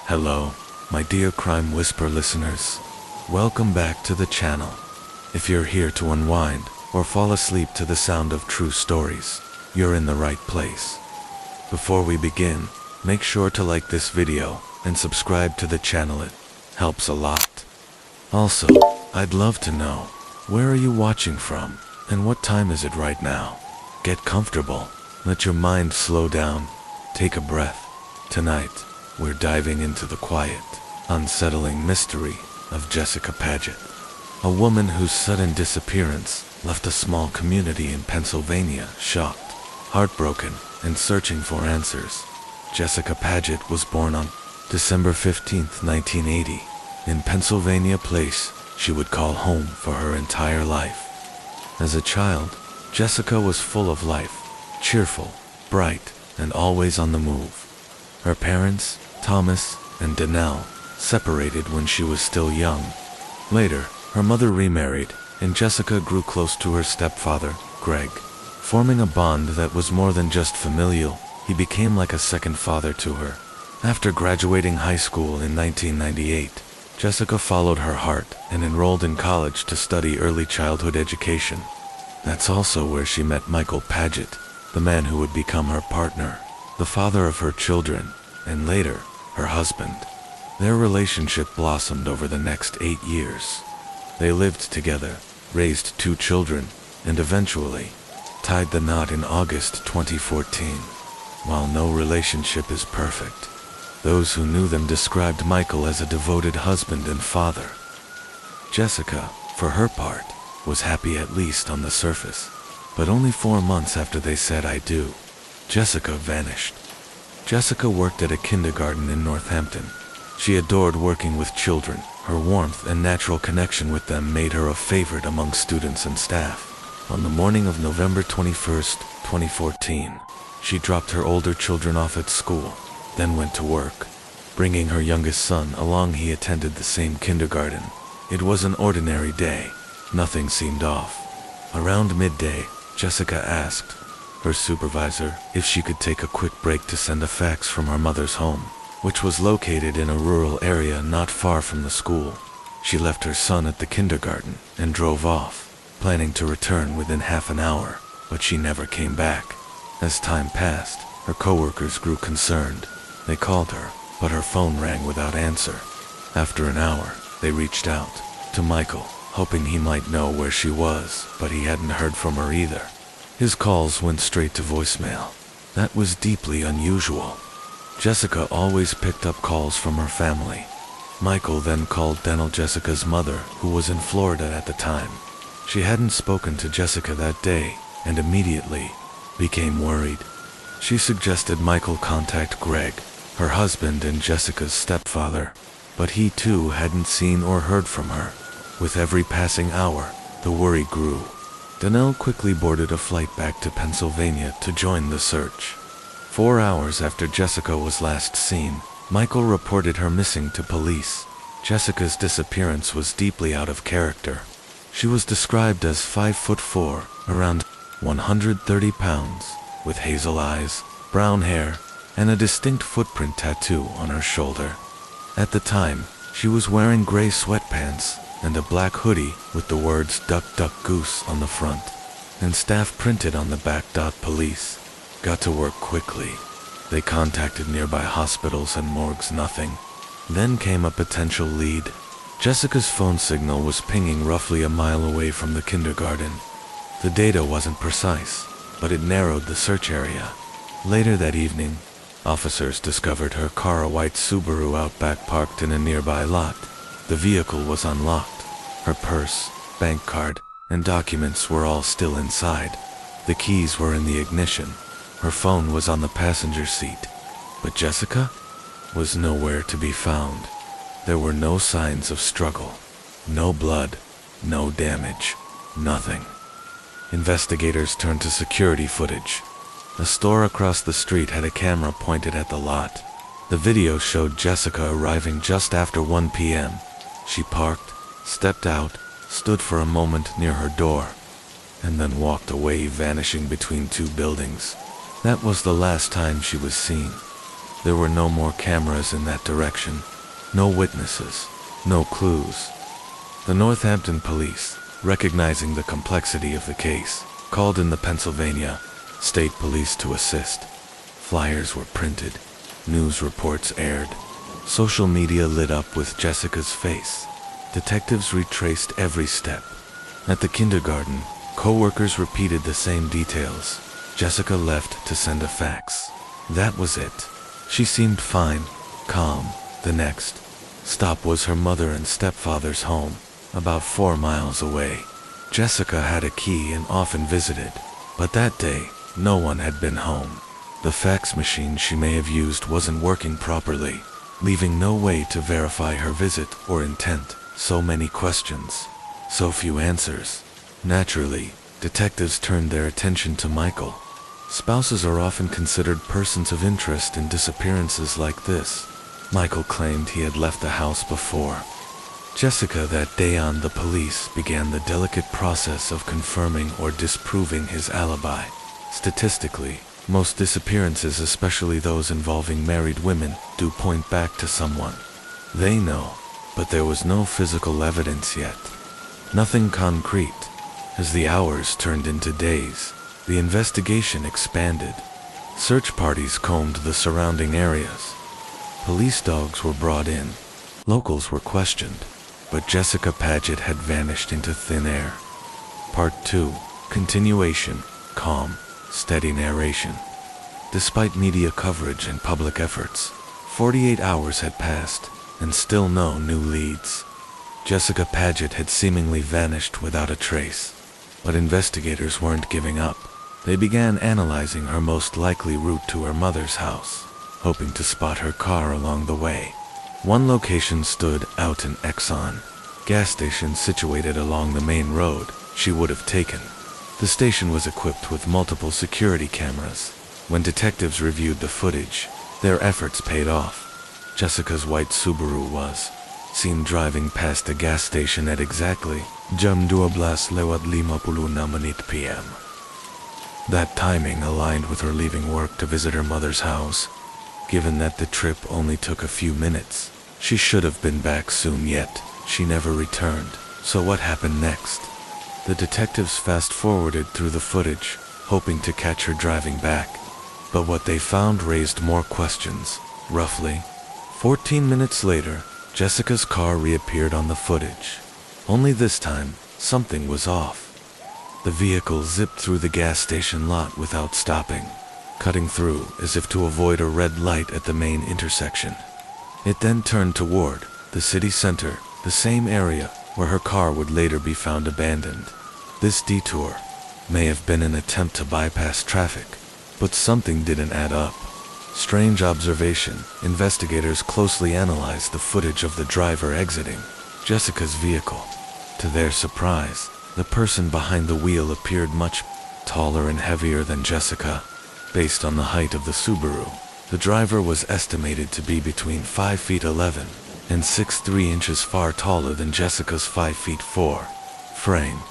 Hello, my dear Crime Whisper listeners. Welcome back to the channel. If you're here to unwind or fall asleep to the sound of true stories, you're in the right place. Before we begin, make sure to like this video and subscribe to the channel. It helps a lot. Also, I'd love to know, where are you watching from and what time is it right now? Get comfortable, let your mind slow down, take a breath. Tonight, we're diving into the quiet, unsettling mystery of Jessica Paget, a woman whose sudden disappearance left a small community in Pennsylvania shocked, heartbroken, and searching for answers. Jessica Paget was born on December 15, 1980, in Pennsylvania place she would call home for her entire life. As a child, Jessica was full of life, cheerful, bright, and always on the move. Her parents, Thomas and Danelle, separated when she was still young. Later, her mother remarried, and Jessica grew close to her stepfather, Greg. Forming a bond that was more than just familial, he became like a second father to her. After graduating high school in 1998, Jessica followed her heart and enrolled in college to study early childhood education. That's also where she met Michael Paget, the man who would become her partner, the father of her children, and later, her husband. Their relationship blossomed over the next 8 years. They lived together, raised 2 children, and eventually tied the knot in August 2014. While no relationship is perfect, those who knew them described Michael as a devoted husband and father. Jessica, for her part, was happy at least on the surface, but only 4 months after they said "I do," Jessica vanished. Jessica worked at a kindergarten in Northampton. She adored working with children. Her warmth and natural connection with them made her a favorite among students and staff. On the morning of November 21st, 2014, she dropped her older children off at school, then went to work. Bringing her youngest son along, he attended the same kindergarten. It was an ordinary day. Nothing seemed off. Around midday, Jessica asked her supervisor if she could take a quick break to send a fax from her mother's home, which was located in a rural area not far from the school. She left her son at the kindergarten and drove off, planning to return within half an hour, but she never came back. As time passed, her coworkers grew concerned. They called her, but her phone rang without answer. After an hour, they reached out to Michael, hoping he might know where she was, but he hadn't heard from her either. His calls went straight to voicemail. That was deeply unusual. Jessica always picked up calls from her family. Michael then called Danelle, Jessica's mother, who was in Florida at the time. She hadn't spoken to Jessica that day, and immediately became worried. She suggested Michael contact Greg, her husband and Jessica's stepfather, but he too hadn't seen or heard from her. With every passing hour, the worry grew. Danelle quickly boarded a flight back to Pennsylvania to join the search. 4 hours after Jessica was last seen, Michael reported her missing to police. Jessica's disappearance was deeply out of character. She was described as 5'4", around 130 pounds, with hazel eyes, brown hair, and a distinct footprint tattoo on her shoulder. At the time, she was wearing gray sweatpants and a black hoodie with the words "Duck Duck Goose" on the front, and staff printed on the back. Police got to work quickly. They contacted nearby hospitals and morgues. Nothing. Then came a potential lead. Jessica's phone signal was pinging roughly a mile away from the kindergarten. The data wasn't precise, but it narrowed the search area. Later that evening, officers discovered her car, a white Subaru Outback, parked in a nearby lot. The vehicle was unlocked. Her purse, bank card, and documents were all still inside. The keys were in the ignition. Her phone was on the passenger seat. But Jessica was nowhere to be found. There were no signs of struggle. No blood. No damage. Nothing. Investigators turned to security footage. A store across the street had a camera pointed at the lot. The video showed Jessica arriving just after 1 p.m. She parked, stepped out, stood for a moment near her door, and then walked away, vanishing between 2 buildings. That was the last time she was seen. There were no more cameras in that direction, no witnesses, no clues. The Northampton police, recognizing the complexity of the case, called in the Pennsylvania State Police to assist. Flyers were printed, news reports aired, social media lit up with Jessica's face. Detectives retraced every step. At the kindergarten, co-workers repeated the same details. Jessica left to send a fax. That was it. She seemed fine, calm. The next stop was her mother and stepfather's home, about 4 miles away. Jessica had a key and often visited, but that day, no one had been home. The fax machine she may have used wasn't working properly, leaving no way to verify her visit or intent. So many questions, so few answers. Naturally, detectives turned their attention to Michael. Spouses are often considered persons of interest in disappearances like this. Michael claimed he had left the house before. Jessica that day on, the police began the delicate process of confirming or disproving his alibi. Statistically, most disappearances, especially those involving married women, do point back to someone they know, but there was no physical evidence yet. Nothing concrete. As the hours turned into days, the investigation expanded. Search parties combed the surrounding areas. Police dogs were brought in. Locals were questioned, but Jessica Paget had vanished into thin air. Part 2. Continuation. Calm, steady narration. Despite media coverage and public efforts, 48 hours had passed, and still no new leads. Jessica Paget had seemingly vanished without a trace, but investigators weren't giving up. They began analyzing her most likely route to her mother's house, hoping to spot her car along the way. One location stood out: an Exxon gas station situated along the main road she would have taken. The station was equipped with multiple security cameras. When detectives reviewed the footage, their efforts paid off. Jessica's white Subaru was seen driving past the gas station at exactly jam 12:56 p.m. That timing aligned with her leaving work to visit her mother's house. Given that the trip only took a few minutes, she should have been back soon, yet she never returned. So what happened next? The detectives fast-forwarded through the footage, hoping to catch her driving back. But what they found raised more questions. Roughly 14 minutes later, Jessica's car reappeared on the footage. Only this time, something was off. The vehicle zipped through the gas station lot without stopping, cutting through as if to avoid a red light at the main intersection. It then turned toward the city center, the same area where her car would later be found abandoned. This detour may have been an attempt to bypass traffic, but something didn't add up. Strange observation. Investigators closely analyzed the footage of the driver exiting Jessica's vehicle. To their surprise, the person behind the wheel appeared much taller and heavier than Jessica. Based on the height of the Subaru, the driver was estimated to be between 5 feet 11 and 6'3" inches, far taller than Jessica's 5 feet 4 frame.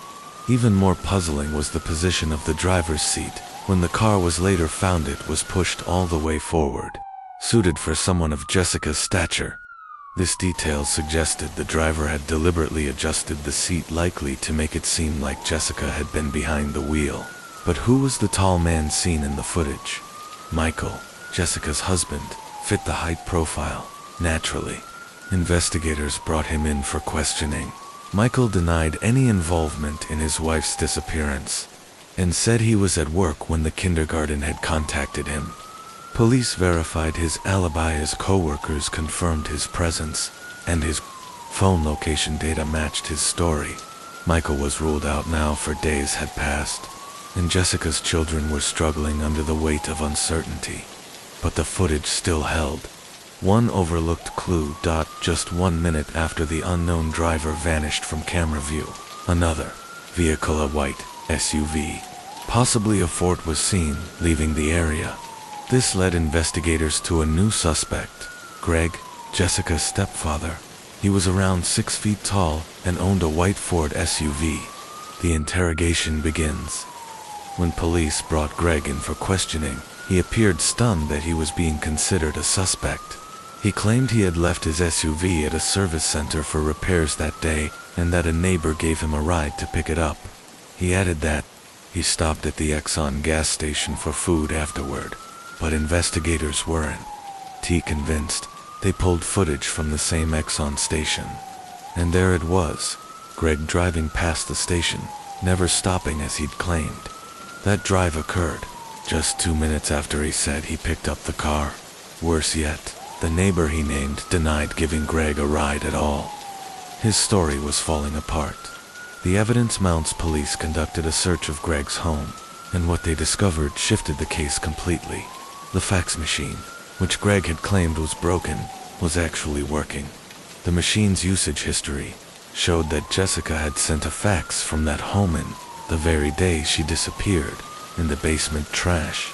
Even more puzzling was the position of the driver's seat. When the car was later found, it was pushed all the way forward, suited for someone of Jessica's stature. This detail suggested the driver had deliberately adjusted the seat, likely to make it seem like Jessica had been behind the wheel. But who was the tall man seen in the footage? Michael, Jessica's husband, fit the height profile. Naturally, investigators brought him in for questioning. Michael denied any involvement in his wife's disappearance and said he was at work when the kindergarten had contacted him. Police verified his alibi as co-workers confirmed his presence, and his phone location data matched his story. Michael was ruled out now, for days had passed, and Jessica's children were struggling under the weight of uncertainty. But the footage still held. One overlooked clue. Just 1 minute after the unknown driver vanished from camera view, another vehicle, a white SUV, possibly a Ford, was seen leaving the area. This led investigators to a new suspect, Greg, Jessica's stepfather. He was around 6 feet tall and owned a white Ford SUV. The interrogation begins. When police brought Greg in for questioning, He appeared stunned that he was being considered a suspect. He claimed he had left his SUV at a service center for repairs that day and that a neighbor gave him a ride to pick it up. He added that he stopped at the Exxon gas station for food afterward, but investigators weren't convinced. They pulled footage from the same Exxon station. And there it was, Greg driving past the station, never stopping as he'd claimed. That drive occurred just 2 minutes after he said he picked up the car. Worse yet, the neighbor he named denied giving Greg a ride at all. His story was falling apart. The evidence mounts police conducted a search of Greg's home, and what they discovered shifted the case completely. The fax machine, which Greg had claimed was broken, was actually working. The machine's usage history showed that Jessica had sent a fax from that home in the very day she disappeared, in the basement trash.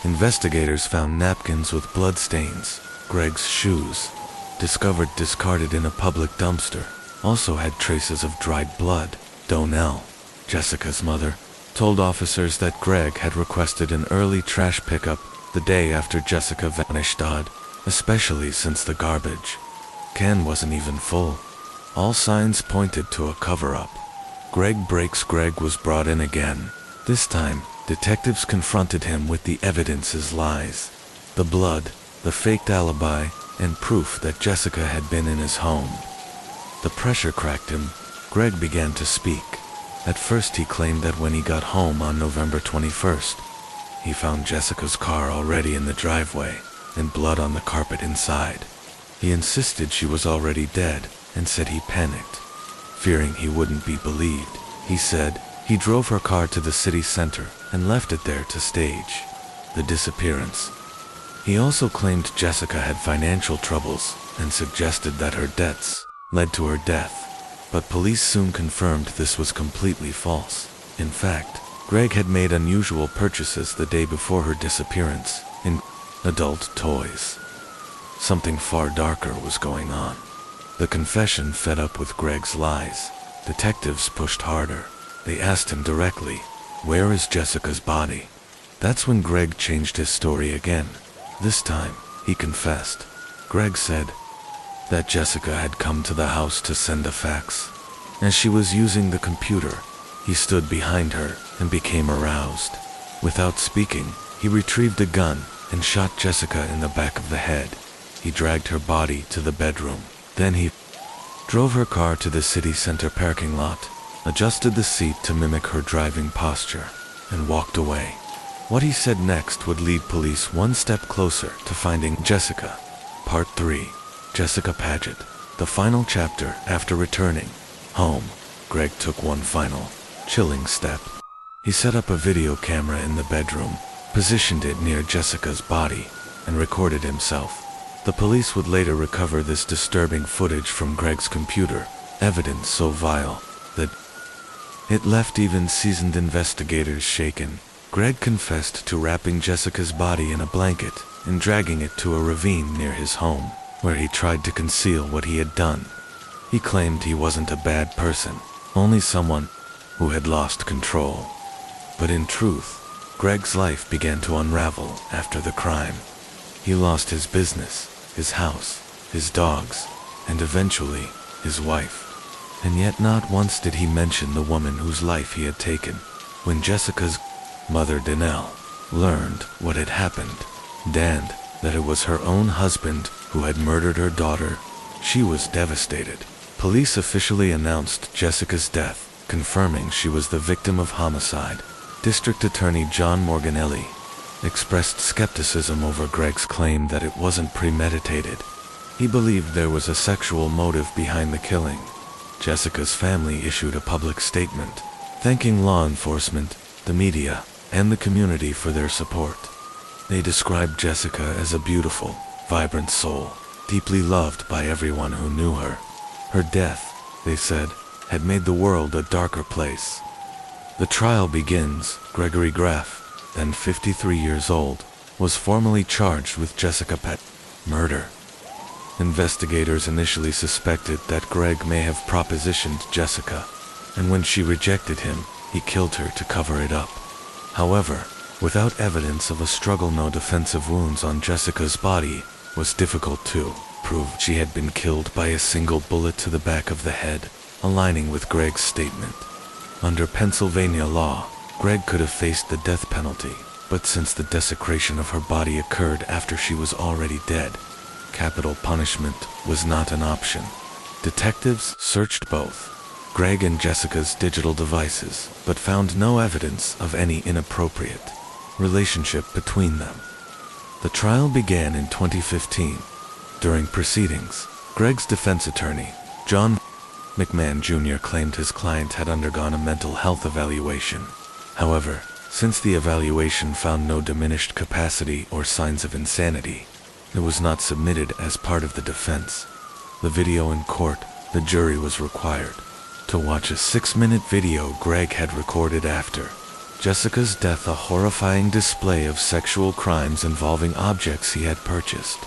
Investigators found napkins with blood stains. Greg's shoes, discovered discarded in a public dumpster, also had traces of dried blood. Donnell, Jessica's mother, told officers that Greg had requested an early trash pickup the day after Jessica vanished, especially since the garbage can wasn't even full. All signs pointed to a cover-up. Greg was brought in again. This time, detectives confronted him with the evidence's lies. The blood, the faked alibi, and proof that Jessica had been in his home. The pressure cracked him. Greg began to speak. At first he claimed that when he got home on November 21st, he found Jessica's car already in the driveway, and blood on the carpet inside. He insisted she was already dead, and said he panicked, fearing he wouldn't be believed. He said he drove her car to the city center and left it there to stage the disappearance. He also claimed Jessica had financial troubles and suggested that her debts led to her death. But police soon confirmed this was completely false. In fact, Greg had made unusual purchases the day before her disappearance in adult toys. Something far darker was going on. The confession fed up with Greg's lies. Detectives pushed harder. They asked him directly, "Where is Jessica's body?" That's when Greg changed his story again. This time, he confessed. Greg said that Jessica had come to the house to send a fax. As she was using the computer, he stood behind her and became aroused. Without speaking, he retrieved a gun and shot Jessica in the back of the head. He dragged her body to the bedroom. Then he drove her car to the city center parking lot, adjusted the seat to mimic her driving posture, and walked away. What he said next would lead police one step closer to finding Jessica. Part 3. Jessica Paget. The final chapter. After returning home, Greg took one final, chilling step. He set up a video camera in the bedroom, positioned it near Jessica's body, and recorded himself. The police would later recover this disturbing footage from Greg's computer, evidence so vile that it left even seasoned investigators shaken. Greg confessed to wrapping Jessica's body in a blanket and dragging it to a ravine near his home, where he tried to conceal what he had done. He claimed he wasn't a bad person, only someone who had lost control. But in truth, Greg's life began to unravel after the crime. He lost his business, his house, his dogs, and eventually, his wife. And yet not once did he mention the woman whose life he had taken. When Jessica's mother, Donnell, learned what had happened, that it was her own husband who had murdered her daughter, she was devastated. Police officially announced Jessica's death, confirming she was the victim of homicide. District Attorney John Morganelli expressed skepticism over Greg's claim that it wasn't premeditated. He believed there was a sexual motive behind the killing. Jessica's family issued a public statement, thanking law enforcement, the media, and the community for their support. They described Jessica as a beautiful, vibrant soul, deeply loved by everyone who knew her. Her death, they said, had made the world a darker place. The trial begins. Gregory Graff, then 53 years old, was formally charged with Jessica Paget murder. Investigators initially suspected that Greg may have propositioned Jessica, and when she rejected him, he killed her to cover it up. However, Without evidence of a struggle, no defensive wounds on Jessica's body was difficult to prove. She had been killed by a single bullet to the back of the head, aligning with Greg's statement. Under Pennsylvania law, Greg could have faced the death penalty, but since the desecration of her body occurred after she was already dead, capital punishment was not an option. Detectives searched both Greg and Jessica's digital devices, but found no evidence of any inappropriate relationship between them. The trial began in 2015. During proceedings, Greg's defense attorney, John McMahon Jr., claimed his client had undergone a mental health evaluation. However, since the evaluation found no diminished capacity or signs of insanity, it was not submitted as part of the defense. The video in court, the jury was required to watch a 6-minute video Greg had recorded after Jessica's death, a horrifying display of sexual crimes involving objects he had purchased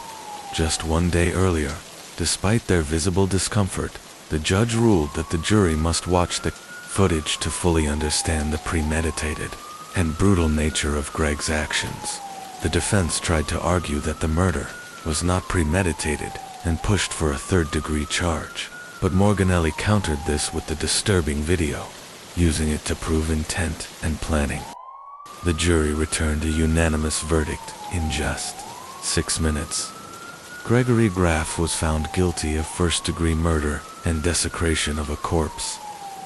just one day earlier. Despite their visible discomfort, the judge ruled that the jury must watch the footage to fully understand the premeditated and brutal nature of Greg's actions. The defense tried to argue that the murder was not premeditated and pushed for a third-degree charge, but Morganelli countered this with the disturbing video, using it to prove intent and planning. The jury returned a unanimous verdict in just 6 minutes. Gregory Graff was found guilty of first-degree murder and desecration of a corpse.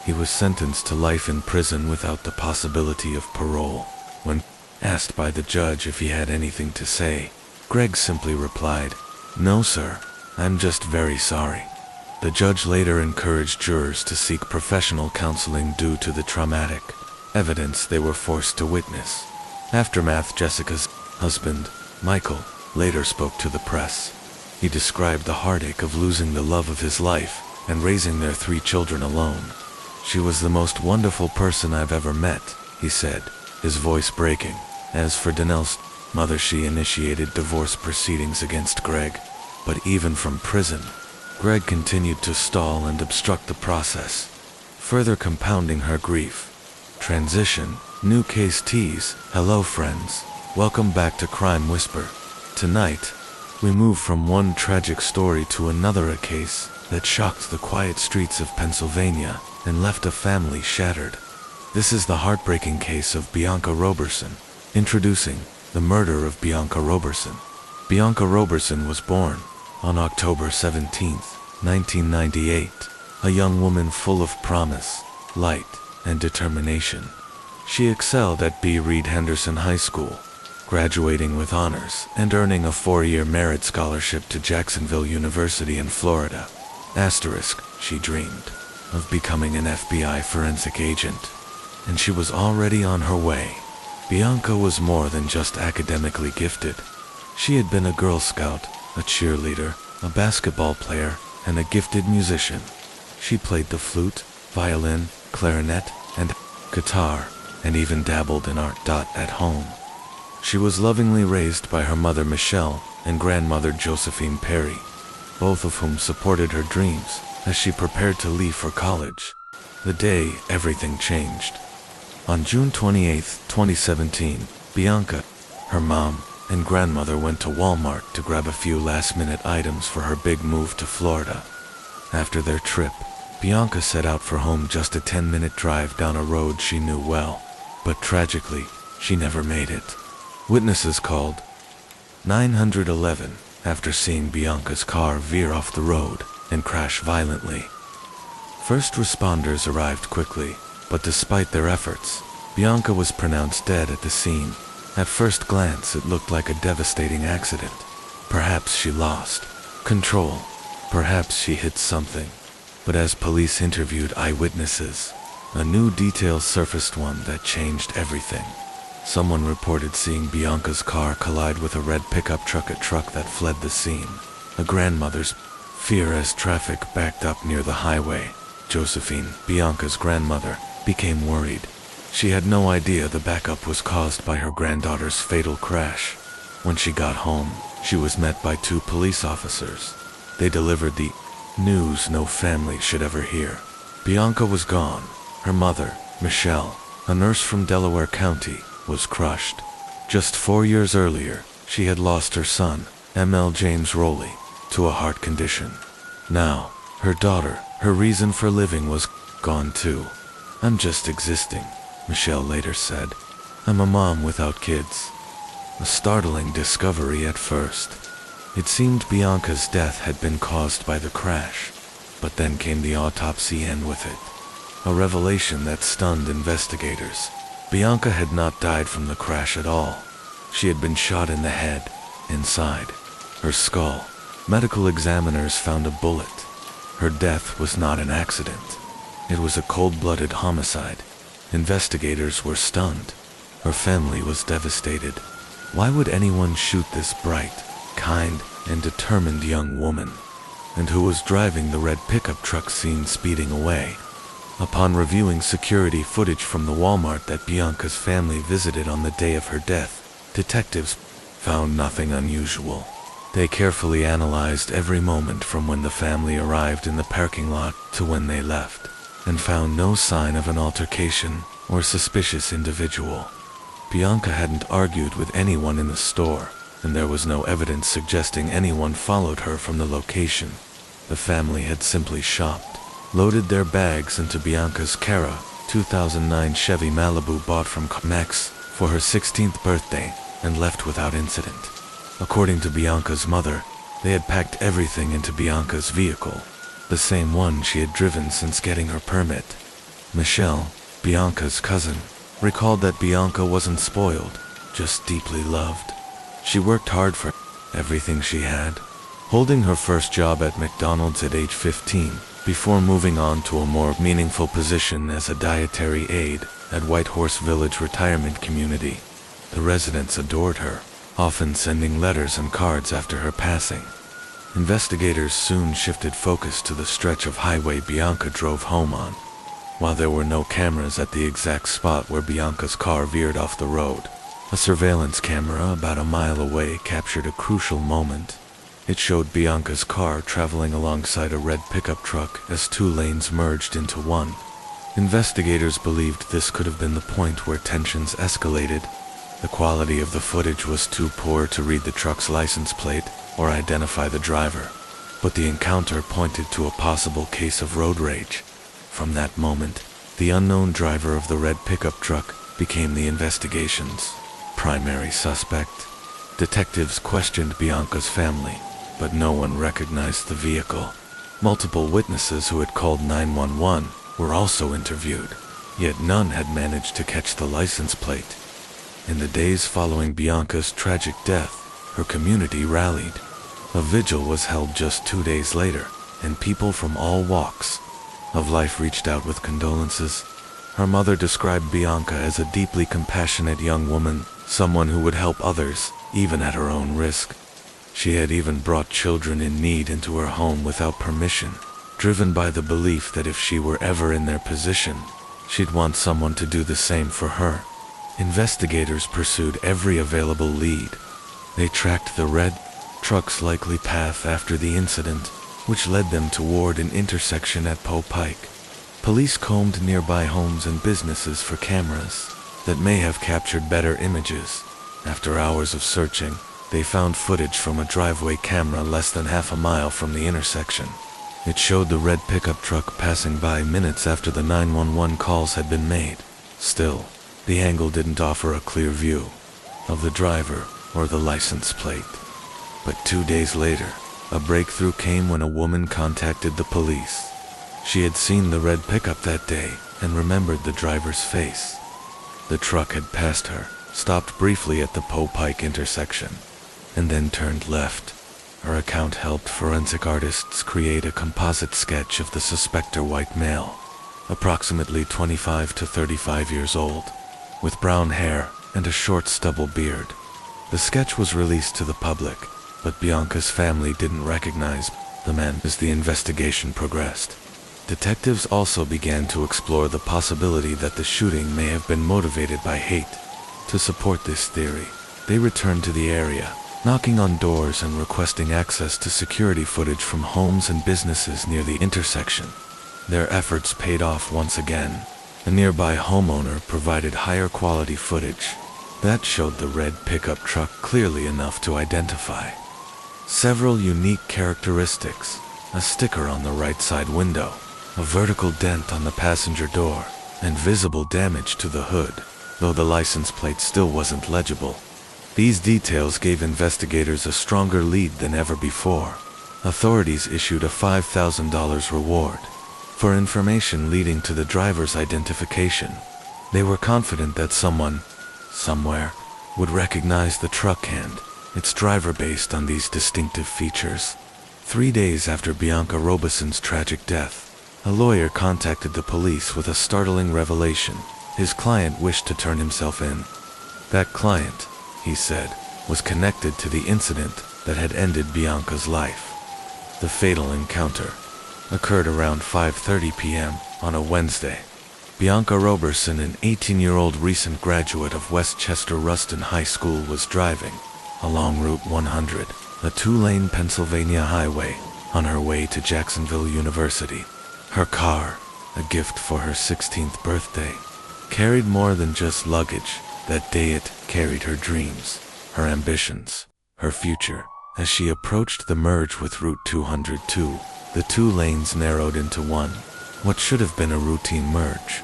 He was sentenced to life in prison without the possibility of parole. When asked by the judge if he had anything to say, Greg simply replied, "No, sir, I'm just very sorry." The judge later encouraged jurors to seek professional counseling due to the traumatic evidence they were forced to witness. Aftermath: Jessica's husband, Michael, later spoke to the press. He described the heartache of losing the love of his life and raising their 3 children alone. "She was the most wonderful person I've ever met," he said, his voice breaking. As for Danelle's mother, she initiated divorce proceedings against Greg, but even from prison, Greg continued to stall and obstruct the process, further compounding her grief. Transition, new case tease. Hello friends, welcome back to Crime Whisper. Tonight, we move from one tragic story to another, a case that shocked the quiet streets of Pennsylvania and left a family shattered. This is the heartbreaking case of Bianca Roberson. Introducing the murder of Bianca Roberson. Bianca Roberson was born on October 17, 1998, a young woman full of promise, light, and determination. She excelled at B. Reed Henderson High School, graduating with honors and earning a 4-year merit scholarship to Jacksonville University in Florida. She dreamed of becoming an FBI forensic agent, and she was already on her way. Bianca was more than just academically gifted. She had been a Girl Scout, a cheerleader, a basketball player, and a gifted musician. She played the flute, violin, clarinet, and guitar, and even dabbled in art. At home, she was lovingly raised by her mother Michelle and grandmother Josephine Perry, both of whom supported her dreams as she prepared to leave for college. The day everything changed. On June 28, 2017, Bianca, her mom, and grandmother went to Walmart to grab a few last-minute items for her big move to Florida. After their trip, Bianca set out for home, just a 10-minute drive down a road she knew well, but tragically, she never made it. Witnesses called 911 after seeing Bianca's car veer off the road and crash violently. First responders arrived quickly, but despite their efforts, Bianca was pronounced dead at the scene. At first glance, it looked like a devastating accident. Perhaps she lost control. Perhaps she hit something. But as police interviewed eyewitnesses, a new detail surfaced, one that changed everything. Someone reported seeing Bianca's car collide with a red pickup truck, a truck that fled the scene. A grandmother's fear as traffic backed up near the highway. Josephine, Bianca's grandmother, became worried. She had no idea the backup was caused by her granddaughter's fatal crash. When she got home, she was met by 2 police officers. They delivered the news no family should ever hear. Bianca was gone. Her mother, Michelle, a nurse from Delaware County, was crushed. Just 4 years earlier, she had lost her son, M.L. James Rowley, to a heart condition. Now, her daughter, her reason for living, was gone too. "I'm just existing," Michelle later said. "I'm a mom without kids." A startling discovery at first. It seemed Bianca's death had been caused by the crash, but then came the autopsy and with it, a revelation that stunned investigators. Bianca had not died from the crash at all. She had been shot in the head, inside her skull. Medical examiners found a bullet. Her death was not an accident. It was a cold-blooded homicide. Investigators were stunned. Her family was devastated. Why would anyone shoot this bright, kind, and determined young woman? And who was driving the red pickup truck seen speeding away? Upon reviewing security footage from the Walmart that Bianca's family visited on the day of her death, detectives found nothing unusual. They carefully analyzed every moment from when the family arrived in the parking lot to when they left, and found no sign of an altercation or suspicious individual. Bianca hadn't argued with anyone in the store, and there was no evidence suggesting anyone followed her from the location. The family had simply shopped, loaded their bags into Bianca's Cara 2009 Chevy Malibu bought from CarMax for her 16th birthday, and left without incident. According to Bianca's mother, they had packed everything into Bianca's vehicle, the same one she had driven since getting her permit. Michelle, Bianca's cousin, recalled that Bianca wasn't spoiled, just deeply loved. She worked hard for everything she had, holding her first job at McDonald's at age 15, before moving on to a more meaningful position as a dietary aide at Whitehorse Village Retirement Community. The residents adored her, often sending letters and cards after her passing. Investigators soon shifted focus to the stretch of highway Bianca drove home on. While there were no cameras at the exact spot where Bianca's car veered off the road, a surveillance camera about a mile away captured a crucial moment. It showed Bianca's car traveling alongside a red pickup truck as two lanes merged into one. Investigators believed this could have been the point where tensions escalated. The quality of the footage was too poor to read the truck's license plate or identify the driver, but the encounter pointed to a possible case of road rage. From that moment, the unknown driver of the red pickup truck became the investigation's primary suspect. Detectives questioned Bianca's family, but no one recognized the vehicle. Multiple witnesses who had called 911 were also interviewed, yet none had managed to catch the license plate. In the days following Bianca's tragic death, her community rallied. A vigil was held just 2 days later, and people from all walks of life reached out with condolences. Her mother described Bianca as a deeply compassionate young woman, someone who would help others, even at her own risk. She had even brought children in need into her home without permission, driven by the belief that if she were ever in their position, she'd want someone to do the same for her. Investigators pursued every available lead. They tracked the red truck's likely path after the incident, which led them toward an intersection at Poe Pike. Police combed nearby homes and businesses for cameras that may have captured better images. After hours of searching, they found footage from a driveway camera less than half a mile from the intersection. It showed the red pickup truck passing by minutes after the 911 calls had been made. Still, the angle didn't offer a clear view of the driver or the license plate. But 2 days later, a breakthrough came when a woman contacted the police. She had seen the red pickup that day and remembered the driver's face. The truck had passed her, stopped briefly at the Poe Pike intersection, and then turned left. Her account helped forensic artists create a composite sketch of the suspected white male, approximately 25 to 35 years old, with brown hair and a short stubble beard. The sketch was released to the public, but Bianca's family didn't recognize the man as the investigation progressed. Detectives also began to explore the possibility that the shooting may have been motivated by hate. To support this theory, they returned to the area, knocking on doors and requesting access to security footage from homes and businesses near the intersection. Their efforts paid off once again. A nearby homeowner provided higher quality footage. That showed the red pickup truck clearly enough to identify. Several unique characteristics: a sticker on the right side window, a vertical dent on the passenger door, and visible damage to the hood, though the license plate still wasn't legible. These details gave investigators a stronger lead than ever before. Authorities issued a $5,000 reward for information leading to the driver's identification. They were confident that someone, somewhere, would recognize the truck and its driver based on these distinctive features. 3 days after Bianca Robeson's tragic death, a lawyer contacted the police with a startling revelation. His client wished to turn himself in. That client, he said, was connected to the incident that had ended Bianca's life. The fatal encounter occurred around 5:30 p.m. on a Wednesday. Bianca Roberson, an 18-year-old recent graduate of Westchester Ruston High School, was driving along Route 100, a 2-lane Pennsylvania highway, on her way to Jacksonville University. Her car, a gift for her 16th birthday, carried more than just luggage. That day it carried her dreams, her ambitions, her future. As she approached the merge with Route 202, the 2 lanes narrowed into one. What should have been a routine merge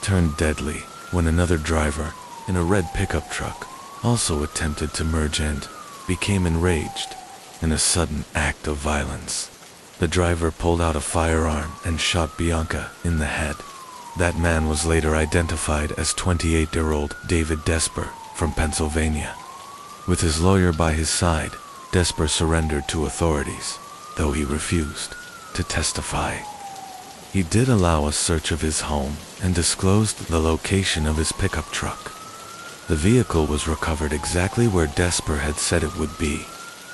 turned deadly when another driver, in a red pickup truck, also attempted to merge and became enraged. In a sudden act of violence, the driver pulled out a firearm and shot Bianca in the head. That man was later identified as 28-year-old David Desper from Pennsylvania. With his lawyer by his side, Desper surrendered to authorities, though he refused to testify. He did allow a search of his home and disclosed the location of his pickup truck. The vehicle was recovered exactly where Desper had said it would be.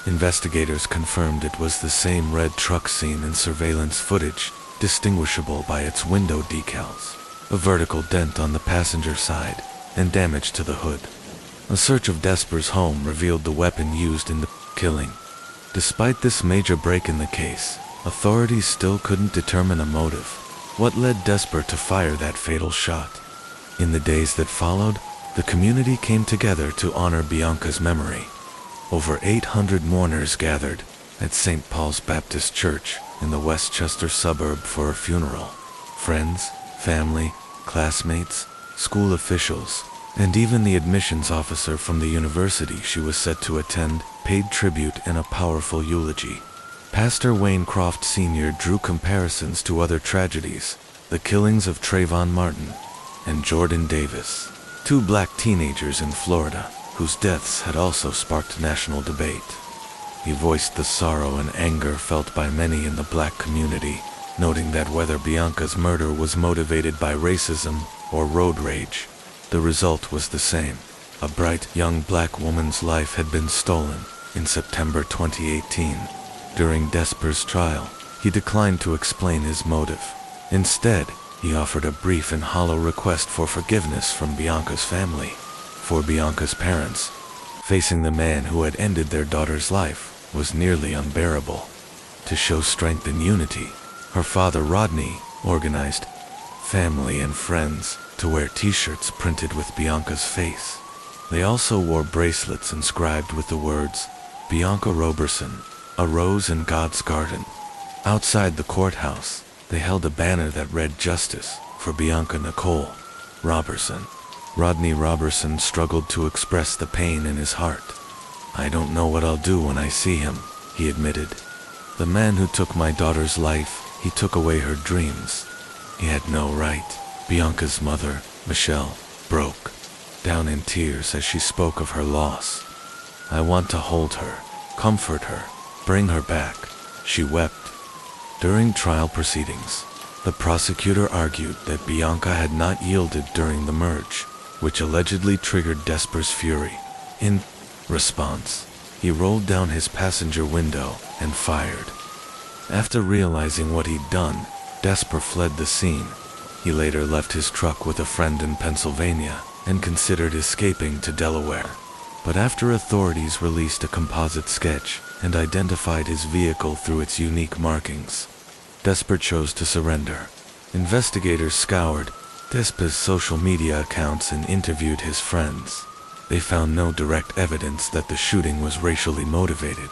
Investigators confirmed it was the same red truck seen in surveillance footage, distinguishable by its window decals, a vertical dent on the passenger side, and damage to the hood. A search of Desper's home revealed the weapon used in the killing. Despite this major break in the case, authorities still couldn't determine a motive. What led Desper to fire that fatal shot? In the days that followed, the community came together to honor Bianca's memory. Over 800 mourners gathered at St. Paul's Baptist Church in the Westchester suburb for a funeral. Friends, family, classmates, school officials, and even the admissions officer from the university she was set to attend paid tribute in a powerful eulogy. Pastor Wayne Croft Sr. drew comparisons to other tragedies, the killings of Trayvon Martin and Jordan Davis, 2 black teenagers in Florida, whose deaths had also sparked national debate. He voiced the sorrow and anger felt by many in the black community, noting that whether Bianca's murder was motivated by racism or road rage, the result was the same. A bright young black woman's life had been stolen in September 2018. During Desper's trial, he declined to explain his motive. Instead, he offered a brief and hollow request for forgiveness from Bianca's family. For Bianca's parents, facing the man who had ended their daughter's life was nearly unbearable. To show strength and unity, her father Rodney organized family and friends to wear t-shirts printed with Bianca's face. They also wore bracelets inscribed with the words, "Bianca Roberson, a rose in God's garden." Outside the courthouse, they held a banner that read "Justice for Bianca Nicole Roberson." Rodney Roberson struggled to express the pain in his heart. "I don't know what I'll do when I see him," he admitted. "The man who took my daughter's life, he took away her dreams. He had no right." Bianca's mother, Michelle, broke down in tears as she spoke of her loss. "I want to hold her, comfort her, bring her back," she wept. During trial proceedings, the prosecutor argued that Bianca had not yielded during the merge, which allegedly triggered Desper's fury. In response, he rolled down his passenger window and fired. After realizing what he'd done, Desper fled the scene. He later left his truck with a friend in Pennsylvania and considered escaping to Delaware. But after authorities released a composite sketch and identified his vehicle through its unique markings, Desper chose to surrender. Investigators scoured Desper's social media accounts and interviewed his friends. They found no direct evidence that the shooting was racially motivated.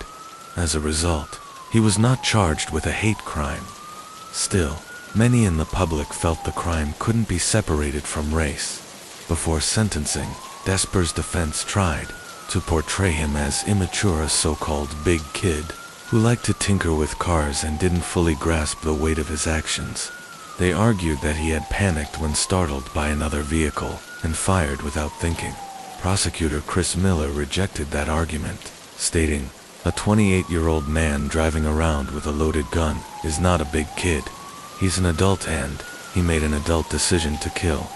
As a result, he was not charged with a hate crime. Still, many in the public felt the crime couldn't be separated from race. Before sentencing, Desper's defense tried to portray him as immature, a so-called big kid who liked to tinker with cars and didn't fully grasp the weight of his actions. They argued that he had panicked when startled by another vehicle and fired without thinking. Prosecutor Chris Miller rejected that argument, stating, "A 28-year-old man driving around with a loaded gun is not a big kid. He's an adult and he made an adult decision to kill."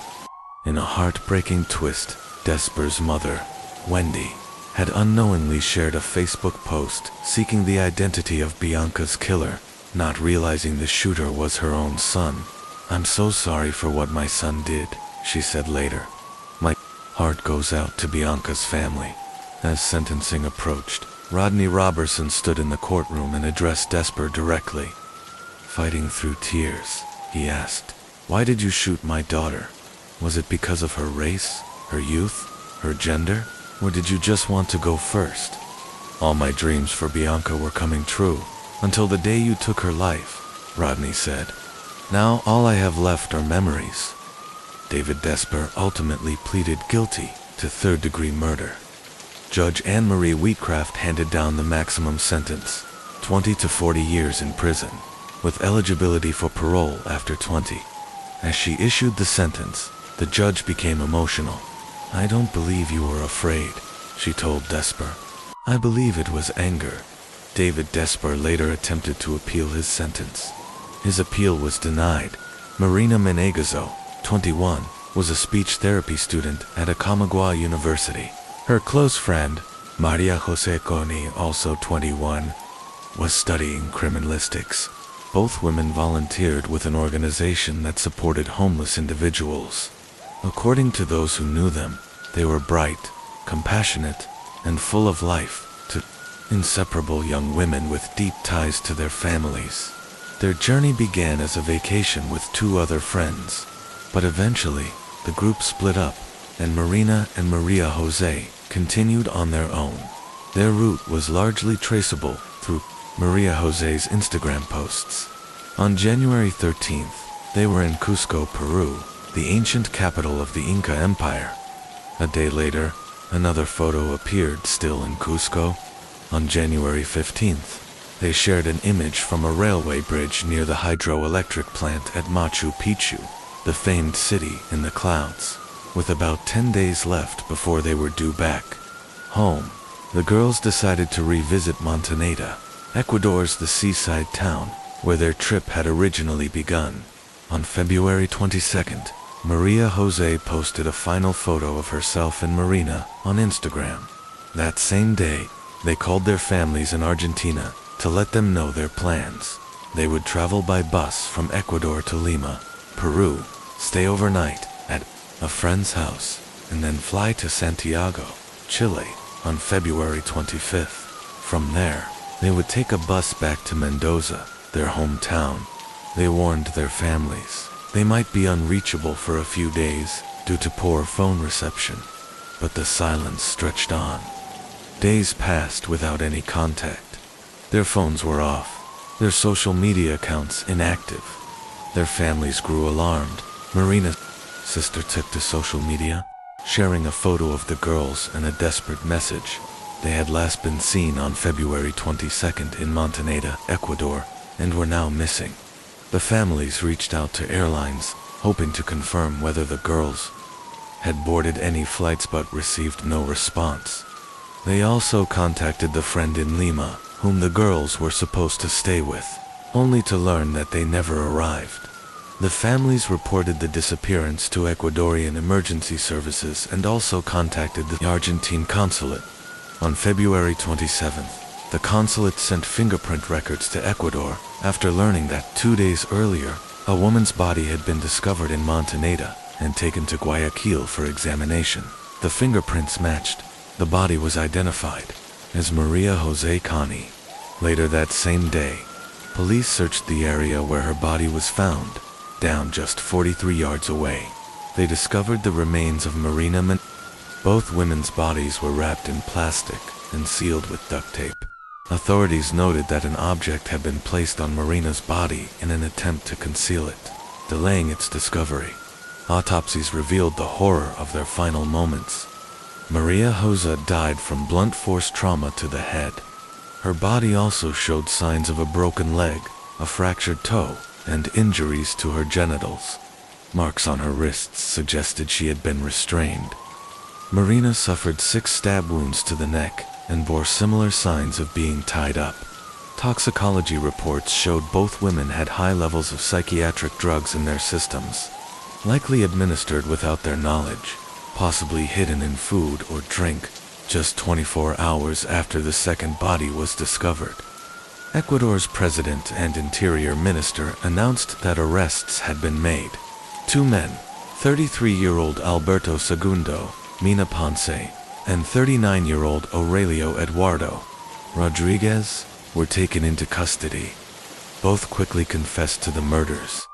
In a heartbreaking twist, Desper's mother, Wendy, had unknowingly shared a Facebook post seeking the identity of Bianca's killer, not realizing the shooter was her own son. "I'm so sorry for what my son did," she said later. "My heart goes out to Bianca's family." As sentencing approached, Rodney Robertson stood in the courtroom and addressed Desper directly. Fighting through tears, he asked, "Why did you shoot my daughter? Was it because of her race, her youth, her gender? Or did you just want to go first?" "All my dreams for Bianca were coming true, until the day you took her life," Rodney said. "Now all I have left are memories." David Desper ultimately pleaded guilty to third-degree murder. Judge Anne-Marie Wheatcraft handed down the maximum sentence, 20 to 40 years in prison, with eligibility for parole after 20. As she issued the sentence, the judge became emotional. "I don't believe you were afraid," she told Desper. "I believe it was anger." David Desper later attempted to appeal his sentence. His appeal was denied. Marina Menegazo, 21, was a speech therapy student at Aconcagua University. Her close friend, Maria Jose Coni, also 21, was studying criminalistics. Both women volunteered with an organization that supported homeless individuals. According to those who knew them, they were bright, compassionate, and full of life, inseparable young women with deep ties to their families. Their journey began as a vacation with two other friends, but eventually, the group split up, and Marina and Maria Jose continued on their own. Their route was largely traceable through Maria Jose's Instagram posts. On January 13th, they were in Cusco, Peru, the ancient capital of the Inca Empire. A day later, another photo appeared still in Cusco. On January 15th, they shared an image from a railway bridge near the hydroelectric plant at Machu Picchu, the famed city in the clouds. With about 10 days left before they were due back home, the girls decided to revisit Montaneda, Ecuador's the seaside town where their trip had originally begun. On February 22nd, Maria Jose posted a final photo of herself and Marina on Instagram. That same day, they called their families in Argentina to let them know their plans. They would travel by bus from Ecuador to Lima, Peru, stay overnight at a friend's house, and then fly to Santiago, Chile, on February 25th. From there, they would take a bus back to Mendoza, their hometown. They warned their families they might be unreachable for a few days due to poor phone reception, but the silence stretched on. Days passed without any contact. Their phones were off, their social media accounts inactive. Their families grew alarmed. Marina's sister took to social media, sharing a photo of the girls and a desperate message. They had last been seen on February 22nd in Montaneda, Ecuador, and were now missing. The families reached out to airlines, hoping to confirm whether the girls had boarded any flights but received no response. They also contacted the friend in Lima, whom the girls were supposed to stay with, only to learn that they never arrived. The families reported the disappearance to Ecuadorian emergency services and also contacted the Argentine consulate. On February 27th, the consulate sent fingerprint records to Ecuador after learning that 2 days earlier, a woman's body had been discovered in Montaneda and taken to Guayaquil for examination. The fingerprints matched. The body was identified as Maria Jose Cani. Later that same day, police searched the area where her body was found, down just 43 yards away. They discovered the remains of Marina Both women's bodies were wrapped in plastic and sealed with duct tape. Authorities noted that an object had been placed on Marina's body in an attempt to conceal it, delaying its discovery. Autopsies revealed the horror of their final moments. Maria Jose died from blunt force trauma to the head. Her body also showed signs of a broken leg, a fractured toe, and injuries to her genitals. Marks on her wrists suggested she had been restrained. Marina suffered 6 stab wounds to the neck and bore similar signs of being tied up. Toxicology reports showed both women had high levels of psychiatric drugs in their systems, likely administered without their knowledge, possibly hidden in food or drink, just 24 hours after the second body was discovered. Ecuador's president and interior minister announced that arrests had been made. 2 men, 33-year-old Alberto Segundo, Mina Ponce, and 39-year-old Aurelio Eduardo Rodriguez, were taken into custody. Both quickly confessed to the murders.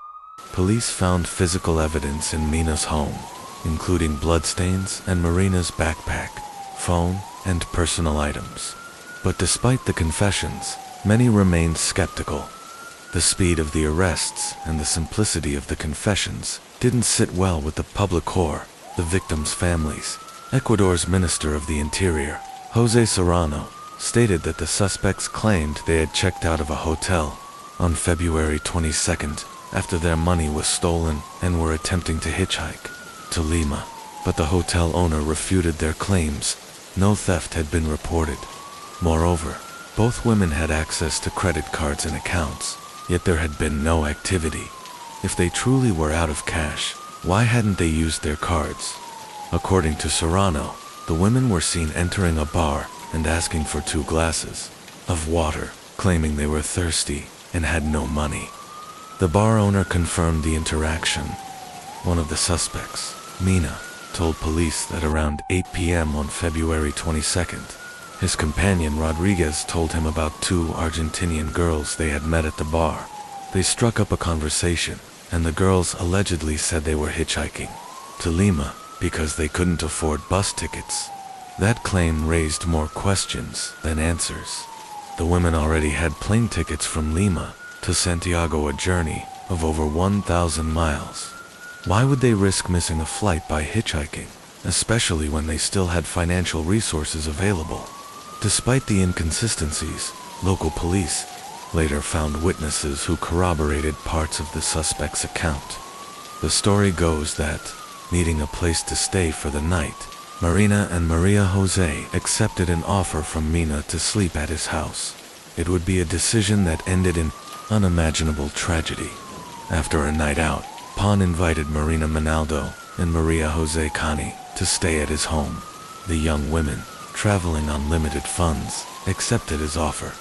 Police found physical evidence in Mina's home, including bloodstains and Marina's backpack, phone, and personal items. But despite the confessions, many remained skeptical. The speed of the arrests and the simplicity of the confessions didn't sit well with the public or the victims' families. Ecuador's Minister of the Interior, Jose Serrano, stated that the suspects claimed they had checked out of a hotel on February 22nd after their money was stolen and were attempting to hitchhike to Lima, but the hotel owner refuted their claims. No theft had been reported. Moreover, both women had access to credit cards and accounts, yet there had been no activity. If they truly were out of cash, why hadn't they used their cards? According to Serrano, the women were seen entering a bar and asking for 2 glasses of water, claiming they were thirsty and had no money. The bar owner confirmed the interaction. One of the suspects, Mina, told police that around 8 p.m. on February 22nd, his companion Rodriguez told him about 2 Argentinian girls they had met at the bar. They struck up a conversation, and the girls allegedly said they were hitchhiking to Lima because they couldn't afford bus tickets. That claim raised more questions than answers. The women already had plane tickets from Lima to Santiago, a journey of over 1,000 miles. Why would they risk missing a flight by hitchhiking, especially when they still had financial resources available? Despite the inconsistencies, local police later found witnesses who corroborated parts of the suspect's account. The story goes that, needing a place to stay for the night, Marina and Maria Jose accepted an offer from Mina to sleep at his house. It would be a decision that ended in unimaginable tragedy. After a night out, Pon invited Marina Manaldo and Maria Jose Cani to stay at his home. The young women, traveling on limited funds, accepted his offer.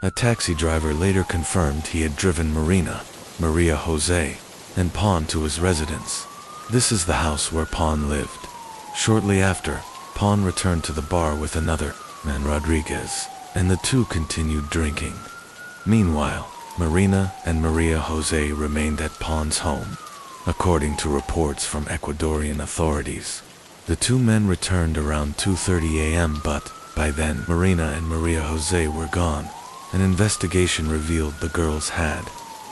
A taxi driver later confirmed he had driven Marina, Maria Jose, and Pon to his residence. This is the house where Pon lived. Shortly after, Pon returned to the bar with another man, Rodriguez, and the 2 continued drinking. Meanwhile, Marina and Maria Jose remained at Pon's home. According to reports from Ecuadorian authorities, the 2 men returned around 2:30 a.m. but, by then, Marina and Maria Jose were gone. An investigation revealed the girls had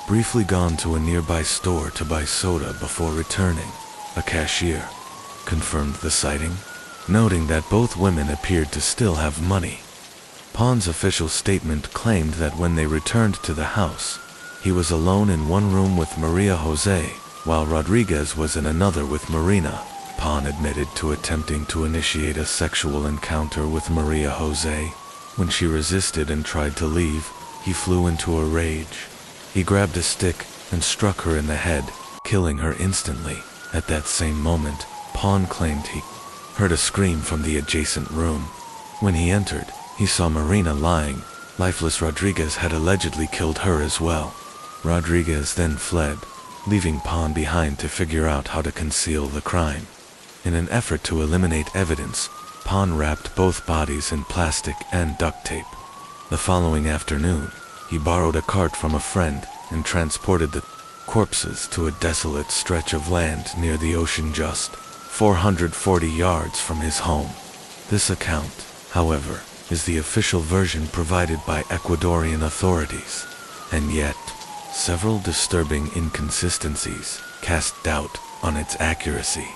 briefly gone to a nearby store to buy soda before returning. A cashier confirmed the sighting, noting that both women appeared to still have money. Pon's official statement claimed that when they returned to the house, he was alone in one room with Maria Jose, while Rodriguez was in another with Marina. Pon admitted to attempting to initiate a sexual encounter with Maria Jose. When she resisted and tried to leave, he flew into a rage. He grabbed a stick and struck her in the head, killing her instantly. At that same moment, Pon claimed he heard a scream from the adjacent room. When he entered, he saw Marina lying lifeless. Rodriguez had allegedly killed her as well. Rodriguez then fled, leaving Pon behind to figure out how to conceal the crime. In an effort to eliminate evidence, Pon wrapped both bodies in plastic and duct tape. The following afternoon, he borrowed a cart from a friend and transported the corpses to a desolate stretch of land near the ocean. Just 440 yards from his home. This account, however, is the official version provided by Ecuadorian authorities, and yet, several disturbing inconsistencies cast doubt on its accuracy.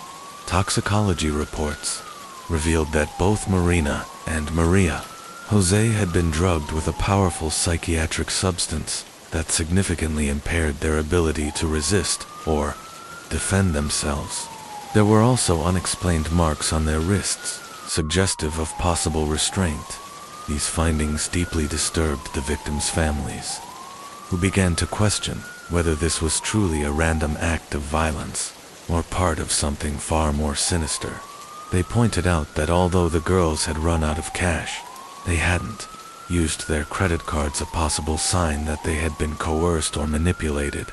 Toxicology reports revealed that both Marina and Maria Jose had been drugged with a powerful psychiatric substance that significantly impaired their ability to resist or defend themselves. There were also unexplained marks on their wrists, suggestive of possible restraint. These findings deeply disturbed the victims' families, who began to question whether this was truly a random act of violence or part of something far more sinister. They pointed out that although the girls had run out of cash, they hadn't used their credit cards, a possible sign that they had been coerced or manipulated.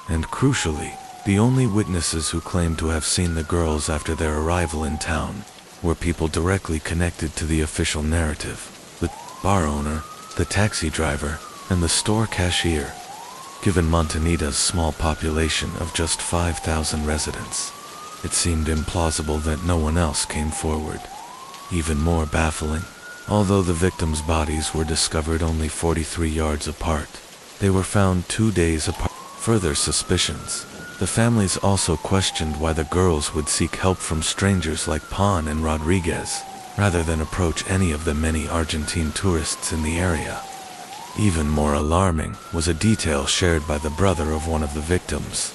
And crucially, the only witnesses who claimed to have seen the girls after their arrival in town were people directly connected to the official narrative: the bar owner, the taxi driver, and the store cashier. Given Montanita's small population of just 5,000 residents, it seemed implausible that no one else came forward. Even more baffling, although the victims' bodies were discovered only 43 yards apart, they were found 2 days apart. Further suspicions. The families also questioned why the girls would seek help from strangers like Pan and Rodriguez, rather than approach any of the many Argentine tourists in the area. Even more alarming was a detail shared by the brother of one of the victims.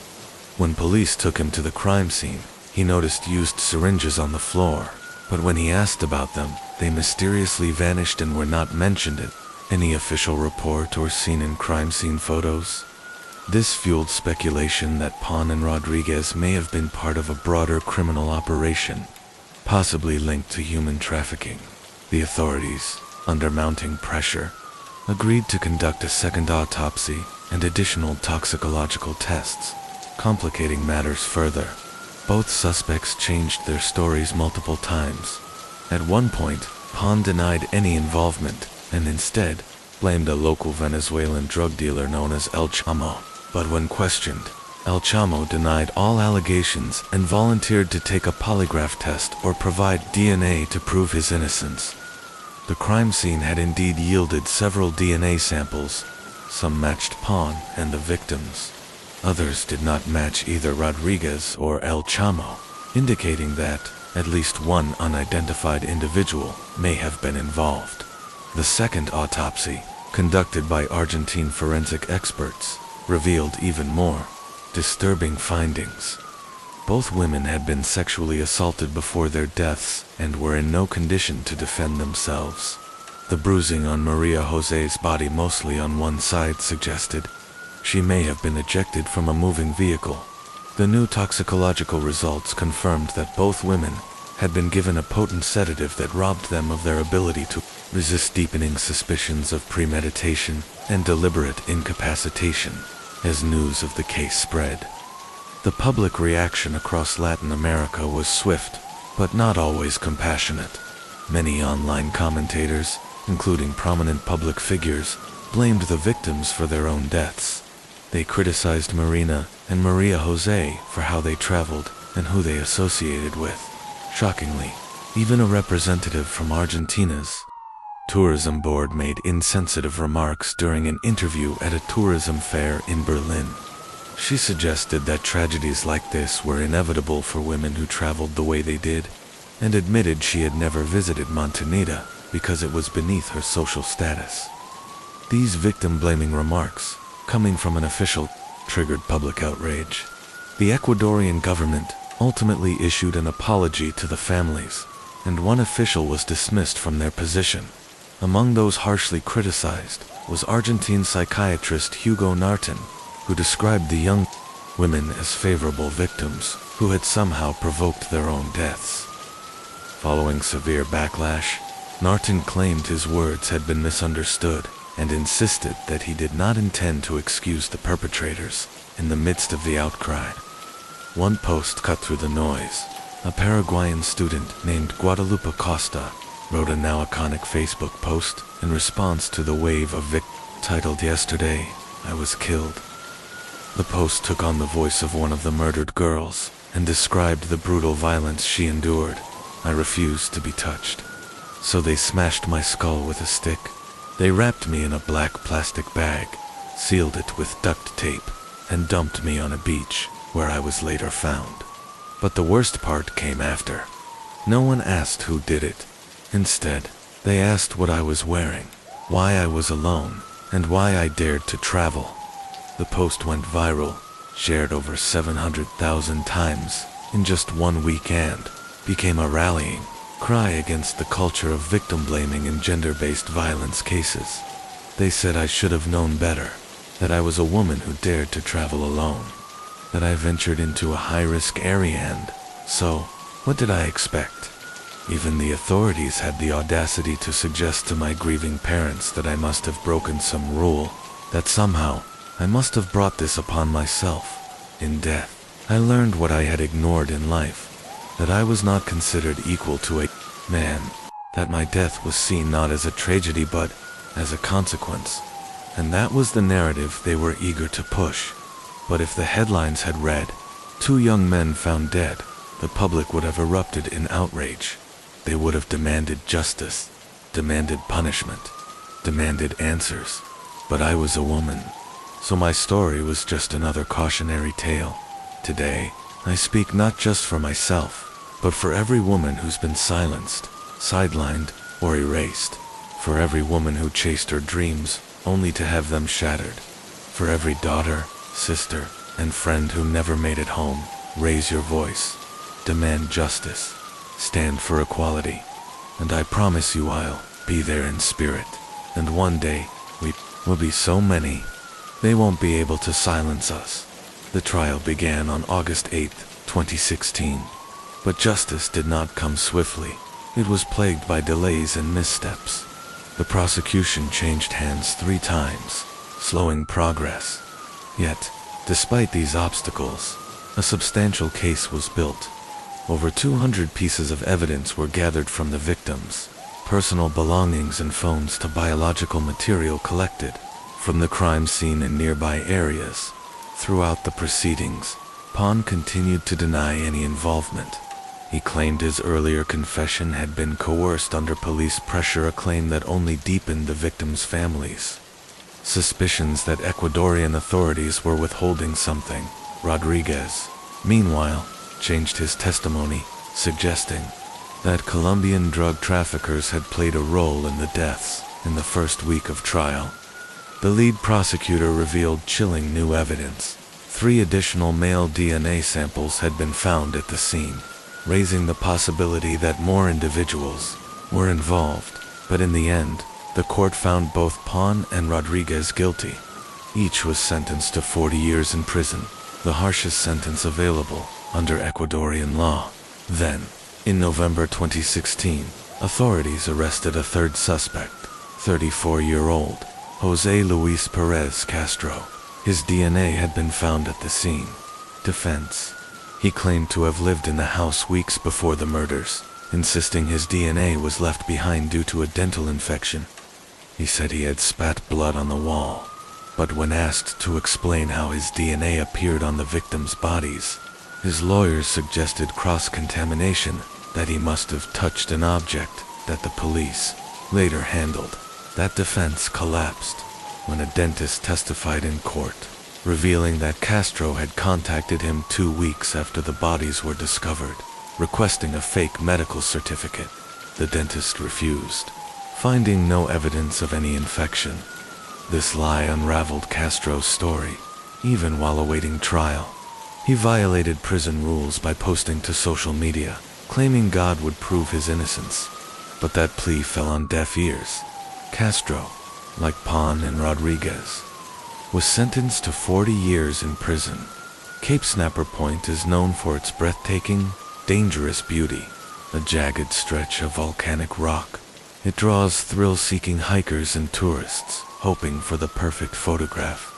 When police took him to the crime scene, he noticed used syringes on the floor, but when he asked about them, they mysteriously vanished and were not mentioned in any official report or seen in crime scene photos. This fueled speculation that Pan and Rodriguez may have been part of a broader criminal operation, possibly linked to human trafficking. The authorities, under mounting pressure, agreed to conduct a second autopsy and additional toxicological tests, complicating matters further. Both suspects changed their stories multiple times. At one point, Pan denied any involvement and instead blamed a local Venezuelan drug dealer known as El Chamo. But when questioned, El Chamo denied all allegations and volunteered to take a polygraph test or provide DNA to prove his innocence. The crime scene had indeed yielded several DNA samples. Some matched Pan and the victims. Others did not match either Rodriguez or El Chamo, indicating that at least one unidentified individual may have been involved. The second autopsy, conducted by Argentine forensic experts, revealed even more disturbing findings. Both women had been sexually assaulted before their deaths and were in no condition to defend themselves. The bruising on Maria Jose's body, mostly on one side, suggested she may have been ejected from a moving vehicle. The new toxicological results confirmed that both women had been given a potent sedative that robbed them of their ability to resist, deepening suspicions of premeditation and deliberate incapacitation. As news of the case spread, the public reaction across Latin America was swift, but not always compassionate. Many online commentators, including prominent public figures, blamed the victims for their own deaths. They criticized Marina and Maria Jose for how they traveled and who they associated with. Shockingly, even a representative from Argentina's tourism board made insensitive remarks during an interview at a tourism fair in Berlin. She suggested that tragedies like this were inevitable for women who traveled the way they did, and admitted she had never visited Montanita because it was beneath her social status. These victim-blaming remarks, coming from an official, triggered public outrage. The Ecuadorian government ultimately issued an apology to the families, and one official was dismissed from their position. Among those harshly criticized was Argentine psychiatrist Hugo Narton, who described the young women as favorable victims who had somehow provoked their own deaths. Following severe backlash, Narton claimed his words had been misunderstood and insisted that he did not intend to excuse the perpetrators in the midst of the outcry. One post cut through the noise. A Paraguayan student named Guadalupe Costa wrote a now iconic Facebook post in response to the wave of victims titled "Yesterday, I was killed." The post took on the voice of one of the murdered girls and described the brutal violence she endured. I refused to be touched. So they smashed my skull with a stick. They wrapped me in a black plastic bag, sealed it with duct tape, and dumped me on a beach, where I was later found. But the worst part came after. No one asked who did it. Instead, they asked what I was wearing, why I was alone, and why I dared to travel. The post went viral, shared over 700,000 times in just 1 week, and became a rallying cry against the culture of victim blaming in gender-based violence cases. They said I should have known better, that I was a woman who dared to travel alone, that I ventured into a high-risk area, and so, what did I expect? Even the authorities had the audacity to suggest to my grieving parents that I must have broken some rule, that somehow I must have brought this upon myself. In death, I learned what I had ignored in life, that I was not considered equal to a man, that my death was seen not as a tragedy but as a consequence. And that was the narrative they were eager to push. But if the headlines had read, "2 young men found dead," the public would have erupted in outrage. They would have demanded justice, demanded punishment, demanded answers. But I was a woman, so my story was just another cautionary tale. Today, I speak not just for myself, but for every woman who's been silenced, sidelined, or erased. For every woman who chased her dreams only to have them shattered. For every daughter, sister, and friend who never made it home. Raise your voice. Demand justice. Stand for equality. And I promise you I'll be there in spirit. And one day, we will be so many, they won't be able to silence us. The trial began on August 8, 2016. But justice did not come swiftly. It was plagued by delays and missteps. The prosecution changed hands 3 times, slowing progress. Yet, despite these obstacles, a substantial case was built. Over 200 pieces of evidence were gathered from the victims, personal belongings and phones to biological material collected from the crime scene in nearby areas. Throughout the proceedings, Pon continued to deny any involvement. He claimed his earlier confession had been coerced under police pressure, a claim that only deepened the victims' families' suspicions that Ecuadorian authorities were withholding something. Rodriguez, meanwhile, changed his testimony, suggesting that Colombian drug traffickers had played a role in the deaths in the first week of trial. The lead prosecutor revealed chilling new evidence. 3 additional male DNA samples had been found at the scene, raising the possibility that more individuals were involved. But in the end, the court found both Pon and Rodriguez guilty. Each was sentenced to 40 years in prison, the harshest sentence available under Ecuadorian law. Then, in November 2016, authorities arrested a 3rd suspect, 34-year-old Jose Luis Perez Castro. His DNA had been found at the scene. Defense: he claimed to have lived in the house weeks before the murders, insisting his DNA was left behind due to a dental infection. He said he had spat blood on the wall, but when asked to explain how his DNA appeared on the victims' bodies, his lawyers suggested cross-contamination, that he must have touched an object that the police later handled. That defense collapsed when a dentist testified in court, revealing that Castro had contacted him 2 weeks after the bodies were discovered, requesting a fake medical certificate. The dentist refused, finding no evidence of any infection. This lie unraveled Castro's story, even while awaiting trial. He violated prison rules by posting to social media, claiming God would prove his innocence. But that plea fell on deaf ears. Castro, like Pon and Rodriguez, was sentenced to 40 years in prison. Cape Snapper Point is known for its breathtaking, dangerous beauty, a jagged stretch of volcanic rock. It draws thrill-seeking hikers and tourists, hoping for the perfect photograph.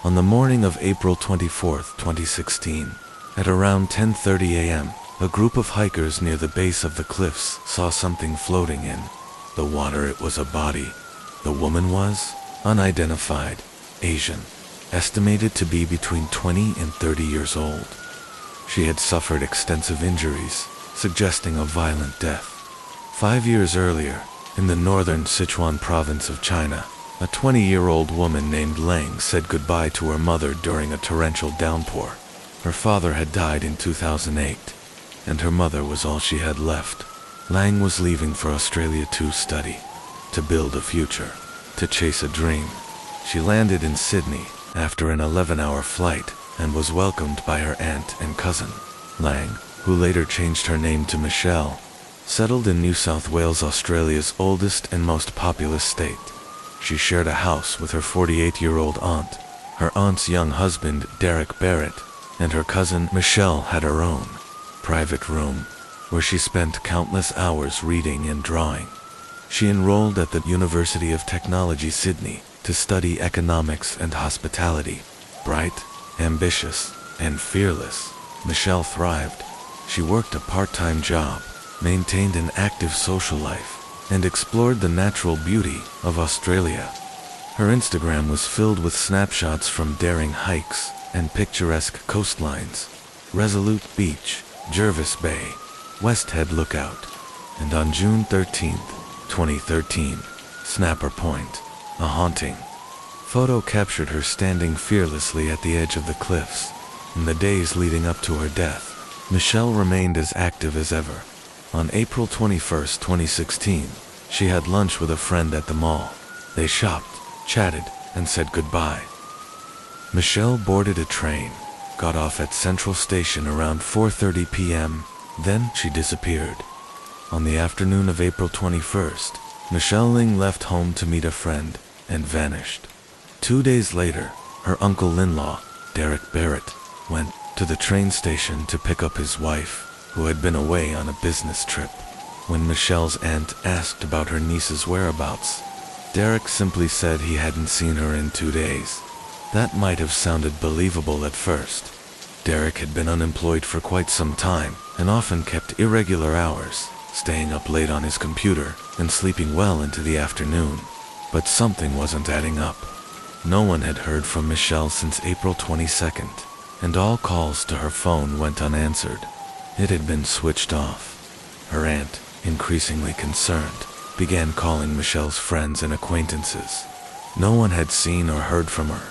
On the morning of April 24, 2016, at around 10:30 a.m., a group of hikers near the base of the cliffs saw something floating in the water. It was a body. The woman was unidentified, Asian, estimated to be between 20 and 30 years old. She had suffered extensive injuries, suggesting a violent death. 5 years earlier, in the northern Sichuan province of China, a 20-year-old woman named Lang said goodbye to her mother during a torrential downpour. Her father had died in 2008, and her mother was all she had left. Lang was leaving for Australia to study, to build a future, to chase a dream. She landed in Sydney after an 11-hour flight and was welcomed by her aunt and cousin. Lang, who later changed her name to Michelle, settled in New South Wales, Australia's oldest and most populous state. She shared a house with her 48-year-old aunt. Her aunt's young husband, Derek Barrett, and her cousin Michelle had her own private room, where she spent countless hours reading and drawing. She enrolled at the University of Technology, Sydney, to study economics and hospitality. Bright, ambitious, and fearless, Michelle thrived. She worked a part-time job, maintained an active social life, and explored the natural beauty of Australia. Her Instagram was filled with snapshots from daring hikes and picturesque coastlines: Resolute Beach, Jervis Bay, West Head Lookout, and on June 13, 2013, Snapper Point, a haunting photo captured her standing fearlessly at the edge of the cliffs. In the days leading up to her death, Michelle remained as active as ever. On April 21, 2016, she had lunch with a friend at the mall. They shopped, chatted, and said goodbye. Michelle boarded a train, got off at Central Station around 4:30 p.m., then she disappeared. On the afternoon of April 21st, Michelle Ling left home to meet a friend and vanished. 2 days later, her uncle-in-law, Derek Barrett, went to the train station to pick up his wife, who had been away on a business trip. When Michelle's aunt asked about her niece's whereabouts, Derek simply said he hadn't seen her in 2 days. That might have sounded believable at first. Derek had been unemployed for quite some time and often kept irregular hours, staying up late on his computer and sleeping well into the afternoon. But something wasn't adding up. No one had heard from Michelle since April 22nd, and all calls to her phone went unanswered. It had been switched off. Her aunt, increasingly concerned, began calling Michelle's friends and acquaintances. No one had seen or heard from her.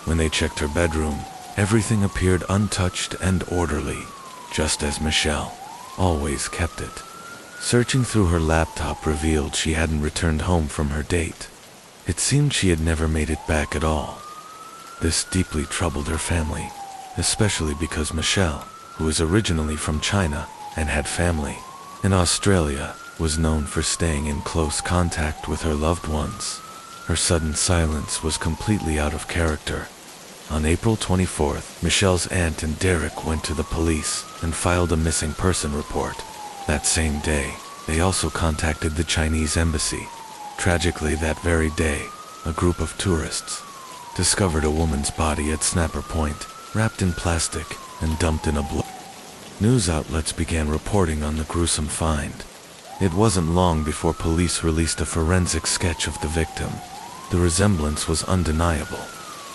When they checked her bedroom, everything appeared untouched and orderly, just as Michelle always kept it. Searching through her laptop revealed she hadn't returned home from her date. It seemed she had never made it back at all. This deeply troubled her family, especially because Michelle, who was originally from China and had family in Australia, was known for staying in close contact with her loved ones. Her sudden silence was completely out of character. On April 24th, Michelle's aunt and Derek went to the police and filed a missing person report. That same day, they also contacted the Chinese embassy. Tragically, that very day, a group of tourists discovered a woman's body at Snapper Point, wrapped in plastic and dumped in a blue. News outlets began reporting on the gruesome find. It wasn't long before police released a forensic sketch of the victim. The resemblance was undeniable.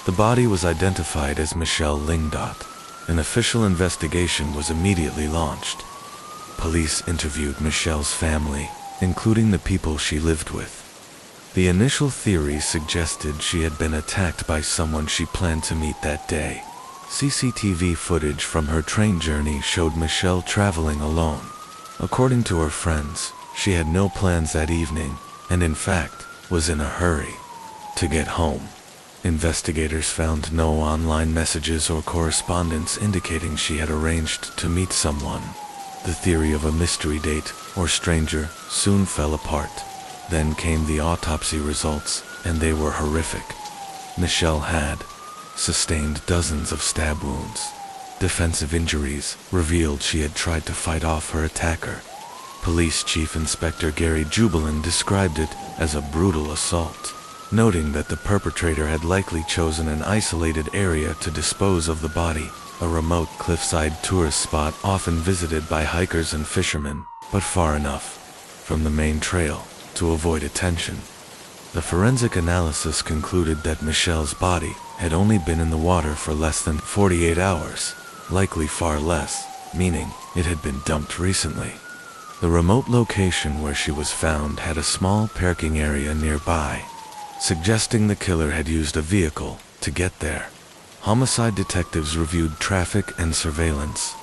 The body was identified as Michelle Lingdot. An official investigation was immediately launched. Police interviewed Michelle's family, including the people she lived with. The initial theory suggested she had been attacked by someone she planned to meet that day. CCTV footage from her train journey showed Michelle traveling alone. According to her friends, she had no plans that evening, and in fact, was in a hurry to get home. Investigators found no online messages or correspondence indicating she had arranged to meet someone. The theory of a mystery date or stranger soon fell apart. Then came the autopsy results, and they were horrific. Michelle had sustained dozens of stab wounds. Defensive injuries revealed she had tried to fight off her attacker. Police Chief Inspector Gary Jubilin described it as a brutal assault, noting that the perpetrator had likely chosen an isolated area to dispose of the body, a remote cliffside tourist spot often visited by hikers and fishermen, but far enough from the main trail to avoid attention. The forensic analysis concluded that Michelle's body had only been in the water for less than 48 hours, likely far less. meaning it had been dumped recently. The remote location where she was found had a small parking area nearby, suggesting the killer had used a vehicle to get there. Homicide detectives reviewed traffic and surveillance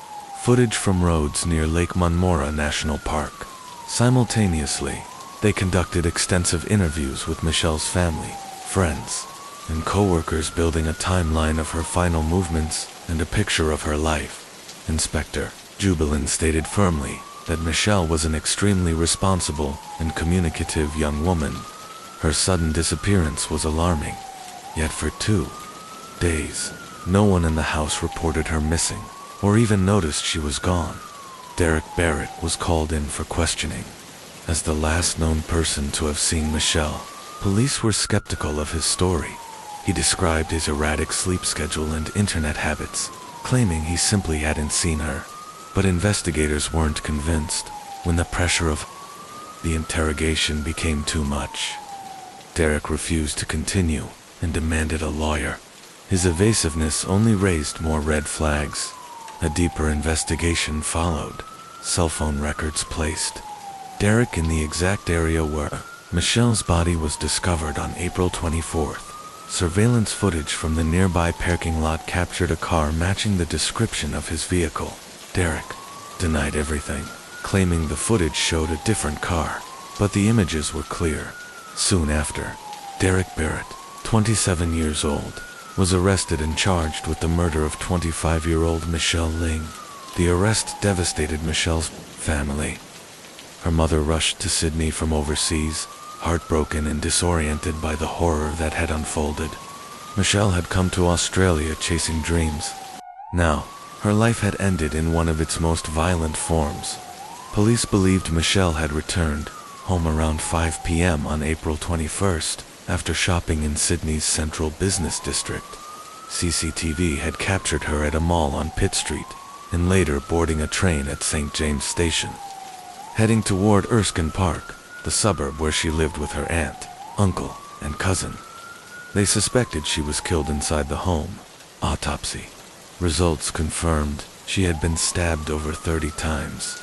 footage from roads near Lake Munmora National Park. Simultaneously, they conducted extensive interviews with Michelle's family, friends, and co-workers, building a timeline of her final movements and a picture of her life. Inspector Jubilin stated firmly that Michelle was an extremely responsible and communicative young woman. Her sudden disappearance was alarming, yet for 2 days, no one in the house reported her missing, or even noticed she was gone. Derek Barrett was called in for questioning. As the last known person to have seen Michelle, police were skeptical of his story. He described his erratic sleep schedule and internet habits, claiming he simply hadn't seen her. But investigators weren't convinced when the pressure of the interrogation became too much. Derek refused to continue and demanded a lawyer. His evasiveness only raised more red flags. A deeper investigation followed. Cell phone records placed Derek in the exact area where Michelle's body was discovered on April 24th. Surveillance footage from the nearby parking lot captured a car matching the description of his vehicle. Derek denied everything, claiming the footage showed a different car, but the images were clear. Soon after, Derek Barrett, 27 years old, was arrested and charged with the murder of 25-year-old Michelle Ling. The arrest devastated Michelle's family. Her mother rushed to Sydney from overseas, heartbroken and disoriented by the horror that had unfolded. Michelle had come to Australia chasing dreams. Now, her life had ended in one of its most violent forms. Police believed Michelle had returned home around 5 p.m. on April 21st, after shopping in Sydney's central business district. CCTV had captured her at a mall on Pitt Street, and later boarding a train at St. James Station, heading toward Erskine Park, the suburb where she lived with her aunt, uncle, and cousin. They suspected she was killed inside the home. Autopsy results confirmed she had been stabbed over 30 times.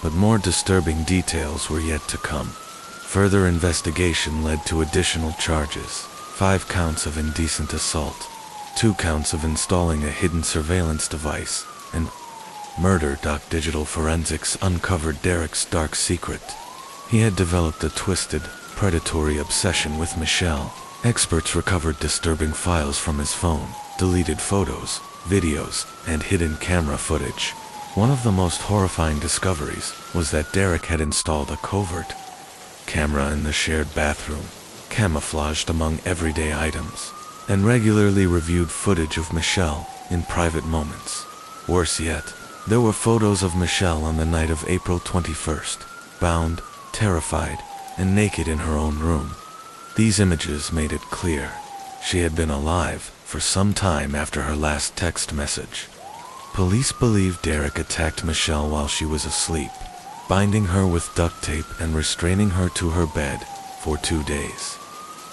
But more disturbing details were yet to come. Further investigation led to additional charges: 5 counts of indecent assault, 2 counts of installing a hidden surveillance device, and murder. Digital forensics uncovered Derek's dark secret. He had developed a twisted, predatory obsession with Michelle. Experts recovered disturbing files from his phone, deleted photos, videos, and hidden camera footage. One of the most horrifying discoveries was that Derek had installed a covert camera in the shared bathroom, camouflaged among everyday items, and regularly reviewed footage of Michelle in private moments. Worse yet, there were photos of Michelle on the night of April 21st, bound, terrified, and naked in her own room. These images made it clear she had been alive for some time after her last text message. Police believe Derek attacked Michelle while she was asleep, binding her with duct tape and restraining her to her bed for 2 days.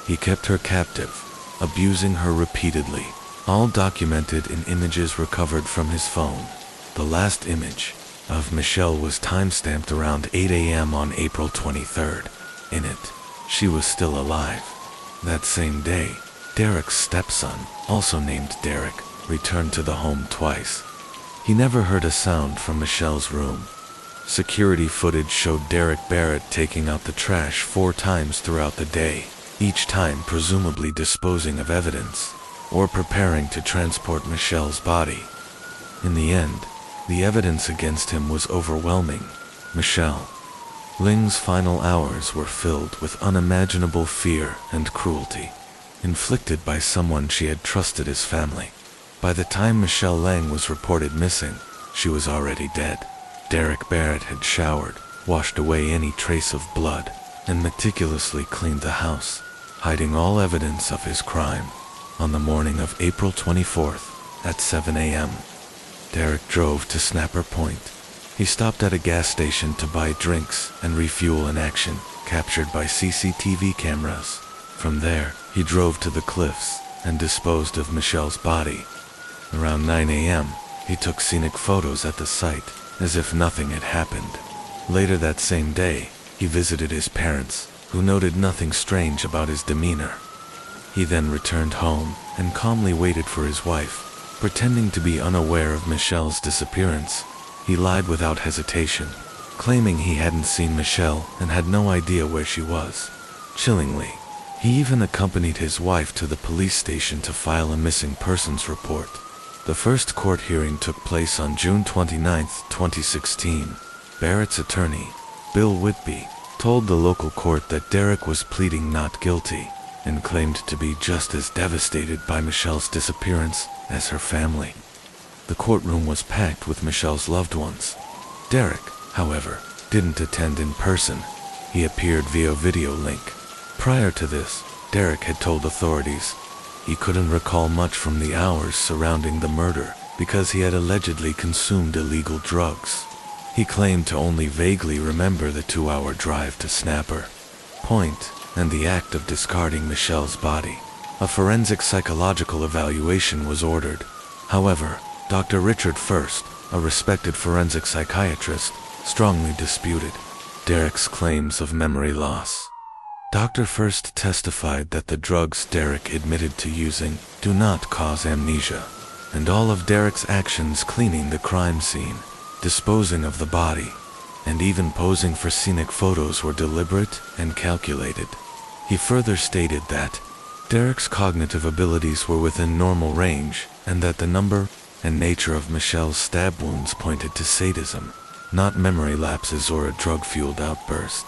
He kept her captive, abusing her repeatedly, all documented in images recovered from his phone. The last image of Michelle was timestamped around 8 a.m. on April 23rd. In it, she was still alive. That same day, Derek's stepson, also named Derek, returned to the home twice. He never heard a sound from Michelle's room. Security footage showed Derek Barrett taking out the trash 4 times throughout the day, each time presumably disposing of evidence or preparing to transport Michelle's body. In the end, the evidence against him was overwhelming. Michelle Ling's final hours were filled with unimaginable fear and cruelty, inflicted by someone she had trusted as family. By the time Michelle Lang was reported missing, she was already dead. Derek Barrett had showered, washed away any trace of blood, and meticulously cleaned the house, hiding all evidence of his crime. On the morning of April 24th, at 7 a.m., Derek drove to Snapper Point. He stopped at a gas station to buy drinks and refuel in action, captured by CCTV cameras. From there, he drove to the cliffs and disposed of Michelle's body. Around 9 a.m., He took scenic photos at the site, as if nothing had happened. Later that same day, he visited his parents, who noted nothing strange about his demeanor. He then returned home and calmly waited for his wife, pretending to be unaware of Michelle's disappearance. He lied without hesitation, claiming he hadn't seen Michelle and had no idea where she was. Chillingly, he even accompanied his wife to the police station to file a missing persons report. The first court hearing took place on June 29, 2016. Barrett's attorney, Bill Whitby, told the local court that Derek was pleading not guilty and claimed to be just as devastated by Michelle's disappearance as her family. The courtroom was packed with Michelle's loved ones. Derek, however, didn't attend in person. He appeared via video link. Prior to this, Derek had told authorities he couldn't recall much from the hours surrounding the murder because he had allegedly consumed illegal drugs. He claimed to only vaguely remember the 2-hour drive to Snapper Point and the act of discarding Michelle's body. A forensic psychological evaluation was ordered. However, Dr. Richard First, a respected forensic psychiatrist, strongly disputed Derek's claims of memory loss. Dr. First testified that the drugs Derek admitted to using do not cause amnesia, and all of Derek's actions, cleaning the crime scene, disposing of the body, and even posing for scenic photos, were deliberate and calculated. He further stated that Derek's cognitive abilities were within normal range, and that the number and nature of Michelle's stab wounds pointed to sadism, not memory lapses or a drug-fueled outburst.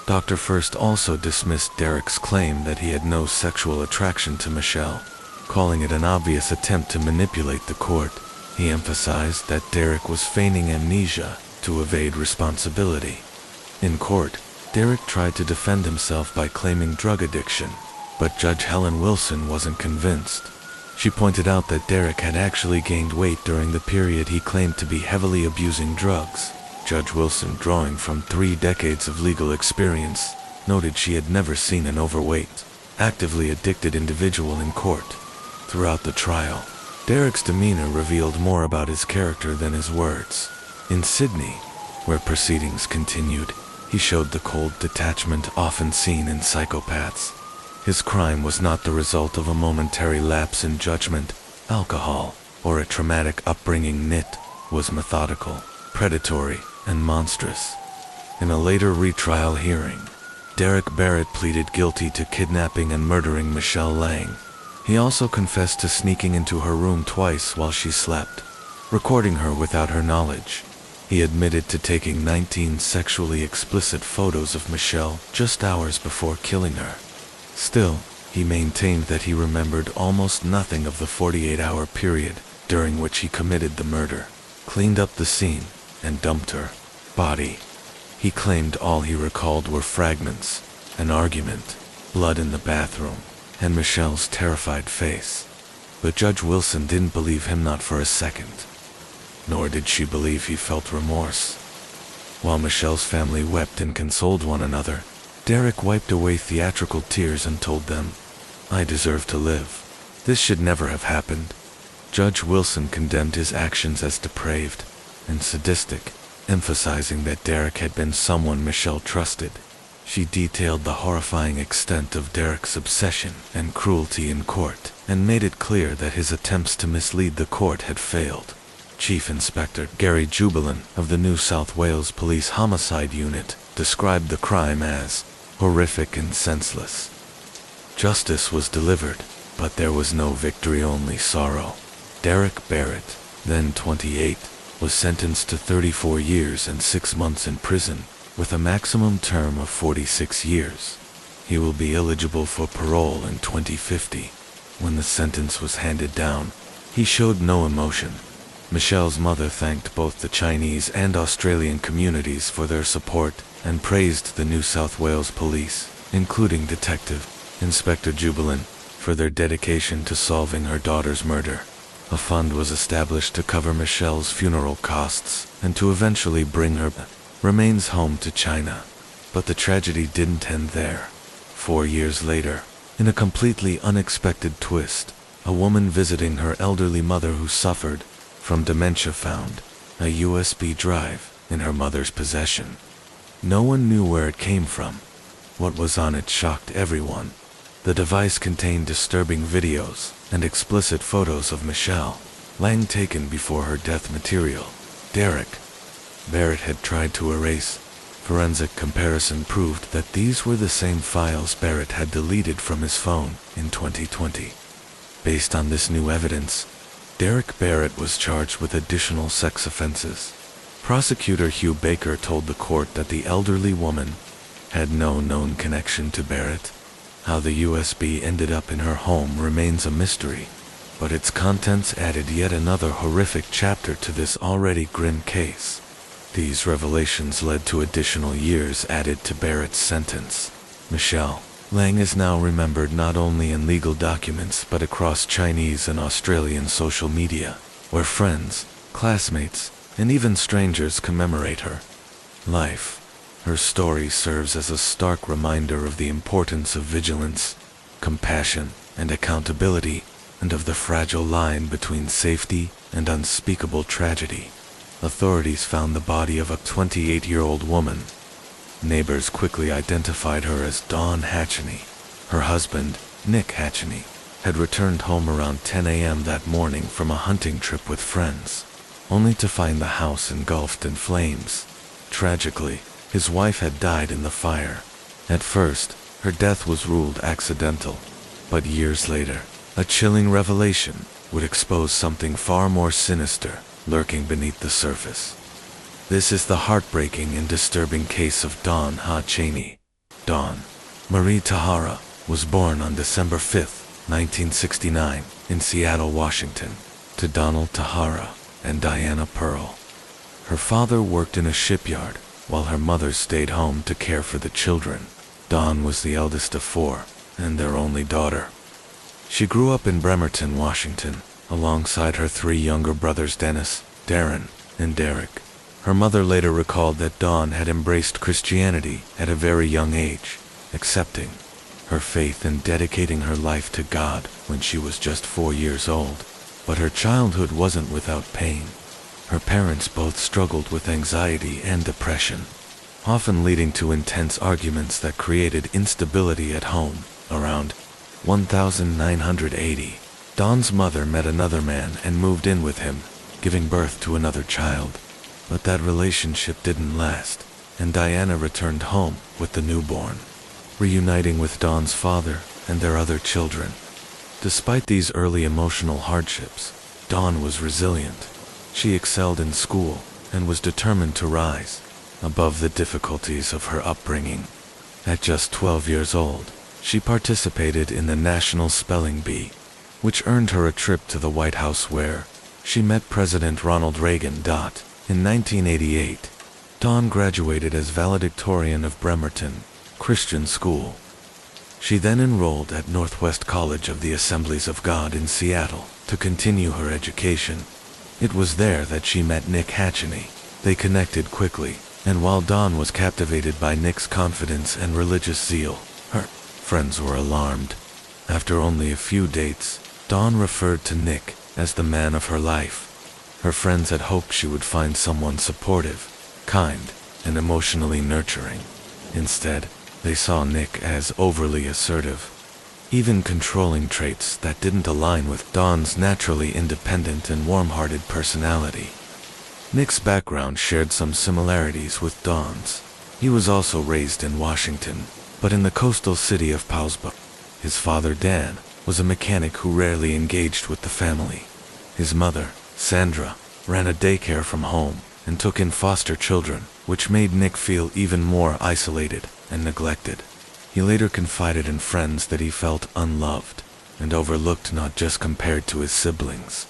Dr. First also dismissed Derek's claim that he had no sexual attraction to Michelle, calling it an obvious attempt to manipulate the court. He emphasized that Derek was feigning amnesia to evade responsibility. In court, Derek tried to defend himself by claiming drug addiction, but Judge Helen Wilson wasn't convinced. She pointed out that Derek had actually gained weight during the period he claimed to be heavily abusing drugs. Judge Wilson, drawing from 3 decades of legal experience, noted she had never seen an overweight, actively addicted individual in court. Throughout the trial, Derek's demeanor revealed more about his character than his words. In Sydney, where proceedings continued, he showed the cold detachment often seen in psychopaths. His crime was not the result of a momentary lapse in judgment, alcohol, or a traumatic upbringing. It was methodical, predatory, and monstrous. In a later retrial hearing, Derek Barrett pleaded guilty to kidnapping and murdering Michelle Lang. He also confessed to sneaking into her room twice while she slept, recording her without her knowledge. He admitted to taking 19 sexually explicit photos of Michelle just hours before killing her. Still, he maintained that he remembered almost nothing of the 48-hour period during which he committed the murder, cleaned up the scene, and dumped her body. He claimed all he recalled were fragments, an argument, blood in the bathroom, and Michelle's terrified face. But Judge Wilson didn't believe him, not for a second. Nor did she believe he felt remorse. While Michelle's family wept and consoled one another, Derek wiped away theatrical tears and told them, "I deserve to live. This should never have happened." Judge Wilson condemned his actions as depraved and sadistic, emphasizing that Derek had been someone Michelle trusted. She detailed the horrifying extent of Derek's obsession and cruelty in court, and made it clear that his attempts to mislead the court had failed. Chief Inspector Gary Jubilant of the New South Wales Police Homicide Unit described the crime as horrific and senseless. Justice was delivered, but there was no victory, only sorrow. Derek Barrett, then 28, was sentenced to 34 years and 6 months in prison, with a maximum term of 46 years. He will be eligible for parole in 2050. When the sentence was handed down, he showed no emotion. Michelle's mother thanked both the Chinese and Australian communities for their support and praised the New South Wales Police, including Detective Inspector Jubilant, for their dedication to solving her daughter's murder. A fund was established to cover Michelle's funeral costs and to eventually bring her remains home to China. But the tragedy didn't end there. 4 years later, in a completely unexpected twist, a woman visiting her elderly mother who suffered from dementia found a USB drive in her mother's possession. No one knew where it came from. What was on it shocked everyone. The device contained disturbing videos and explicit photos of Michelle Lang taken before her death. Material Derek Barrett had tried to erase. Forensic comparison proved that these were the same files Barrett had deleted from his phone in 2020. Based on this new evidence, Derek Barrett was charged with additional sex offenses. Prosecutor Hugh Baker told the court that the elderly woman had no known connection to Barrett. How the USB ended up in her home remains a mystery, but its contents added yet another horrific chapter to this already grim case. These revelations led to additional years added to Barrett's sentence. Michelle Lang is now remembered not only in legal documents but across Chinese and Australian social media, where friends, classmates, and even strangers commemorate her life. Her story serves as a stark reminder of the importance of vigilance, compassion, and accountability, and of the fragile line between safety and unspeakable tragedy. Authorities found the body of a 28-year-old woman. Neighbors quickly identified her as Dawn Hatcheney. Her husband, Nick Hatcheney, had returned home around 10 a.m. that morning from a hunting trip with friends, only to find the house engulfed in flames. Tragically, his wife had died in the fire. At first, her death was ruled accidental, but years later, a chilling revelation would expose something far more sinister lurking beneath the surface. This is the heartbreaking and disturbing case of Dawn Hatcheney. Dawn Marie Tahara was born on December 5, 1969, in Seattle, Washington, to Donald Tahara and Diana Pearl. Her father worked in a shipyard, while her mother stayed home to care for the children. Dawn was the eldest of four, and their only daughter. She grew up in Bremerton, Washington, alongside her three younger brothers Dennis, Darren, and Derek. Her mother later recalled that Dawn had embraced Christianity at a very young age, accepting her faith and dedicating her life to God when she was just 4 years old. But her childhood wasn't without pain. Her parents both struggled with anxiety and depression, often leading to intense arguments that created instability at home. Around 1980, Dawn's mother met another man and moved in with him, giving birth to another child. But that relationship didn't last, and Diana returned home with the newborn, reuniting with Dawn's father and their other children. Despite these early emotional hardships, Dawn was resilient. She excelled in school and was determined to rise above the difficulties of her upbringing. At just 12 years old, she participated in the National Spelling Bee, which earned her a trip to the White House where she met President Ronald Reagan. In 1988, Dawn graduated as valedictorian of Bremerton Christian School. She then enrolled at Northwest College of the Assemblies of God in Seattle to continue her education. It was there that she met Nick Hatcheney. They connected quickly, and while Dawn was captivated by Nick's confidence and religious zeal, her friends were alarmed. After only a few dates, Dawn referred to Nick as the man of her life. Her friends had hoped she would find someone supportive, kind, and emotionally nurturing. Instead, they saw Nick as overly assertive, even controlling traits that didn't align with Dawn's naturally independent and warm-hearted personality. Nick's background shared some similarities with Dawn's. He was also raised in Washington, but in the coastal city of Paulsboro. His father, Dan, was a mechanic who rarely engaged with the family. His mother, Sandra, ran a daycare from home and took in foster children, which made Nick feel even more isolated and neglected. He later confided in friends that he felt unloved and overlooked, not just compared to his siblings,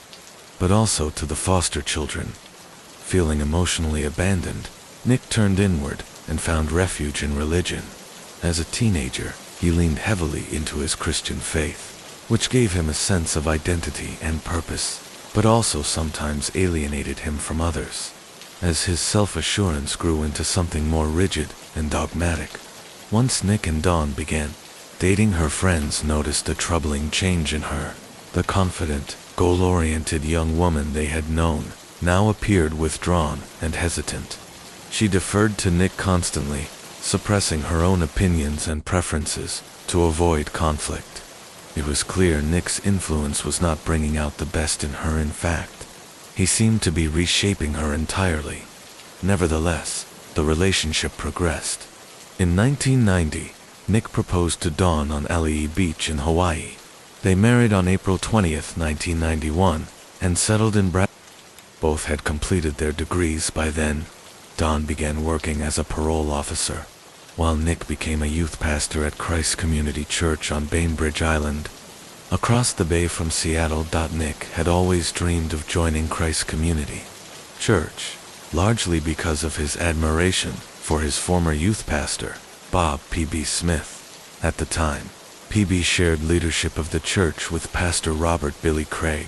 but also to the foster children. Feeling emotionally abandoned, Nick turned inward and found refuge in religion. As a teenager, he leaned heavily into his Christian faith, which gave him a sense of identity and purpose, but also sometimes alienated him from others, as his self-assurance grew into something more rigid and dogmatic. Once Nick and Dawn began dating, her friends noticed a troubling change in her. The confident, goal-oriented young woman they had known, now appeared withdrawn and hesitant. She deferred to Nick constantly, suppressing her own opinions and preferences to avoid conflict. It was clear Nick's influence was not bringing out the best in her. In fact, he seemed to be reshaping her entirely. Nevertheless, the relationship progressed. In 1990, Nick proposed to Dawn on Ali'i Beach in Hawaii. They married on April 20th, 1991, and settled in Both had completed their degrees by then. Dawn began working as a parole officer, while Nick became a youth pastor at Christ Community Church on Bainbridge Island, across the bay from Seattle. Nick had always dreamed of joining Christ Community Church, largely because of his admiration for his former youth pastor, Bob P.B. Smith. At the time, P.B. shared leadership of the church with Pastor Robert Billy Craig.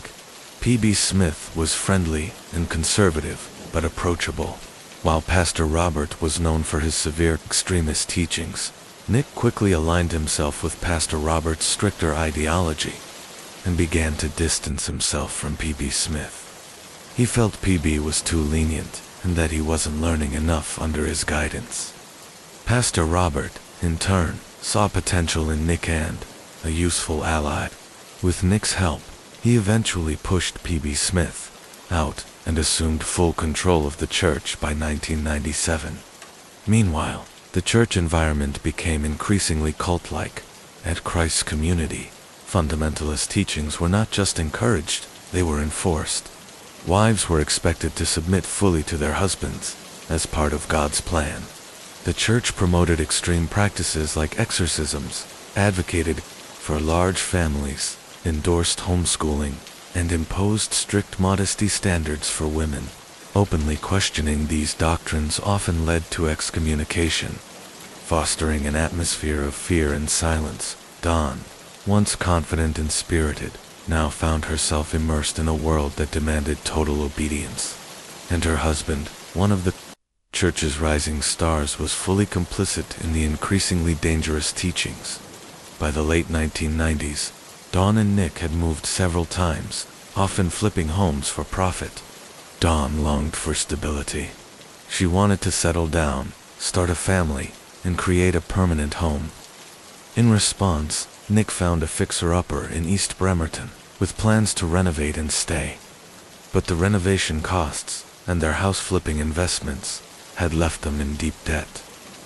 P.B. Smith was friendly and conservative, but approachable. While Pastor Robert was known for his severe extremist teachings, Nick quickly aligned himself with Pastor Robert's stricter ideology and began to distance himself from P.B. Smith. He felt P.B. was too lenient and that he wasn't learning enough under his guidance. Pastor Robert, in turn, saw potential in Nick and a useful ally. With Nick's help, he eventually pushed P.B. Smith out and assumed full control of the church by 1997. Meanwhile, the church environment became increasingly cult-like. At Christ's Community, fundamentalist teachings were not just encouraged, they were enforced. Wives were expected to submit fully to their husbands as part of God's plan. The church promoted extreme practices like exorcisms, advocated for large families, endorsed homeschooling, and imposed strict modesty standards for women. Openly questioning these doctrines often led to excommunication, fostering an atmosphere of fear and silence. Dawn, once confident and spirited, now found herself immersed in a world that demanded total obedience. And her husband, one of the church's rising stars, was fully complicit in the increasingly dangerous teachings. By the late 1990s, Dawn and Nick had moved several times, often flipping homes for profit. Dawn longed for stability. She wanted to settle down, start a family, and create a permanent home. In response, Nick found a fixer-upper in East Bremerton, with plans to renovate and stay. But the renovation costs, and their house-flipping investments, had left them in deep debt.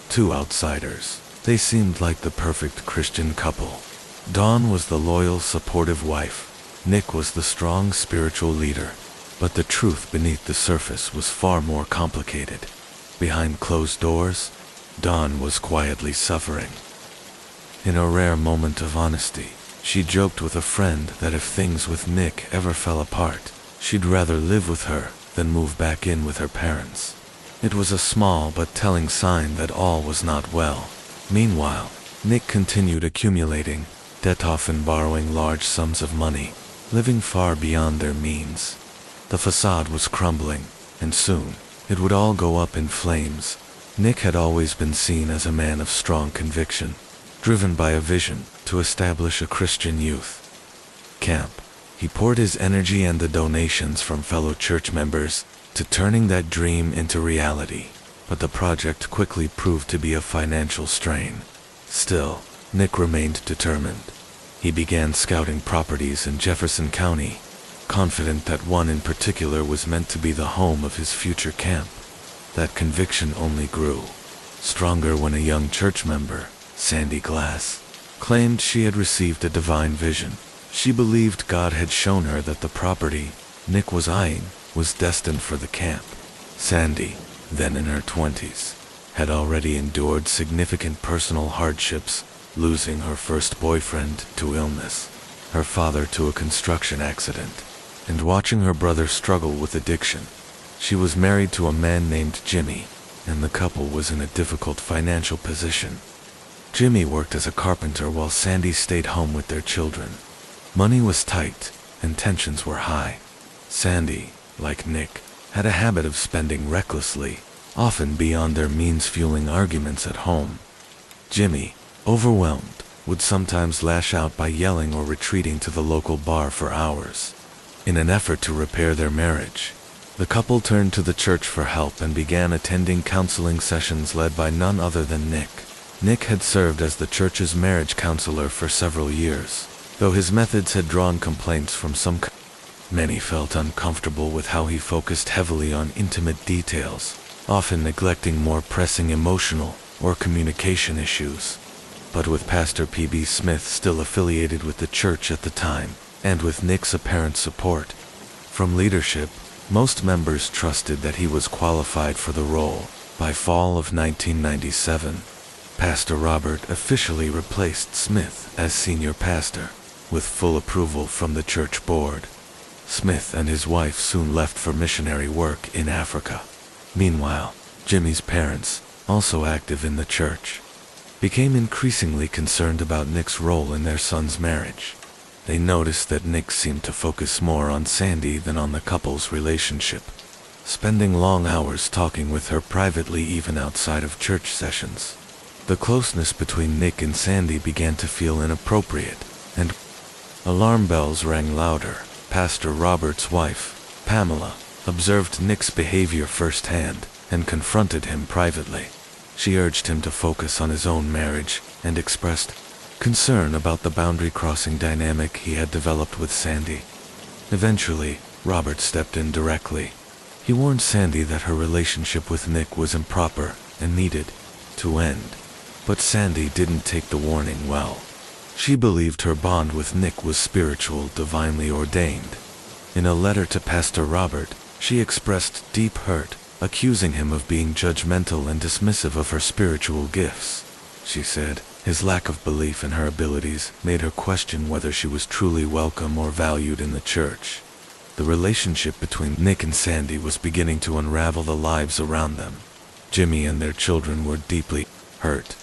Two outsiders, they seemed like the perfect Christian couple. Dawn was the loyal, supportive wife. Nick was the strong spiritual leader. But the truth beneath the surface was far more complicated. Behind closed doors, Dawn was quietly suffering. In a rare moment of honesty, she joked with a friend that if things with Nick ever fell apart, she'd rather live with her than move back in with her parents. It was a small but telling sign that all was not well. Meanwhile, Nick continued accumulating debt, often borrowing large sums of money, living far beyond their means. The facade was crumbling, and soon, it would all go up in flames. Nick had always been seen as a man of strong conviction, driven by a vision to establish a Christian youth camp. He poured his energy and the donations from fellow church members to turning that dream into reality, but the project quickly proved to be a financial strain. Still, Nick remained determined. He began scouting properties in Jefferson County, confident that one in particular was meant to be the home of his future camp. That conviction only grew stronger when a young church member, Sandy Glass, claimed she had received a divine vision. She believed God had shown her that the property Nick was eyeing was destined for the camp. Sandy, then in her 20s, had already endured significant personal hardships, losing her first boyfriend to illness, her father to a construction accident, and watching her brother struggle with addiction. She was married to a man named Jimmy, and the couple was in a difficult financial position. Jimmy worked as a carpenter while Sandy stayed home with their children. Money was tight, and tensions were high. Sandy, like Nick, had a habit of spending recklessly, often beyond their means, fueling arguments at home. Jimmy, overwhelmed, would sometimes lash out by yelling or retreating to the local bar for hours. In an effort to repair their marriage, the couple turned to the church for help and began attending counseling sessions led by none other than Nick. Nick had served as the church's marriage counselor for several years, though his methods had drawn complaints from some. Many felt uncomfortable with how he focused heavily on intimate details, often neglecting more pressing emotional or communication issues. But with Pastor P.B. Smith still affiliated with the church at the time, and with Nick's apparent support from leadership, most members trusted that he was qualified for the role. By fall of 1997, Pastor Robert officially replaced Smith as senior pastor, with full approval from the church board. Smith and his wife soon left for missionary work in Africa. Meanwhile, Jimmy's parents, also active in the church, became increasingly concerned about Nick's role in their son's marriage. They noticed that Nick seemed to focus more on Sandy than on the couple's relationship, spending long hours talking with her privately even outside of church sessions. The closeness between Nick and Sandy began to feel inappropriate, and alarm bells rang louder. Pastor Robert's wife, Pamela, observed Nick's behavior firsthand and confronted him privately. She urged him to focus on his own marriage and expressed concern about the boundary-crossing dynamic he had developed with Sandy. Eventually, Robert stepped in directly. He warned Sandy that her relationship with Nick was improper and needed to end. But Sandy didn't take the warning well. She believed her bond with Nick was spiritual, divinely ordained. In a letter to Pastor Robert, she expressed deep hurt, accusing him of being judgmental and dismissive of her spiritual gifts. She said his lack of belief in her abilities made her question whether she was truly welcome or valued in the church. The relationship between Nick and Sandy was beginning to unravel the lives around them. Jimmy and their children were deeply hurt.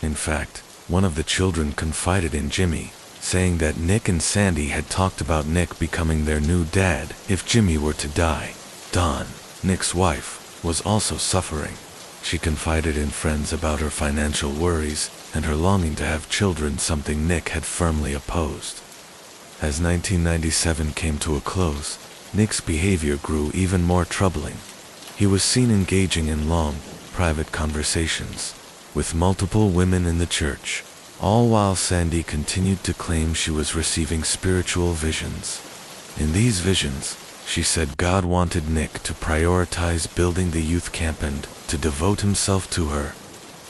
In fact, one of the children confided in Jimmy, saying that Nick and Sandy had talked about Nick becoming their new dad if Jimmy were to die. Dawn, Nick's wife, was also suffering. She confided in friends about her financial worries and her longing to have children, something Nick had firmly opposed. As 1997 came to a close, Nick's behavior grew even more troubling. He was seen engaging in long, private conversations with multiple women in the church, all while Sandy continued to claim she was receiving spiritual visions. In these visions, she said God wanted Nick to prioritize building the youth camp and to devote himself to her.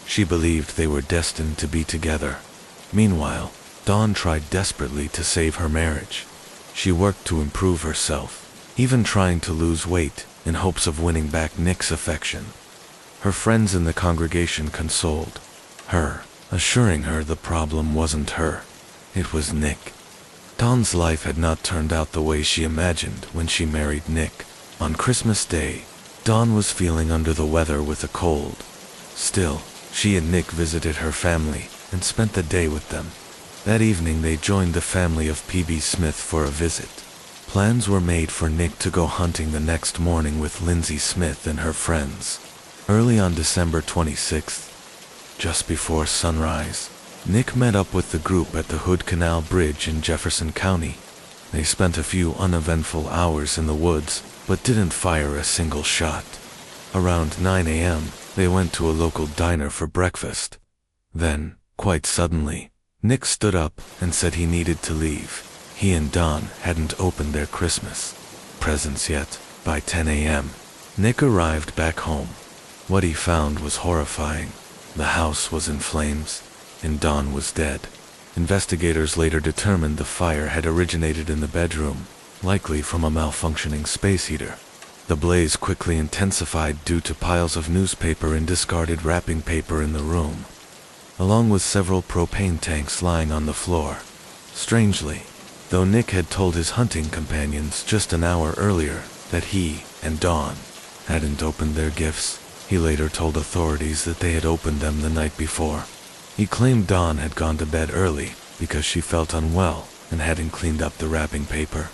She believed they were destined to be together. Meanwhile, Dawn tried desperately to save her marriage. She worked to improve herself, even trying to lose weight in hopes of winning back Nick's affection. Her friends in the congregation consoled her, assuring her the problem wasn't her, it was Nick. Dawn's life had not turned out the way she imagined when she married Nick. On Christmas Day, Dawn was feeling under the weather with a cold. Still, she and Nick visited her family and spent the day with them. That evening they joined the family of P.B. Smith for a visit. Plans were made for Nick to go hunting the next morning with Lindsay Smith and her friends. Early on December 26th, just before sunrise, Nick met up with the group at the Hood Canal Bridge in Jefferson County. They spent a few uneventful hours in the woods, but didn't fire a single shot. Around 9 a.m., they went to a local diner for breakfast. Then, quite suddenly, Nick stood up and said he needed to leave. He and Dawn hadn't opened their Christmas presents yet. By 10 a.m., Nick arrived back home. What he found was horrifying. The house was in flames, and Dawn was dead. Investigators later determined the fire had originated in the bedroom, likely from a malfunctioning space heater. The blaze quickly intensified due to piles of newspaper and discarded wrapping paper in the room, along with several propane tanks lying on the floor. Strangely, though Nick had told his hunting companions just an hour earlier that he and Dawn hadn't opened their gifts, he later told authorities that they had opened them the night before. He claimed Dawn had gone to bed early because she felt unwell and hadn't cleaned up the wrapping paper.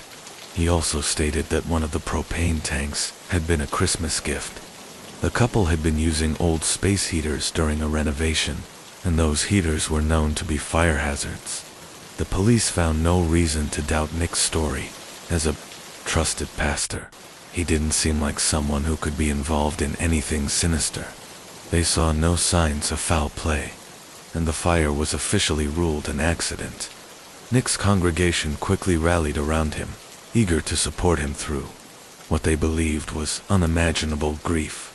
He also stated that one of the propane tanks had been a Christmas gift. The couple had been using old space heaters during a renovation, and those heaters were known to be fire hazards. The police found no reason to doubt Nick's story, as a trusted pastor. He didn't seem like someone who could be involved in anything sinister. They saw no signs of foul play, and the fire was officially ruled an accident. Nick's congregation quickly rallied around him, eager to support him through what they believed was unimaginable grief.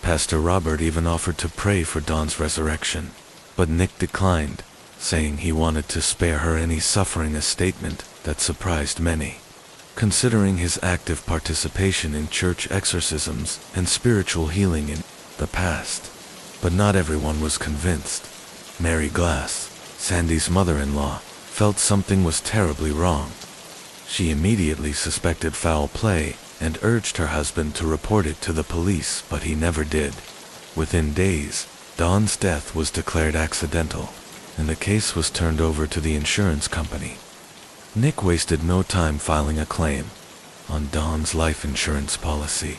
Pastor Robert even offered to pray for Dawn's resurrection, but Nick declined, saying he wanted to spare her any suffering, a statement that surprised many, considering his active participation in church exorcisms and spiritual healing in the past. But not everyone was convinced. Mary Glass, Sandy's mother-in-law, felt something was terribly wrong. She immediately suspected foul play and urged her husband to report it to the police, but he never did. Within days, Dawn's death was declared accidental, and the case was turned over to the insurance company. Nick wasted no time filing a claim on Dawn's life insurance policy.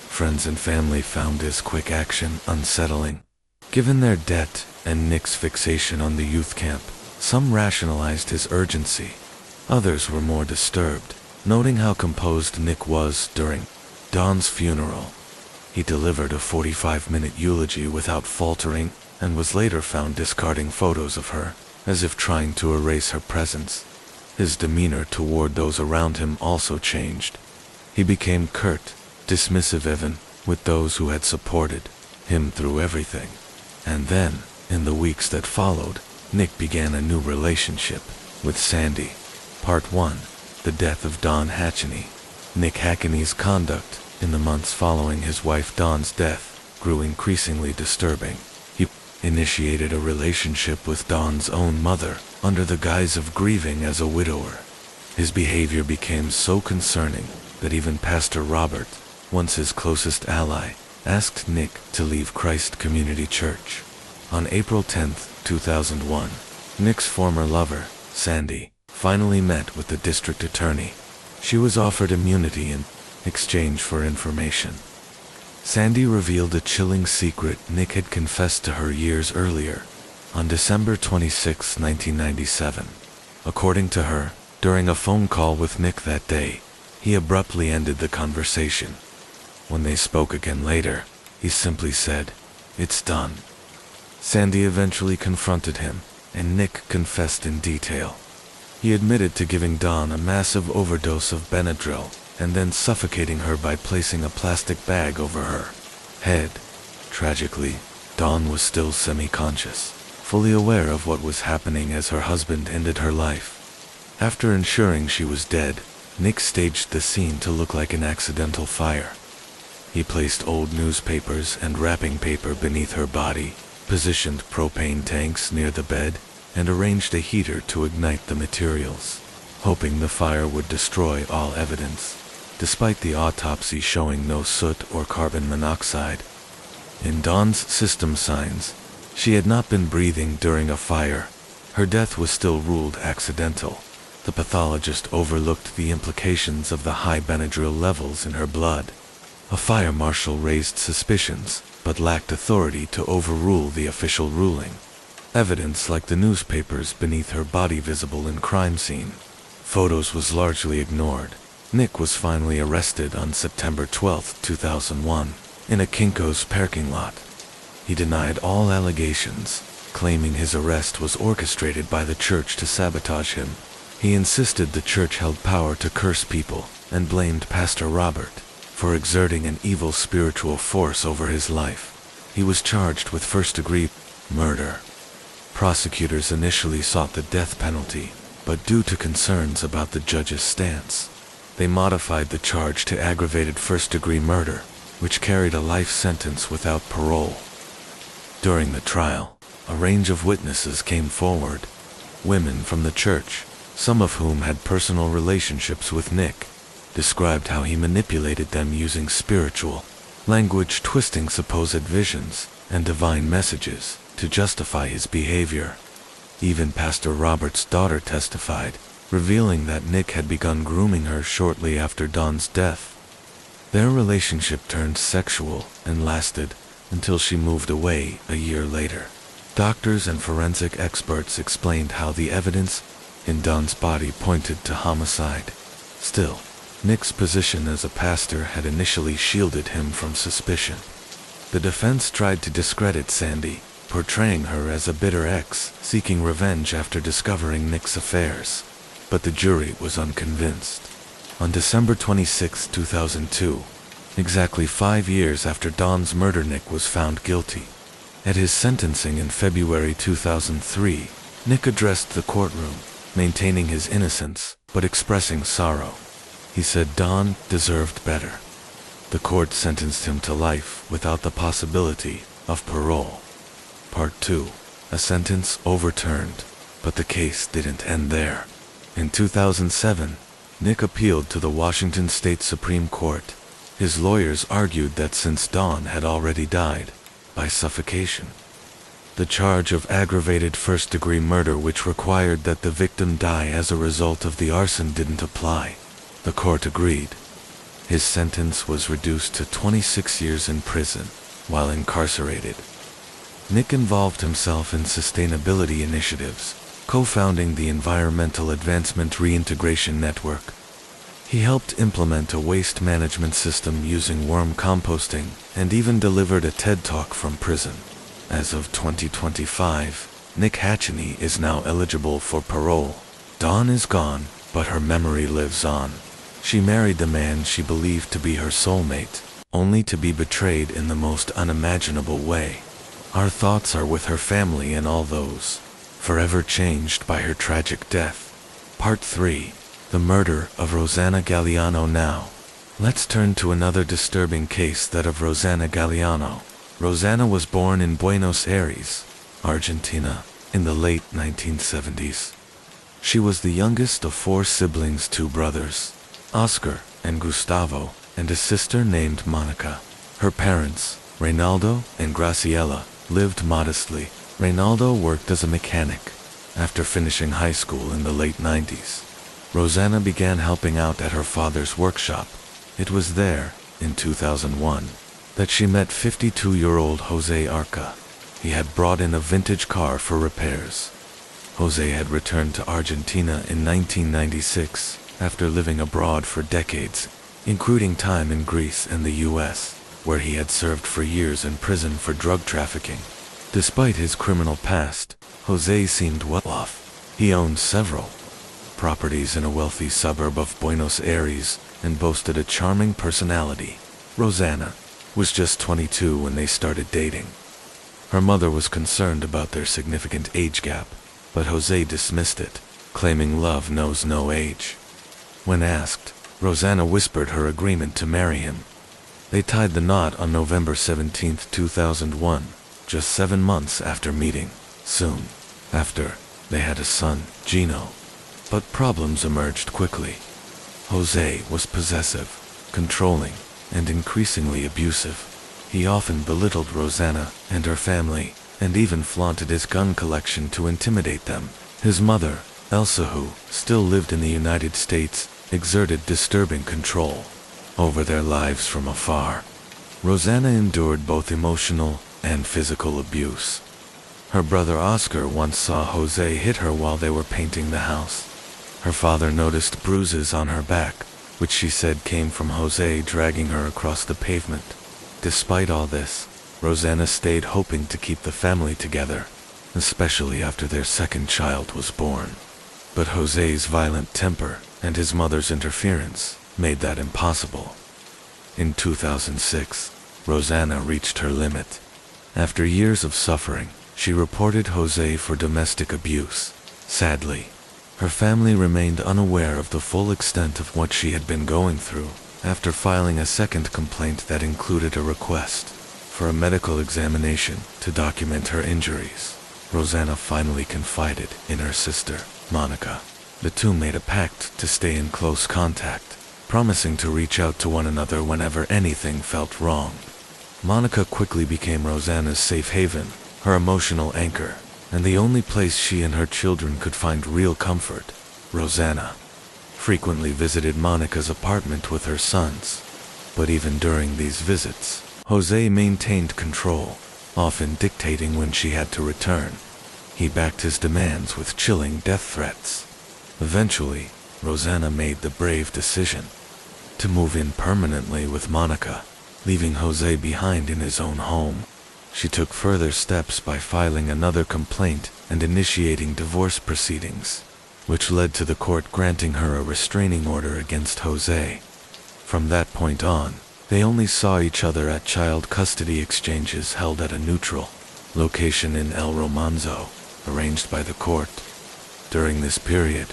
Friends and family found his quick action unsettling. Given their debt and Nick's fixation on the youth camp, some rationalized his urgency. Others were more disturbed, noting how composed Nick was during Dawn's funeral. He delivered a 45-minute eulogy without faltering and was later found discarding photos of her, as if trying to erase her presence. His demeanor toward those around him also changed. He became curt, dismissive even with those who had supported him through everything. And then, in the weeks that followed, Nick began a new relationship with Sandy. Part 1. The Death of Dawn Hatcheney. Nick Hackney's conduct in the months following his wife Dawn's death grew increasingly disturbing. He initiated a relationship with Dawn's own mother under the guise of grieving as a widower. His behavior became so concerning that even Pastor Robert, once his closest ally, asked Nick to leave Christ Community Church. On April 10, 2001, Nick's former lover, Sandy, finally met with the district attorney. She was offered immunity in exchange for information. Sandy revealed a chilling secret Nick had confessed to her years earlier, on December 26, 1997. According to her, during a phone call with Nick that day, he abruptly ended the conversation. When they spoke again later, he simply said, "It's done." Sandy eventually confronted him, and Nick confessed in detail. He admitted to giving Dawn a massive overdose of Benadryl and then suffocating her by placing a plastic bag over her head. Tragically, Dawn was still semi-conscious, fully aware of what was happening as her husband ended her life. After ensuring she was dead, Nick staged the scene to look like an accidental fire. He placed old newspapers and wrapping paper beneath her body, positioned propane tanks near the bed, and arranged a heater to ignite the materials, hoping the fire would destroy all evidence, despite the autopsy showing no soot or carbon monoxide. In Dawn's system signs, she had not been breathing during a fire. Her death was still ruled accidental. The pathologist overlooked the implications of the high Benadryl levels in her blood. A fire marshal raised suspicions, but lacked authority to overrule the official ruling. Evidence like the newspapers beneath her body visible in crime scene photos was largely ignored. Nick was finally arrested on September 12, 2001, in a Kinko's parking lot. He denied all allegations, claiming his arrest was orchestrated by the church to sabotage him. He insisted the church held power to curse people and blamed Pastor Robert for exerting an evil spiritual force over his life. He was charged with first-degree murder. Prosecutors initially sought the death penalty, but due to concerns about the judge's stance, they modified the charge to aggravated first-degree murder, which carried a life sentence without parole. During the trial, a range of witnesses came forward. Women from the church, some of whom had personal relationships with Nick, described how he manipulated them using spiritual language, twisting supposed visions and divine messages to justify his behavior. Even Pastor Robert's daughter testified, revealing that Nick had begun grooming her shortly after Dawn's death. Their relationship turned sexual and lasted until she moved away a year later. Doctors and forensic experts explained how the evidence in Dawn's body pointed to homicide. Still, Nick's position as a pastor had initially shielded him from suspicion. The defense tried to discredit Sandy, portraying her as a bitter ex seeking revenge after discovering Nick's affairs. But the jury was unconvinced. On December 26, 2002, exactly 5 years after Dawn's murder, Nick was found guilty. At his sentencing in February 2003, Nick addressed the courtroom, maintaining his innocence but expressing sorrow. He said Dawn deserved better. The court sentenced him to life without the possibility of parole. Part 2. A sentence overturned, but the case didn't end there. In 2007, Nick appealed to the Washington State Supreme Court. His lawyers argued that since Dawn had already died by suffocation, the charge of aggravated first-degree murder, which required that the victim die as a result of the arson, didn't apply. The court agreed. His sentence was reduced to 26 years in prison while incarcerated. Nick involved himself in sustainability initiatives, co-founding the Environmental Advancement Reintegration Network. He helped implement a waste management system using worm composting and even delivered a TED Talk from prison. As of 2025, Nick Hatcheny is now eligible for parole. Dawn is gone, but her memory lives on. She married the man she believed to be her soulmate, only to be betrayed in the most unimaginable way. Our thoughts are with her family and all those forever changed by her tragic death. Part 3. The murder of Rosanna Galliano. Now, let's turn to another disturbing case, that of Rosanna Galliano. Rosanna was born in Buenos Aires, Argentina, in the late 1970s. She was the youngest of 4 siblings, 2 brothers, Oscar and Gustavo, and a sister named Monica. Her parents, Reynaldo and Graciela, lived modestly. Reynaldo worked as a mechanic. After finishing high school in the late 90s, Rosanna began helping out at her father's workshop. It was there, in 2001, that she met 52-year-old Jose Arca. He had brought in a vintage car for repairs. Jose had returned to Argentina in 1996 after living abroad for decades, including time in Greece and the US, where he had served for years in prison for drug trafficking. Despite his criminal past, Jose seemed well off. He owned several properties in a wealthy suburb of Buenos Aires and boasted a charming personality. Rosanna was just 22 when they started dating. Her mother was concerned about their significant age gap, but Jose dismissed it, claiming love knows no age. When asked, Rosanna whispered her agreement to marry him. They tied the knot on November 17, 2001, just 7 months after meeting. Soon after, they had a son, Gino. But problems emerged quickly. Jose was possessive, controlling, and increasingly abusive. He often belittled Rosanna and her family, and even flaunted his gun collection to intimidate them. His mother, Elsa, who still lived in the United States, exerted disturbing control over their lives from afar. Rosanna endured both emotional and physical abuse. Her brother Oscar once saw Jose hit her while they were painting the house. Her father noticed bruises on her back, which she said came from Jose dragging her across the pavement. Despite all this, Rosanna stayed, hoping to keep the family together, especially after their second child was born. But Jose's violent temper and his mother's interference made that impossible. In 2006, Rosanna reached her limit. After years of suffering, she reported Jose for domestic abuse. Sadly, her family remained unaware of the full extent of what she had been going through. After filing a second complaint that included a request for a medical examination to document her injuries, Rosanna finally confided in her sister, Monica. The two made a pact to stay in close contact, promising to reach out to one another whenever anything felt wrong. Monica quickly became Rosanna's safe haven, her emotional anchor, and the only place she and her children could find real comfort. Rosanna frequently visited Monica's apartment with her sons, but even during these visits, Jose maintained control, often dictating when she had to return. He backed his demands with chilling death threats. Eventually, Rosanna made the brave decision. to move in permanently with Monica, leaving Jose behind in his own home. She took further steps by filing another complaint and initiating divorce proceedings, which led to the court granting her a restraining order against Jose. From that point on, they only saw each other at child custody exchanges held at a neutral location in El Romanzo, arranged by the court. During this period,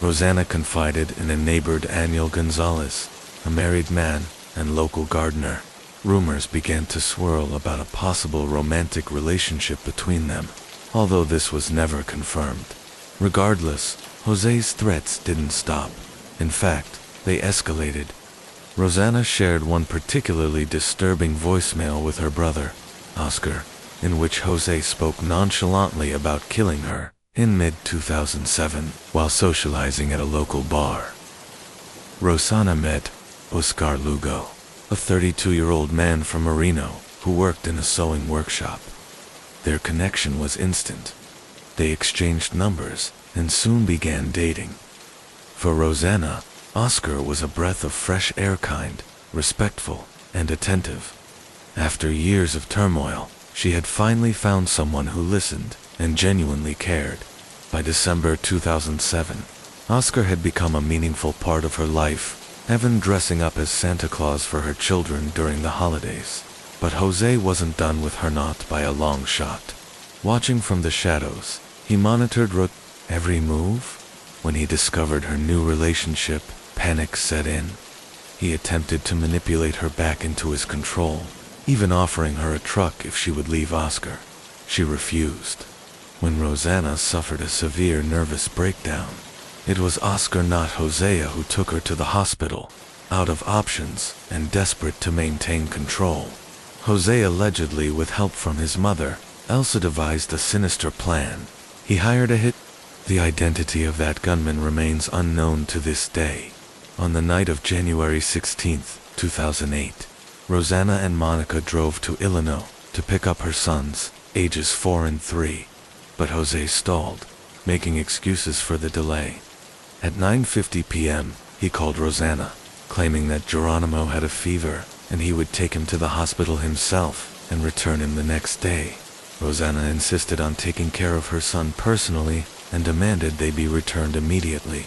Rosanna confided in a neighbor Daniel Gonzalez, a married man and local gardener. Rumors began to swirl about a possible romantic relationship between them, although this was never confirmed. Regardless, Jose's threats didn't stop. In fact, they escalated. Rosanna shared one particularly disturbing voicemail with her brother, Oscar, in which Jose spoke nonchalantly about killing her in mid-2007 while socializing at a local bar. Rosanna met Oscar Lugo, a 32-year-old man from Marino who worked in a sewing workshop. Their connection was instant. They exchanged numbers and soon began dating. For Rosanna, Oscar was a breath of fresh air, kind, respectful, and attentive. After years of turmoil, she had finally found someone who listened and genuinely cared. By December 2007, Oscar had become a meaningful part of her life, even dressing up as Santa Claus for her children during the holidays. But Jose wasn't done with her, not by a long shot. Watching from the shadows, he monitored every move. When he discovered her new relationship, panic set in. He attempted to manipulate her back into his control, even offering her a truck if she would leave Oscar. She refused. When Rosanna suffered a severe nervous breakdown, it was Oscar, not Hosea, who took her to the hospital, out of options and desperate to maintain control. Jose, allegedly with help from his mother, Elsa, devised a sinister plan. He hired a hit. The identity of that gunman remains unknown to this day. On the night of January 16, 2008, Rosanna and Monica drove to Illinois to pick up her sons, ages 4 and 3. But Jose stalled, making excuses for the delay. At 9:50 p.m., he called Rosanna, claiming that Geronimo had a fever and he would take him to the hospital himself and return him the next day. Rosanna insisted on taking care of her son personally and demanded they be returned immediately.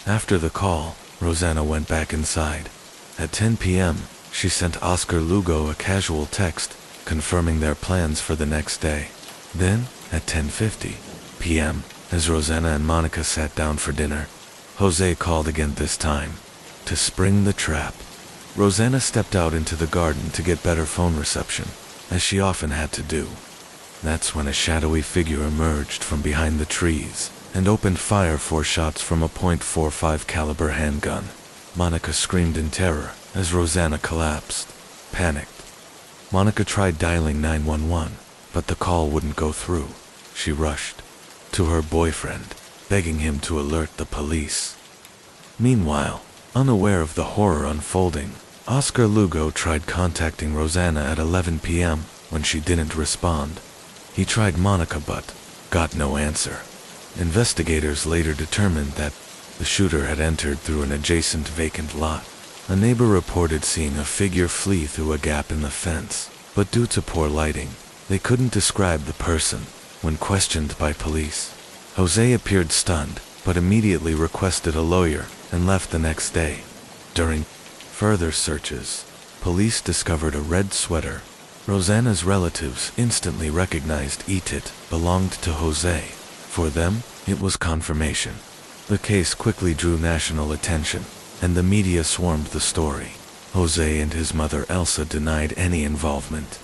After the call, Rosanna went back inside. At 10 p.m., she sent Oscar Lugo a casual text confirming their plans for the next day. Then, at 10:50 p.m., as Rosanna and Monica sat down for dinner, Jose called again, this time to spring the trap. Rosanna stepped out into the garden to get better phone reception, as she often had to do. That's when a shadowy figure emerged from behind the trees and opened fire 4 shots from a .45 caliber handgun. Monica screamed in terror as Rosanna collapsed, panicked. Monica tried dialing 911, but the call wouldn't go through. She rushed to her boyfriend, begging him to alert the police. Meanwhile, unaware of the horror unfolding, Oscar Lugo tried contacting Rosanna at 11 p.m. when she didn't respond. He tried Monica but got no answer. Investigators later determined that the shooter had entered through an adjacent vacant lot. A neighbor reported seeing a figure flee through a gap in the fence, but due to poor lighting, they couldn't describe the person. When questioned by police, Jose appeared stunned, but immediately requested a lawyer and left the next day. During further searches, police discovered a red sweater. Rosanna's relatives instantly recognized it belonged to Jose. For them, it was confirmation. The case quickly drew national attention, and the media swarmed the story. Jose and his mother Elsa denied any involvement,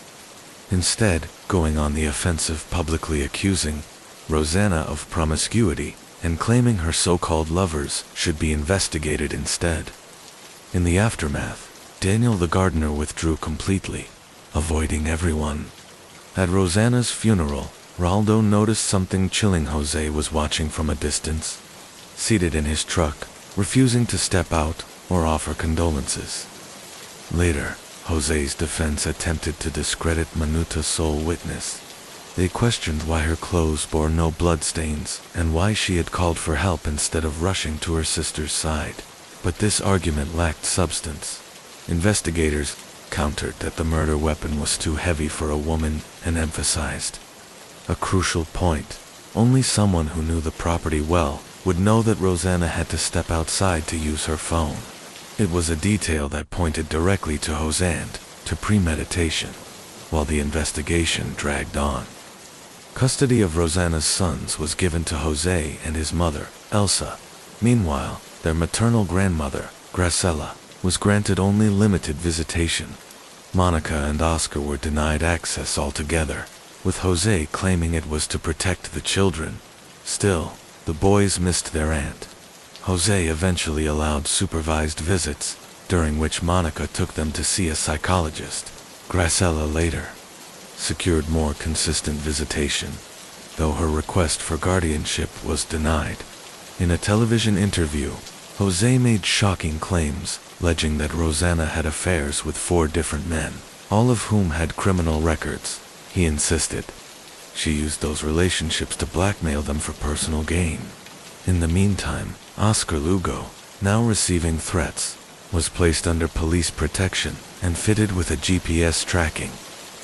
instead going on the offensive, publicly accusing Rosanna of promiscuity and claiming her so-called lovers should be investigated instead. In the aftermath, Daniel the gardener withdrew completely, avoiding everyone. At Rosanna's funeral, Raldo noticed something chilling. Jose was watching from a distance, seated in his truck, refusing to step out or offer condolences. Later, Jose's defense attempted to discredit Manuta, sole witness. They questioned why her clothes bore no bloodstains and why she had called for help instead of rushing to her sister's side. But this argument lacked substance. Investigators countered that the murder weapon was too heavy for a woman and emphasized a crucial point. Only someone who knew the property well would know that Rosanna had to step outside to use her phone. It was a detail that pointed directly to Hosanne, to premeditation, while the investigation dragged on. Custody of Rosanna's sons was given to Jose and his mother, Elsa. Meanwhile, their maternal grandmother, Graciela, was granted only limited visitation. Monica and Oscar were denied access altogether, with Jose claiming it was to protect the children. Still, the boys missed their aunt. Jose eventually allowed supervised visits, during which Monica took them to see a psychologist. Graciela later secured more consistent visitation, though her request for guardianship was denied. In a television interview, Jose made shocking claims, alleging that Rosanna had affairs with 4 different men, all of whom had criminal records. He insisted she used those relationships to blackmail them for personal gain. In the meantime, Oscar Lugo, now receiving threats, was placed under police protection and fitted with a GPS tracking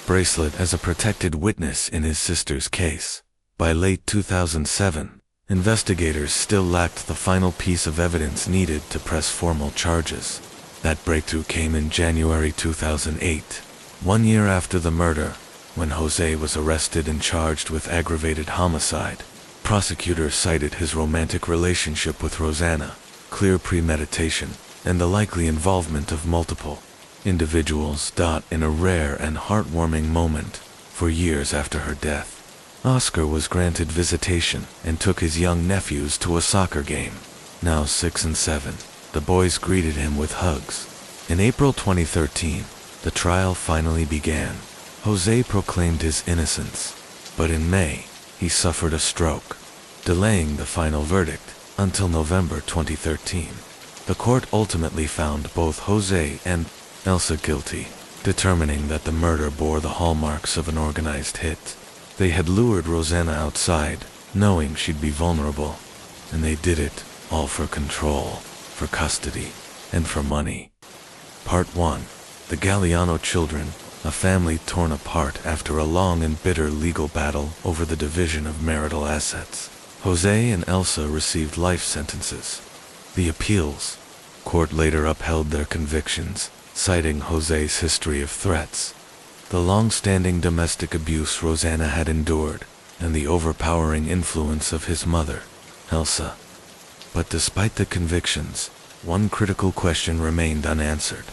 bracelet as a protected witness in his sister's case. By late 2007, investigators still lacked the final piece of evidence needed to press formal charges. That breakthrough came in January 2008, 1 year after the murder, when Jose was arrested and charged with aggravated homicide. Prosecutors cited his romantic relationship with Rosanna, clear premeditation, and the likely involvement of multiple individuals. In a rare and heartwarming moment, for years after her death, Oscar was granted visitation and took his young nephews to a soccer game. Now 6 and 7, the boys greeted him with hugs. In April 2013, the trial finally began. Jose proclaimed his innocence, but in May, he suffered a stroke, delaying the final verdict until November 2013. The court ultimately found both Jose and Elsa guilty, determining that the murder bore the hallmarks of an organized hit. They had lured Rosanna outside, knowing she'd be vulnerable, and they did it all for control, for custody, and for money. Part 1. The Galliano Children, a family torn apart after a long and bitter legal battle over the division of marital assets. Jose and Elsa received life sentences. The appeals court later upheld their convictions, citing Jose's history of threats, the long-standing domestic abuse Rosanna had endured, and the overpowering influence of his mother, Elsa. But despite the convictions, one critical question remained unanswered.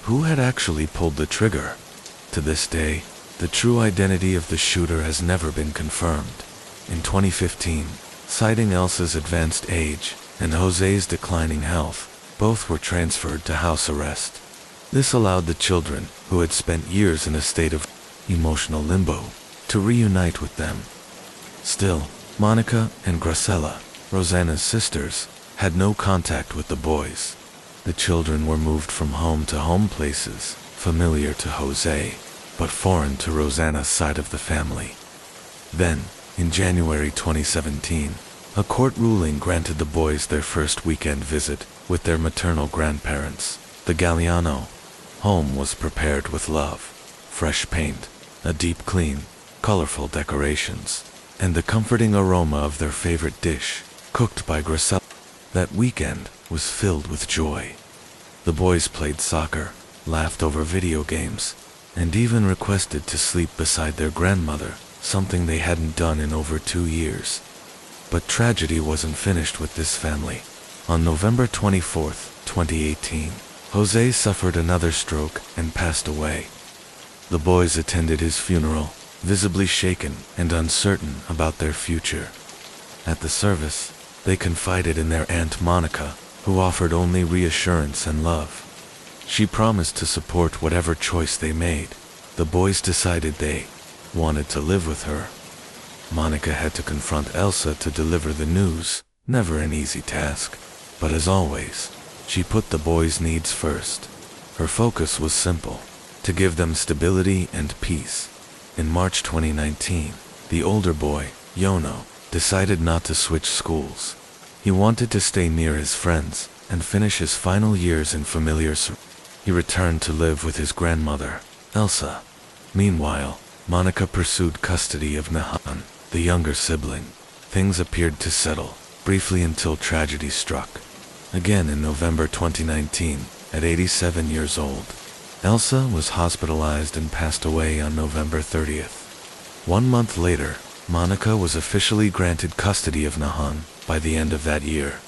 Who had actually pulled the trigger? To this day, the true identity of the shooter has never been confirmed. In 2015, citing Elsa's advanced age and Jose's declining health, both were transferred to house arrest. This allowed the children, who had spent years in a state of emotional limbo, to reunite with them. Still, Monica and Graciela, Rosanna's sisters, had no contact with the boys. The children were moved from home to home places, familiar to Jose, but foreign to Rosanna's side of the family. Then, in January 2017, a court ruling granted the boys their first weekend visit with their maternal grandparents. The Galliano home was prepared with love, fresh paint, a deep clean, colorful decorations, and the comforting aroma of their favorite dish, cooked by Graciela. That weekend was filled with joy. The boys played soccer, laughed over video games, and even requested to sleep beside their grandmother, something they hadn't done in over 2 years. But tragedy wasn't finished with this family. On November 24, 2018, Jose suffered another stroke and passed away. The boys attended his funeral, visibly shaken and uncertain about their future. At the service, they confided in their Aunt Monica, who offered only reassurance and love. She promised to support whatever choice they made. The boys decided they wanted to live with her. Monica had to confront Elsa to deliver the news, never an easy task. But as always, she put the boys' needs first. Her focus was simple: to give them stability and peace. In March 2019, the older boy, Yono, decided not to switch schools. He wanted to stay near his friends and finish his final years in familiar He returned to live with his grandmother, Elsa. Meanwhile, Monica pursued custody of Nahan, the younger sibling. Things appeared to settle, briefly until tragedy struck. Again in November 2019, at 87 years old, Elsa was hospitalized and passed away on November 30th. 1 month later, Monica was officially granted custody of Nahan by the end of that year.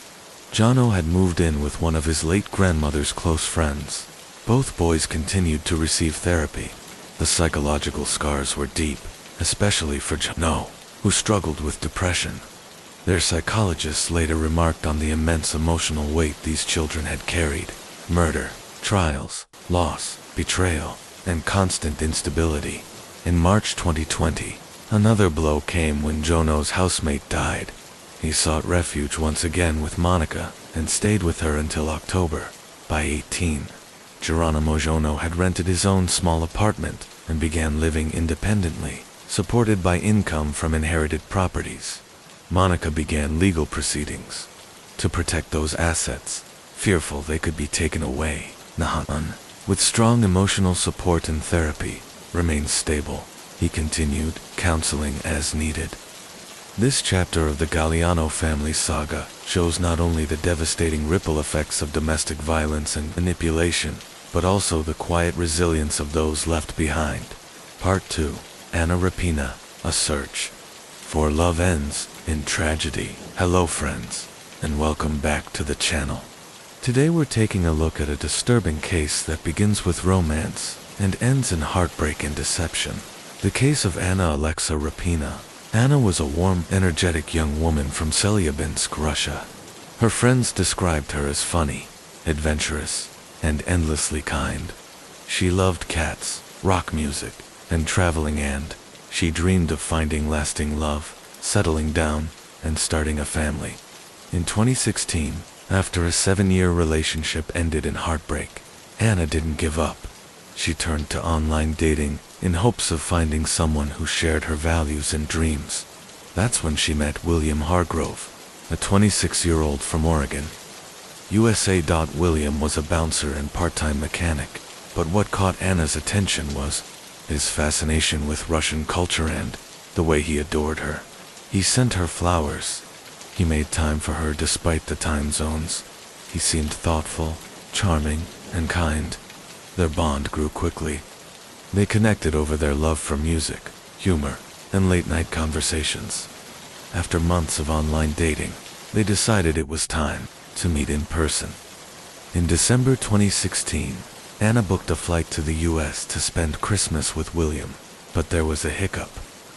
Jono had moved in with one of his late grandmother's close friends. Both boys continued to receive therapy. The psychological scars were deep, especially for Jono, who struggled with depression. Their psychologists later remarked on the immense emotional weight these children had carried: murder, trials, loss, betrayal, and constant instability. In March 2020, another blow came when Jono's housemate died. He sought refuge once again with Monica and stayed with her until October. By 18, Geronimo Jono had rented his own small apartment and began living independently, supported by income from inherited properties. Monica began legal proceedings to protect those assets, fearful they could be taken away. Nahan, with strong emotional support and therapy, remains stable. He continued counseling as needed. This chapter of the Galliano family saga shows not only the devastating ripple effects of domestic violence and manipulation, but also the quiet resilience of those left behind. Part 2. Ana Rapina, A Search. For love ends in tragedy. Hello friends, and welcome back to the channel. Today we're taking a look at a disturbing case that begins with romance and ends in heartbreak and deception. The case of Anna Alexa Rapina. Anna was a warm, energetic young woman from Chelyabinsk, Russia. Her friends described her as funny, adventurous, and endlessly kind. She loved cats, rock music, and traveling, and she dreamed of finding lasting love, settling down, and starting a family. In 2016, after a 7-year relationship ended in heartbreak, Anna didn't give up. She turned to online dating in hopes of finding someone who shared her values and dreams. That's when she met William Hargrove, a 26-year-old from Oregon, USA. William was a bouncer and part-time mechanic, but what caught Anna's attention was his fascination with Russian culture and the way he adored her. He sent her flowers. He made time for her despite the time zones. He seemed thoughtful, charming, and kind. Their bond grew quickly. They connected over their love for music, humor, and late-night conversations. After months of online dating, they decided it was time to meet in person. In December 2016, Anna booked a flight to the US to spend Christmas with William, but there was a hiccup.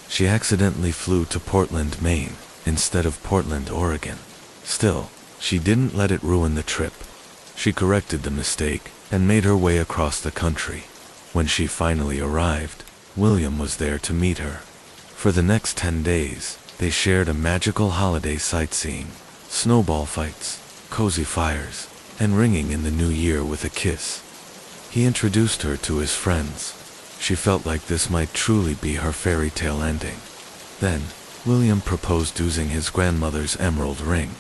She accidentally flew to Portland, Maine, instead of Portland, Oregon. Still, she didn't let it ruin the trip. She corrected the mistake and made her way across the country. When she finally arrived, William was there to meet her. For the next 10 days, they shared a magical holiday sightseeing, snowball fights, cozy fires, and ringing in the new year with a kiss. He introduced her to his friends. She felt like this might truly be her fairy tale ending. Then, William proposed using his grandmother's emerald ring.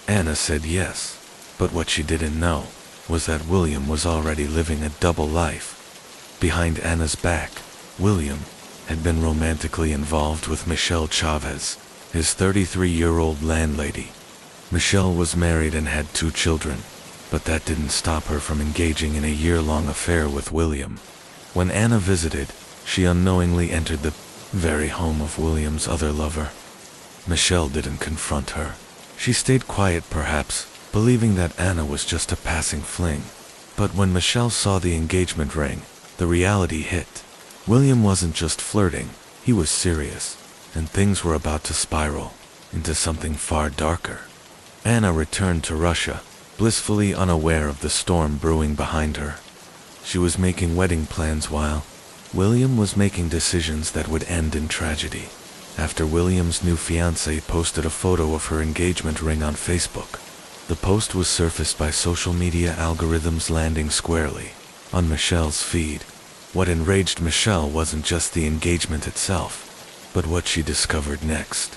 Anna said yes, but what she didn't know was that William was already living a double life. Behind Anna's back, William had been romantically involved with Michelle Chavez, his 33-year-old landlady. Michelle was married and had 2 children, but that didn't stop her from engaging in a year-long affair with William. When Anna visited, she unknowingly entered the very home of William's other lover. Michelle didn't confront her. She stayed quiet, perhaps, believing that Anna was just a passing fling. But when Michelle saw the engagement ring, the reality hit. William wasn't just flirting, he was serious, and things were about to spiral into something far darker. Anna returned to Russia, blissfully unaware of the storm brewing behind her. She was making wedding plans while William was making decisions that would end in tragedy. After William's new fiancée posted a photo of her engagement ring on Facebook, the post was surfaced by social media algorithms, landing squarely on Michelle's feed. What enraged Michelle wasn't just the engagement itself, but what she discovered next.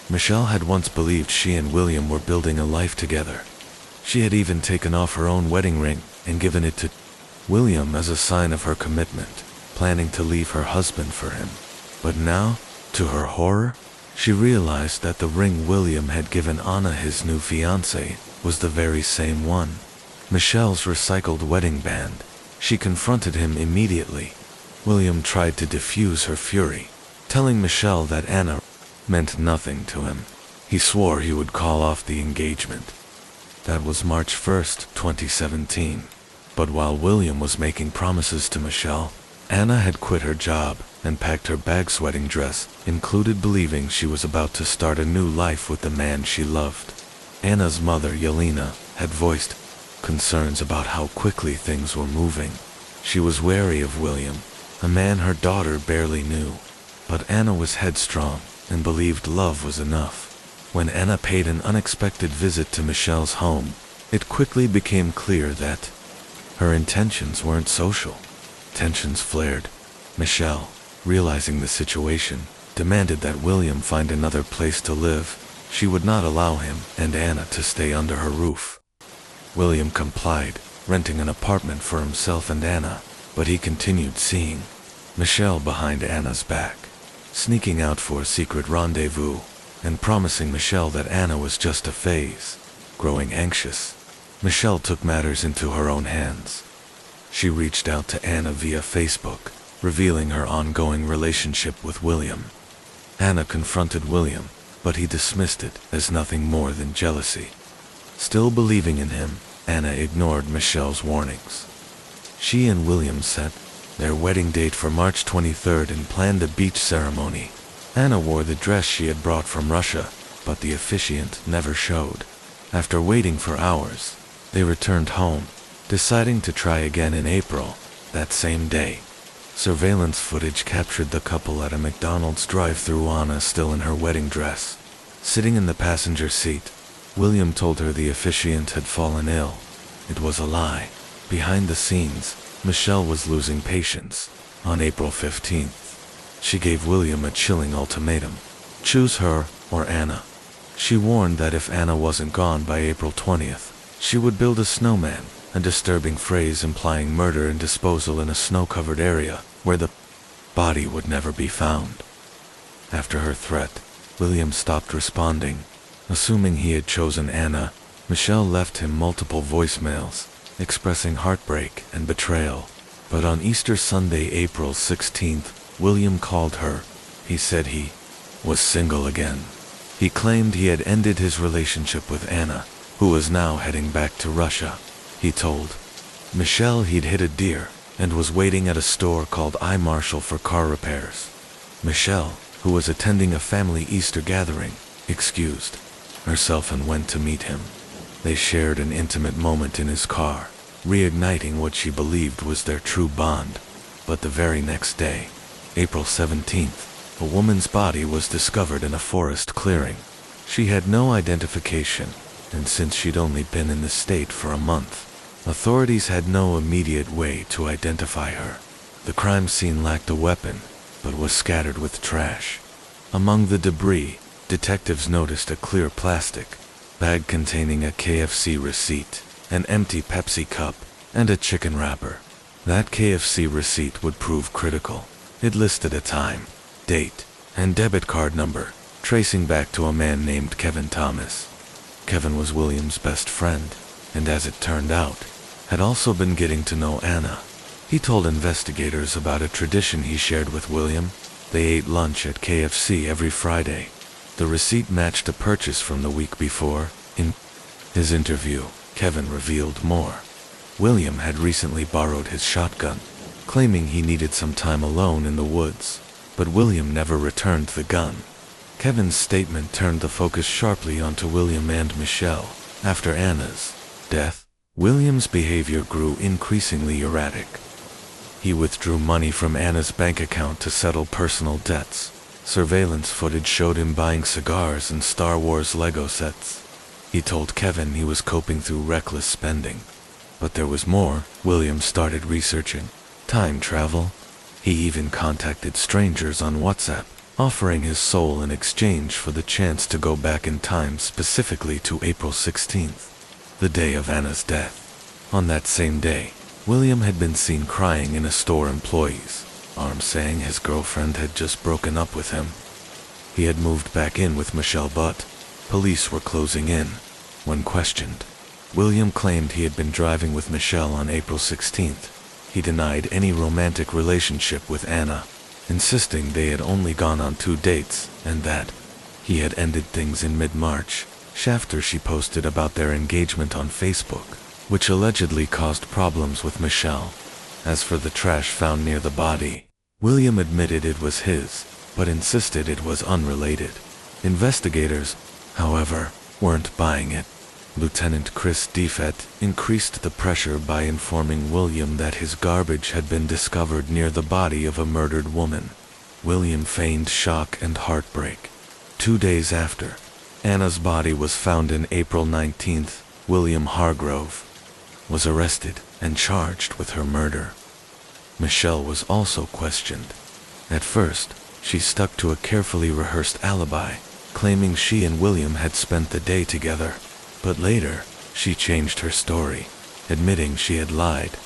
Michelle had once believed she and William were building a life together. She had even taken off her own wedding ring and given it to William as a sign of her commitment, planning to leave her husband for him. But now, to her horror, she realized that the ring William had given Anna, his new fiancée, was the very same one. Michelle's recycled wedding band. She confronted him immediately. William tried to diffuse her fury, telling Michelle that Anna meant nothing to him. He swore he would call off the engagement. That was March 1st, 2017. But while William was making promises to Michelle, Anna had quit her job and packed her bag's wedding dress, included, believing she was about to start a new life with the man she loved. Anna's mother, Yelena, had voiced concerns about how quickly things were moving. She was wary of William, a man her daughter barely knew. But Anna was headstrong and believed love was enough. When Anna paid an unexpected visit to Michelle's home, it quickly became clear that her intentions weren't social. Tensions flared. Michelle, realizing the situation, demanded that William find another place to live. She would not allow him and Anna to stay under her roof. William complied, renting an apartment for himself and Anna, but he continued seeing Michelle behind Anna's back, sneaking out for a secret rendezvous, and promising Michelle that Anna was just a phase. Growing anxious, Michelle took matters into her own hands. She reached out to Anna via Facebook, revealing her ongoing relationship with William. Anna confronted William, but he dismissed it as nothing more than jealousy. Still believing in him, Anna ignored Michelle's warnings. She and William set their wedding date for March 23rd and planned a beach ceremony. Anna wore the dress she had brought from Russia, but the officiant never showed. After waiting for hours, they returned home, deciding to try again in April, that same day. Surveillance footage captured the couple at a McDonald's drive-thru. Anna still in her wedding dress, sitting in the passenger seat. William told her the officiant had fallen ill. It was a lie. Behind the scenes, Michelle was losing patience. On April 15th, she gave William a chilling ultimatum: choose her or Anna. She warned that if Anna wasn't gone by April 20th, she would build a snowman, a disturbing phrase implying murder and disposal in a snow-covered area where the body would never be found. After her threat, William stopped responding. Assuming he had chosen Anna, Michelle left him multiple voicemails, expressing heartbreak and betrayal. But on Easter Sunday, April 16th, William called her. He said he was single again. He claimed he had ended his relationship with Anna, who was now heading back to Russia. He told Michelle he'd hit a deer and was waiting at a store called iMarshall for car repairs. Michelle, who was attending a family Easter gathering, excused herself and went to meet him. They shared an intimate moment in his car, reigniting what she believed was their true bond. But the very next day, April 17th, a woman's body was discovered in a forest clearing. She had no identification, and since she'd only been in the state for a month, authorities had no immediate way to identify her. The crime scene lacked a weapon, but was scattered with trash. Among the debris, detectives noticed a clear plastic bag containing a KFC receipt, an empty Pepsi cup, and a chicken wrapper. That KFC receipt would prove critical. It listed a time, date, and debit card number, tracing back to a man named Kevin Thomas. Kevin was William's best friend, and as it turned out, had also been getting to know Anna. He told investigators about a tradition he shared with William. They ate lunch at KFC every Friday. The receipt matched a purchase from the week before. In his interview, Kevin revealed more. William had recently borrowed his shotgun, claiming he needed some time alone in the woods, but William never returned the gun. Kevin's statement turned the focus sharply onto William and Michelle. After Anna's death, William's behavior grew increasingly erratic. He withdrew money from Anna's bank account to settle personal debts. Surveillance footage showed him buying cigars and Star Wars Lego sets. He told Kevin he was coping through reckless spending. But there was more. William started researching time travel. He even contacted strangers on WhatsApp, offering his soul in exchange for the chance to go back in time, specifically to April 16th. the day of Anna's death. On that same day, William had been seen crying in a store employee's arms, saying his girlfriend had just broken up with him. He had moved back in with Michelle, but police were closing in. When questioned, William claimed he had been driving with Michelle on April 16th. He denied any romantic relationship with Anna, insisting they had only gone on 2 dates and that he had ended things in mid-March, after she posted about their engagement on Facebook, which allegedly caused problems with Michelle. As for the trash found near the body, William admitted it was his, but insisted it was unrelated. Investigators, however, weren't buying it. Lieutenant Chris Defett increased the pressure by informing William that his garbage had been discovered near the body of a murdered woman. William feigned shock and heartbreak. 2 days after Anna's body was found in April 19th, William Hargrove was arrested and charged with her murder. Michelle was also questioned. At first, she stuck to a carefully rehearsed alibi, claiming she and William had spent the day together. But later, she changed her story, admitting she had lied.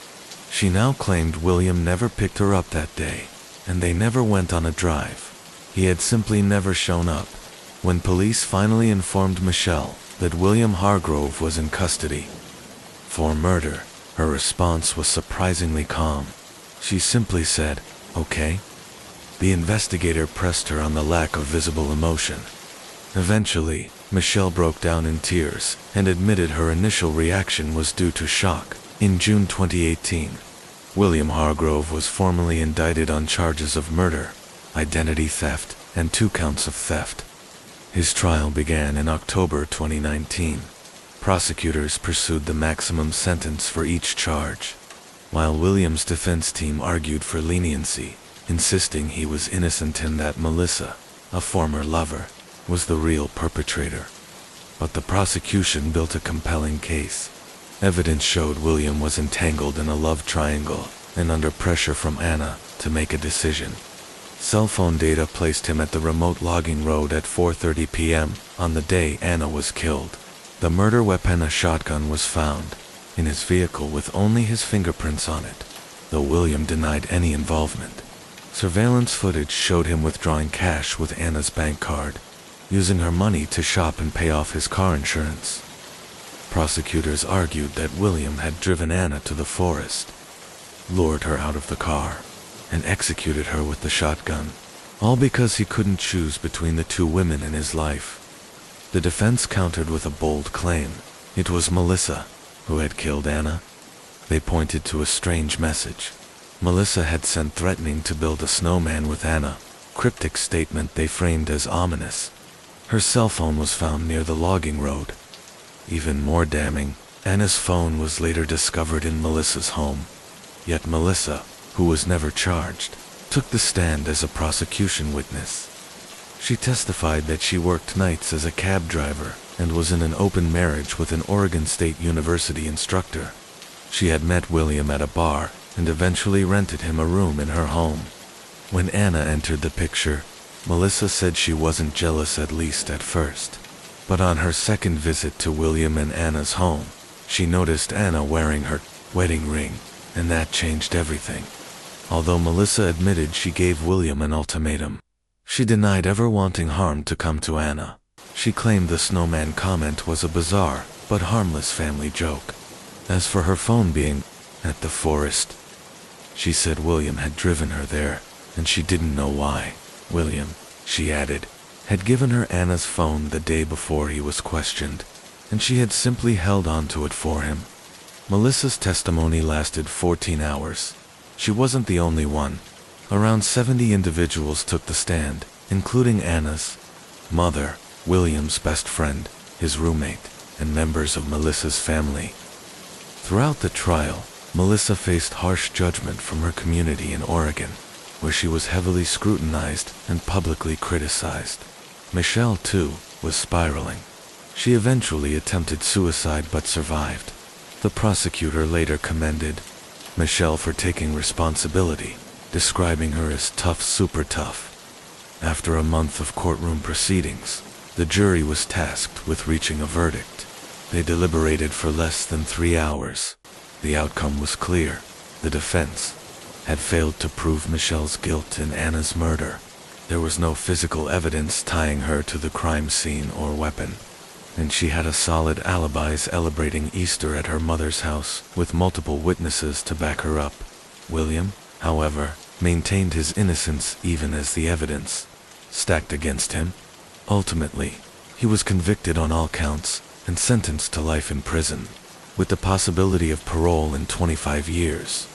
She now claimed William never picked her up that day, and they never went on a drive. He had simply never shown up. When police finally informed Michelle that William Hargrove was in custody for murder, her response was surprisingly calm. She simply said, "Okay." The investigator pressed her on the lack of visible emotion. Eventually, Michelle broke down in tears and admitted her initial reaction was due to shock. In June 2018, William Hargrove was formally indicted on charges of murder, identity theft, and 2 counts of theft. His trial began in October 2019. Prosecutors pursued the maximum sentence for each charge, while William's defense team argued for leniency, insisting he was innocent and that Melissa, a former lover, was the real perpetrator. But the prosecution built a compelling case. Evidence showed William was entangled in a love triangle and under pressure from Anna to make a decision. Cell phone data placed him at the remote logging road at 4:30 p.m. on the day Anna was killed. The murder weapon, a shotgun, was found in his vehicle with only his fingerprints on it, though William denied any involvement. Surveillance footage showed him withdrawing cash with Anna's bank card, using her money to shop and pay off his car insurance. Prosecutors argued that William had driven Anna to the forest, lured her out of the car, and executed her with the shotgun, all because he couldn't choose between the 2 women in his life. The defense countered with a bold claim. It was Melissa who had killed Anna. They pointed to a strange message. Melissa had sent threatening to build a snowman with Anna, cryptic statement they framed as ominous. Her cell phone was found near the logging road. Even more damning, Anna's phone was later discovered in Melissa's home. Yet Melissa, who was never charged, took the stand as a prosecution witness. She testified that she worked nights as a cab driver and was in an open marriage with an Oregon State University instructor. She had met William at a bar and eventually rented him a room in her home. When Anna entered the picture, Melissa said she wasn't jealous, at least at first. But on her second visit to William and Anna's home, she noticed Anna wearing her wedding ring, and that changed everything. Although Melissa admitted she gave William an ultimatum, she denied ever wanting harm to come to Anna. She claimed the snowman comment was a bizarre but harmless family joke. As for her phone being at the forest, she said William had driven her there, and she didn't know why. William, she added, had given her Anna's phone the day before he was questioned, and she had simply held on to it for him. Melissa's testimony lasted 14 hours. She wasn't the only one. Around 70 individuals took the stand, including Anna's mother, William's best friend, his roommate, and members of Melissa's family. Throughout the trial, Melissa faced harsh judgment from her community in Oregon, where she was heavily scrutinized and publicly criticized. Michelle, too, was spiraling. She eventually attempted suicide but survived. The prosecutor later commended Michelle for taking responsibility, describing her as tough, super tough. After a month of courtroom proceedings, the jury was tasked with reaching a verdict. They deliberated for less than 3 hours. The outcome was clear. The defense had failed to prove Michelle's guilt in Anna's murder. There was no physical evidence tying her to the crime scene or weapon, and she had a solid alibi celebrating Easter at her mother's house with multiple witnesses to back her up. William, however, maintained his innocence even as the evidence stacked against him. Ultimately, he was convicted on all counts and sentenced to life in prison, with the possibility of parole in 25 years.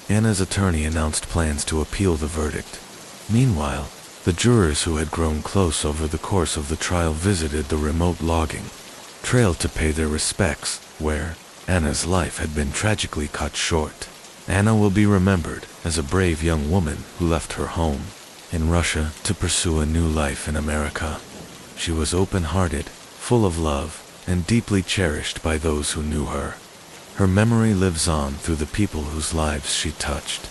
Anna's attorney announced plans to appeal the verdict. Meanwhile, the jurors who had grown close over the course of the trial visited the remote logging trail to pay their respects, where Anna's life had been tragically cut short. Anna will be remembered as a brave young woman who left her home in Russia to pursue a new life in America. She was open-hearted, full of love, and deeply cherished by those who knew her. Her memory lives on through the people whose lives she touched.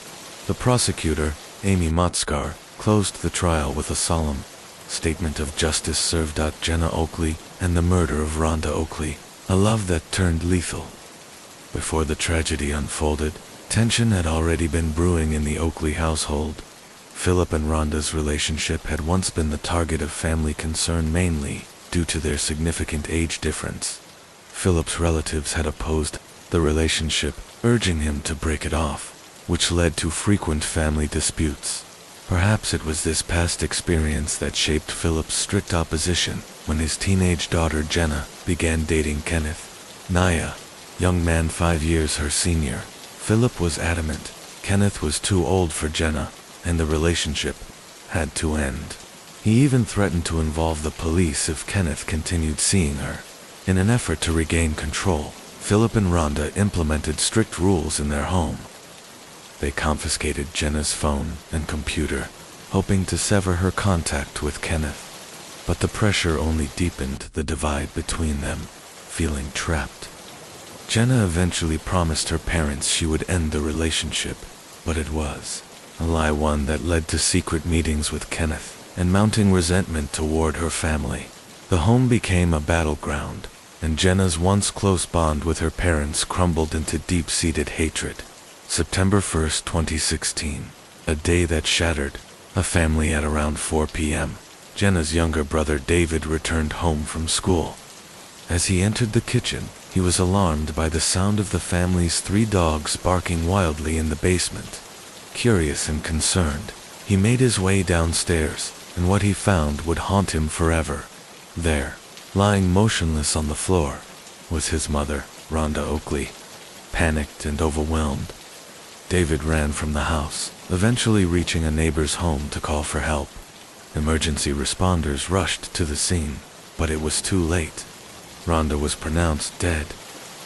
The prosecutor, Amy Motzgar, closed the trial with a solemn statement of justice served out Jenna Oakley and the murder of Rhonda Oakley, a love that turned lethal. Before the tragedy unfolded, tension had already been brewing in the Oakley household. Philip and Rhonda's relationship had once been the target of family concern, mainly due to their significant age difference. Philip's relatives had opposed the relationship, urging him to break it off, which led to frequent family disputes. Perhaps it was this past experience that shaped Philip's strict opposition when his teenage daughter Jenna began dating Kenneth, Naya, young man 5 years her senior. Philip was adamant Kenneth was too old for Jenna, and the relationship had to end. He even threatened to involve the police if Kenneth continued seeing her. In an effort to regain control, Philip and Rhonda implemented strict rules in their home. They confiscated Jenna's phone and computer, hoping to sever her contact with Kenneth. But the pressure only deepened the divide between them, feeling trapped. Jenna eventually promised her parents she would end the relationship, but it was a lie, one that led to secret meetings with Kenneth and mounting resentment toward her family. The home became a battleground, and Jenna's once close bond with her parents crumbled into deep-seated hatred. September 1st, 2016, a day that shattered a family. At around 4 p.m., Jenna's younger brother David returned home from school. As he entered the kitchen, he was alarmed by the sound of the family's 3 dogs barking wildly in the basement. Curious and concerned, he made his way downstairs, and what he found would haunt him forever. There, lying motionless on the floor, was his mother, Rhonda Oakley. Panicked and overwhelmed, David ran from the house, eventually reaching a neighbor's home to call for help. Emergency responders rushed to the scene, but it was too late. Rhonda was pronounced dead.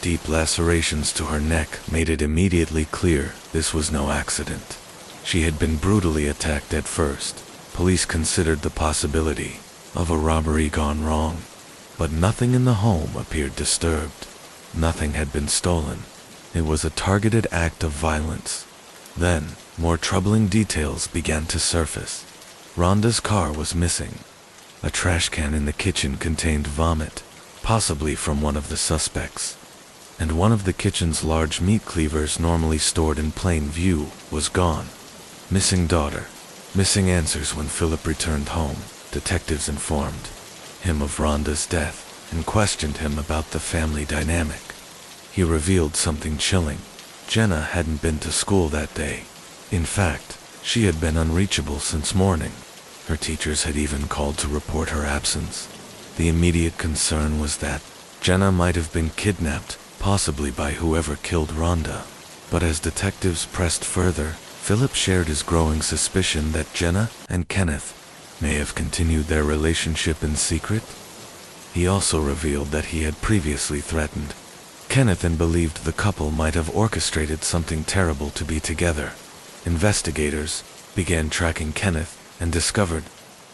Deep lacerations to her neck made it immediately clear this was no accident. She had been brutally attacked at first. Police considered the possibility of a robbery gone wrong, but nothing in the home appeared disturbed. Nothing had been stolen. It was a targeted act of violence. Then, more troubling details began to surface. Rhonda's car was missing. A trash can in the kitchen contained vomit, possibly from one of the suspects. And one of the kitchen's large meat cleavers, normally stored in plain view, was gone. Missing daughter. Missing answers. When Philip returned home, detectives informed him of Rhonda's death and questioned him about the family dynamic. He revealed something chilling. Jenna hadn't been to school that day. In fact, she had been unreachable since morning. Her teachers had even called to report her absence. The immediate concern was that Jenna might have been kidnapped, possibly by whoever killed Rhonda. But as detectives pressed further, Philip shared his growing suspicion that Jenna and Kenneth may have continued their relationship in secret. He also revealed that he had previously threatened Kenneth and believed the couple might have orchestrated something terrible to be together. Investigators began tracking Kenneth and discovered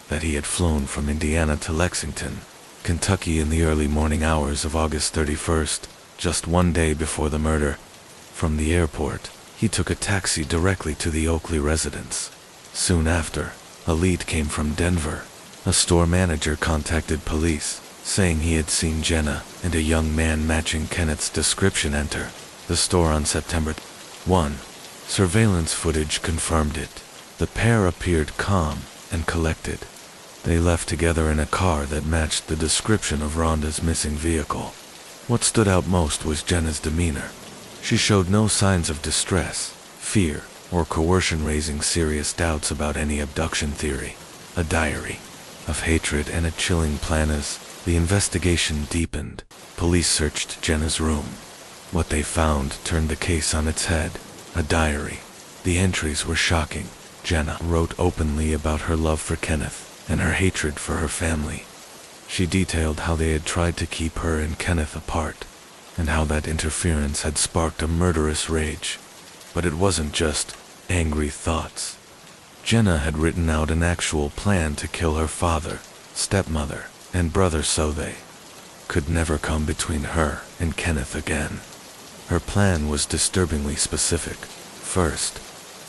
that he had flown from Indiana to Lexington, Kentucky in the early morning hours of August 31st, just 1 day before the murder. From the airport, he took a taxi directly to the Oakley residence. Soon after, a lead came from Denver. A store manager contacted police, saying he had seen Jenna and a young man matching Kenneth's description enter the store on September 1. Surveillance footage confirmed it. The pair appeared calm and collected. They left together in a car that matched the description of Rhonda's missing vehicle. What stood out most was Jenna's demeanor. She showed no signs of distress, fear, or coercion, raising serious doubts about any abduction theory. A diary of hatred and a chilling plan. As the investigation deepened, police searched Jenna's room. What they found turned the case on its head. A diary. The entries were shocking. Jenna wrote openly about her love for Kenneth and her hatred for her family. She detailed how they had tried to keep her and Kenneth apart, and how that interference had sparked a murderous rage. But it wasn't just angry thoughts. Jenna had written out an actual plan to kill her father, stepmother, and brother so they could never come between her and Kenneth again. Her plan was disturbingly specific. First,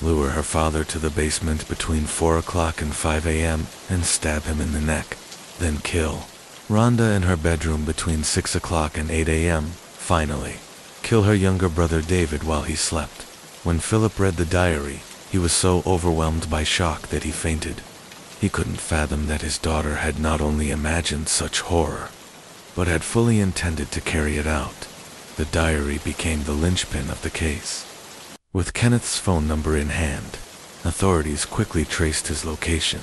lure her father to the basement between 4 o'clock and 5 a.m. and stab him in the neck. Then kill Rhonda in her bedroom between 6 o'clock and 8 a.m. Finally, kill her younger brother David while he slept. When Philip read the diary, he was so overwhelmed by shock that he fainted. He couldn't fathom that his daughter had not only imagined such horror, but had fully intended to carry it out. The diary became the linchpin of the case. With Kenneth's phone number in hand, authorities quickly traced his location.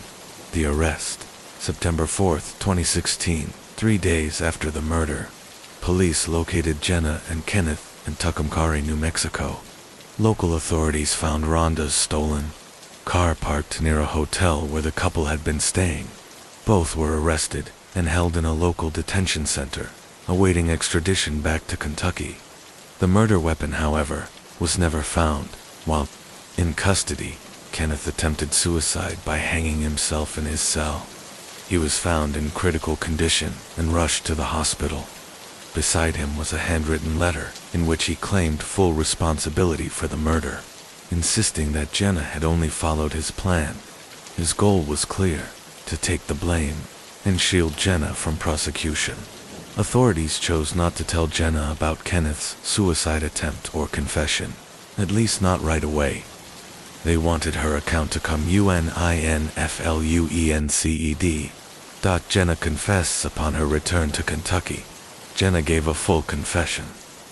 The arrest, September 4, 2016, 3 days after the murder. Police located Jenna and Kenneth in Tucumcari, New Mexico. Local authorities found Rhonda's stolen car parked near a hotel where the couple had been staying. Both were arrested and held in a local detention center, awaiting extradition back to Kentucky. The murder weapon, however, was never found. While in custody, Kenneth attempted suicide by hanging himself in his cell. He was found in critical condition and rushed to the hospital. Beside him was a handwritten letter in which he claimed full responsibility for the murder, insisting that Jenna had only followed his plan. His goal was clear: to take the blame and shield Jenna from prosecution. Authorities chose not to tell Jenna about Kenneth's suicide attempt or confession, at least not right away. They wanted her account to come UNINFLUENCED. Jenna confessed upon her return to Kentucky. Jenna gave a full confession.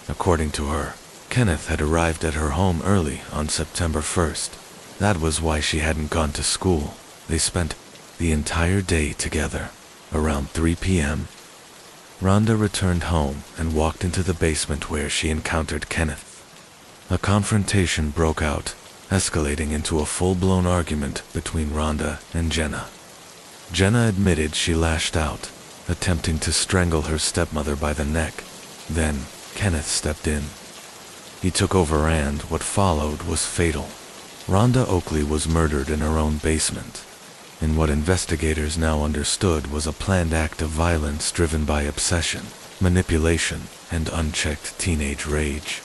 According to her, Kenneth had arrived at her home early on September 1st. That was why she hadn't gone to school. They spent the entire day together. Around 3 p.m., Rhonda returned home and walked into the basement where she encountered Kenneth. A confrontation broke out, escalating into a full-blown argument between Rhonda and Jenna. Jenna admitted she lashed out, attempting to strangle her stepmother by the neck. Then, Kenneth stepped in. He took over, and what followed was fatal. Rhonda Oakley was murdered in her own basement, in what investigators now understood was a planned act of violence driven by obsession, manipulation, and unchecked teenage rage.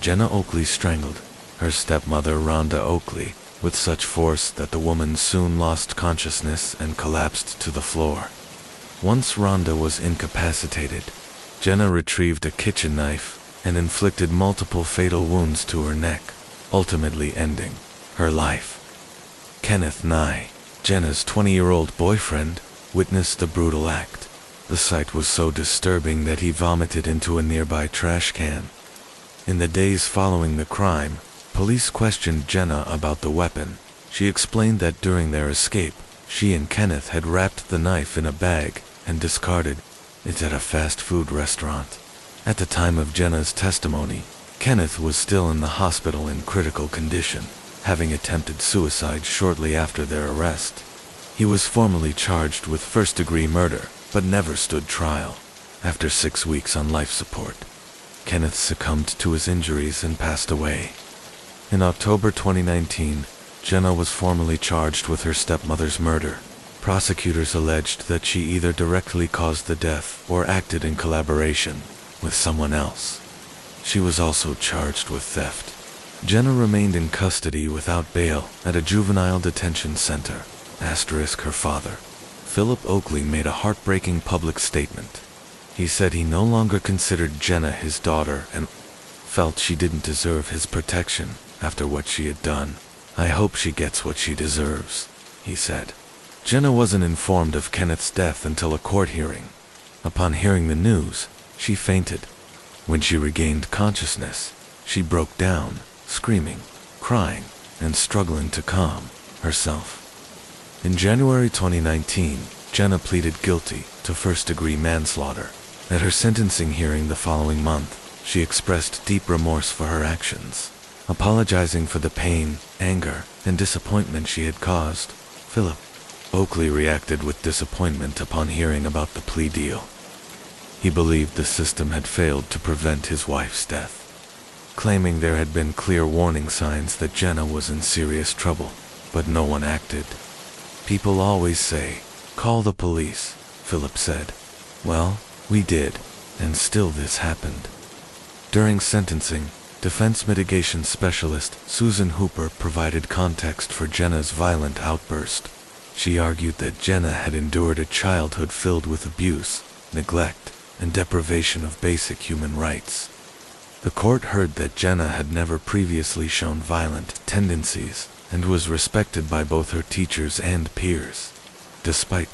Jenna Oakley strangled her stepmother Rhonda Oakley with such force that the woman soon lost consciousness and collapsed to the floor. Once Rhonda was incapacitated, Jenna retrieved a kitchen knife and inflicted multiple fatal wounds to her neck, ultimately ending her life. Kenneth Nye, Jenna's 20-year-old boyfriend, witnessed the brutal act. The sight was so disturbing that he vomited into a nearby trash can. In the days following the crime, police questioned Jenna about the weapon. She explained that during their escape, she and Kenneth had wrapped the knife in a bag and discarded it at a fast food restaurant. At the time of Jenna's testimony, Kenneth was still in the hospital in critical condition, having attempted suicide shortly after their arrest. He was formally charged with first-degree murder, but never stood trial. After 6 weeks on life support, Kenneth succumbed to his injuries and passed away. In October 2019, Jenna was formally charged with her stepmother's murder. Prosecutors alleged that she either directly caused the death or acted in collaboration with someone else. She was also charged with theft. Jenna remained in custody without bail at a juvenile detention center. Her father, Philip Oakley made a heartbreaking public statement. He said he no longer considered Jenna his daughter and felt she didn't deserve his protection after what she had done. "I hope she gets what she deserves," he said. Jenna wasn't informed of Kenneth's death until a court hearing. Upon hearing the news, she fainted. When she regained consciousness, she broke down, screaming, crying, and struggling to calm herself. In January 2019, Jenna pleaded guilty to first-degree manslaughter. At her sentencing hearing the following month, she expressed deep remorse for her actions, apologizing for the pain, anger, and disappointment she had caused. Philip Oakley reacted with disappointment upon hearing about the plea deal. He believed the system had failed to prevent his wife's death, claiming there had been clear warning signs that Jenna was in serious trouble, but no one acted. "People always say, 'Call the police,'" Philip said. "Well, we did, and still this happened." During sentencing, defense mitigation specialist Susan Hooper provided context for Jenna's violent outburst. She argued that Jenna had endured a childhood filled with abuse, neglect, and deprivation of basic human rights. The court heard that Jenna had never previously shown violent tendencies and was respected by both her teachers and peers. Despite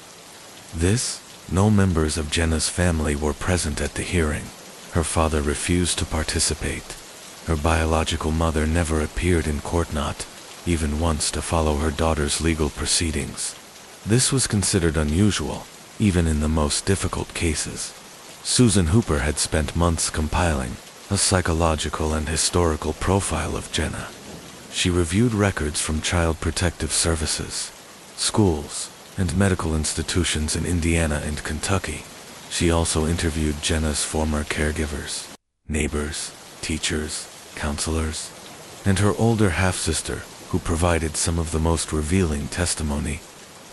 this, no members of Jenna's family were present at the hearing. Her father refused to participate. Her biological mother never appeared in court, not even once to follow her daughter's legal proceedings. This was considered unusual, even in the most difficult cases. Susan Hooper had spent months compiling a psychological and historical profile of Jenna. She reviewed records from Child Protective Services, schools, and medical institutions in Indiana and Kentucky. She also interviewed Jenna's former caregivers, neighbors, teachers, counselors, and her older half-sister, who provided some of the most revealing testimony.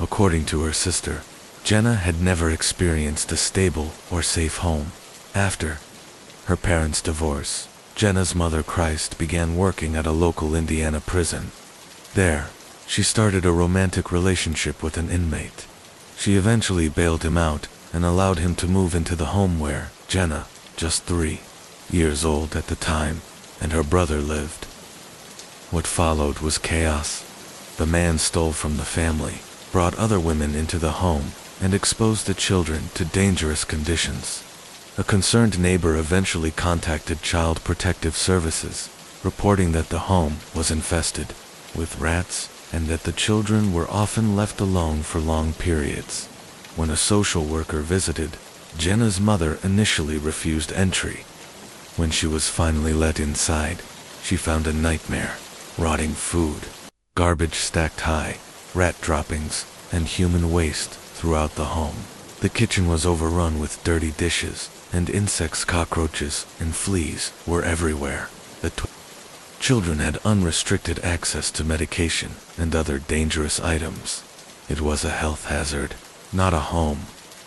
According to her sister, Jenna had never experienced a stable or safe home. After her parents' divorce, Jenna's mother, Christ, began working at a local Indiana prison. There, she started a romantic relationship with an inmate. She eventually bailed him out and allowed him to move into the home where Jenna, just 3 years old at the time, and her brother lived. What followed was chaos. The man stole from the family, brought other women into the home, and exposed the children to dangerous conditions. A concerned neighbor eventually contacted Child Protective Services, reporting that the home was infested with rats and that the children were often left alone for long periods. When a social worker visited, Jenna's mother initially refused entry. When she was finally let inside, she found a nightmare: rotting food, garbage stacked high, rat droppings, and human waste throughout the home. The kitchen was overrun with dirty dishes, and insects, cockroaches, and fleas were everywhere. The children had unrestricted access to medication and other dangerous items. It was a health hazard, not a home.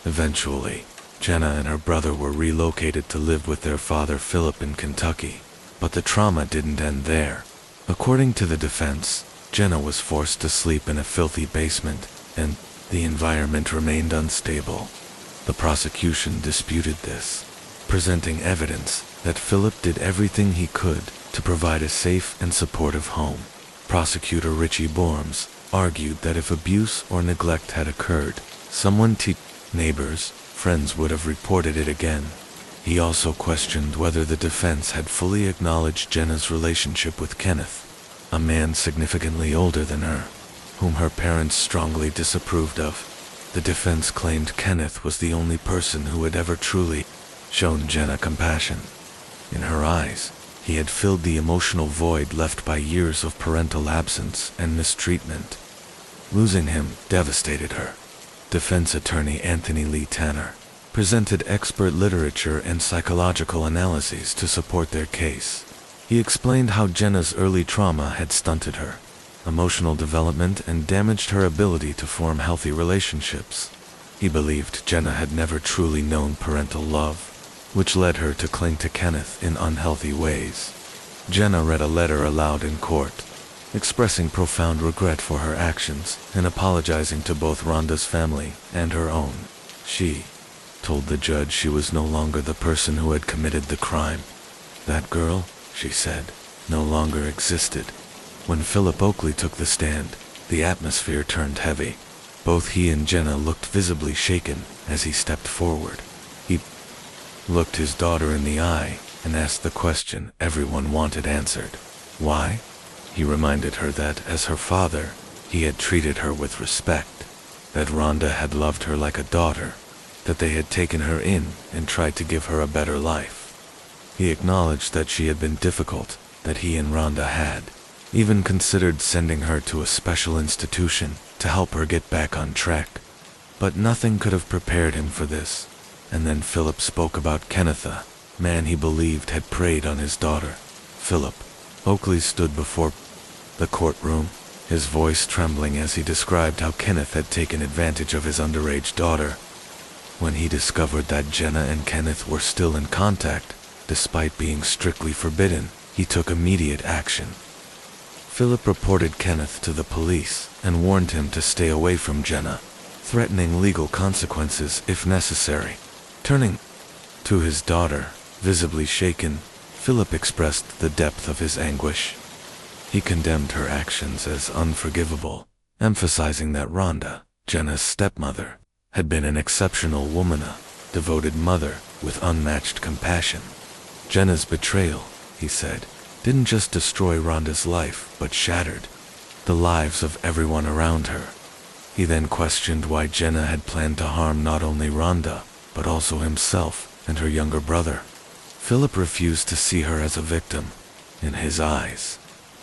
Eventually, Jenna and her brother were relocated to live with their father Philip in Kentucky. But the trauma didn't end there. According to the defense, Jenna was forced to sleep in a filthy basement, and the environment remained unstable. The prosecution disputed this, presenting evidence that Philip did everything he could to provide a safe and supportive home. Prosecutor Richie Borms argued that if abuse or neglect had occurred, someone, neighbors, friends would have reported it again. He also questioned whether the defense had fully acknowledged Jenna's relationship with Kenneth, a man significantly older than her, whom her parents strongly disapproved of. The defense claimed Kenneth was the only person who had ever truly shown Jenna compassion. In her eyes, he had filled the emotional void left by years of parental absence and mistreatment. Losing him devastated her. Defense attorney Anthony Lee Tanner presented expert literature and psychological analyses to support their case. He explained how Jenna's early trauma had stunted her emotional development and damaged her ability to form healthy relationships. He believed Jenna had never truly known parental love, which led her to cling to Kenneth in unhealthy ways. Jenna read a letter aloud in court. expressing profound regret for her actions and apologizing to both Rhonda's family and her own. She told the judge she was no longer the person who had committed the crime. That girl, she said, no longer existed. When Philip Oakley took the stand, the atmosphere turned heavy. Both he and Jenna looked visibly shaken as he stepped forward. He looked his daughter in the eye and asked the question everyone wanted answered. Why? He reminded her that, as her father, he had treated her with respect, that Rhonda had loved her like a daughter, that they had taken her in and tried to give her a better life. He acknowledged that she had been difficult, that he and Rhonda had even considered sending her to a special institution to help her get back on track. But nothing could have prepared him for this. And then Philip spoke about Kenneth, a man he believed had preyed on his daughter. Philip Oakley stood before the courtroom, his voice trembling as he described how Kenneth had taken advantage of his underage daughter. When he discovered that Jenna and Kenneth were still in contact, despite being strictly forbidden, he took immediate action. Philip reported Kenneth to the police and warned him to stay away from Jenna, threatening legal consequences if necessary. Turning to his daughter, visibly shaken, Philip expressed the depth of his anguish. He condemned her actions as unforgivable, emphasizing that Rhonda, Jenna's stepmother, had been an exceptional woman, a devoted mother with unmatched compassion. Jenna's betrayal, he said, didn't just destroy Rhonda's life, but shattered the lives of everyone around her. He then questioned why Jenna had planned to harm not only Rhonda, but also himself and her younger brother. Philip refused to see her as a victim. In his eyes,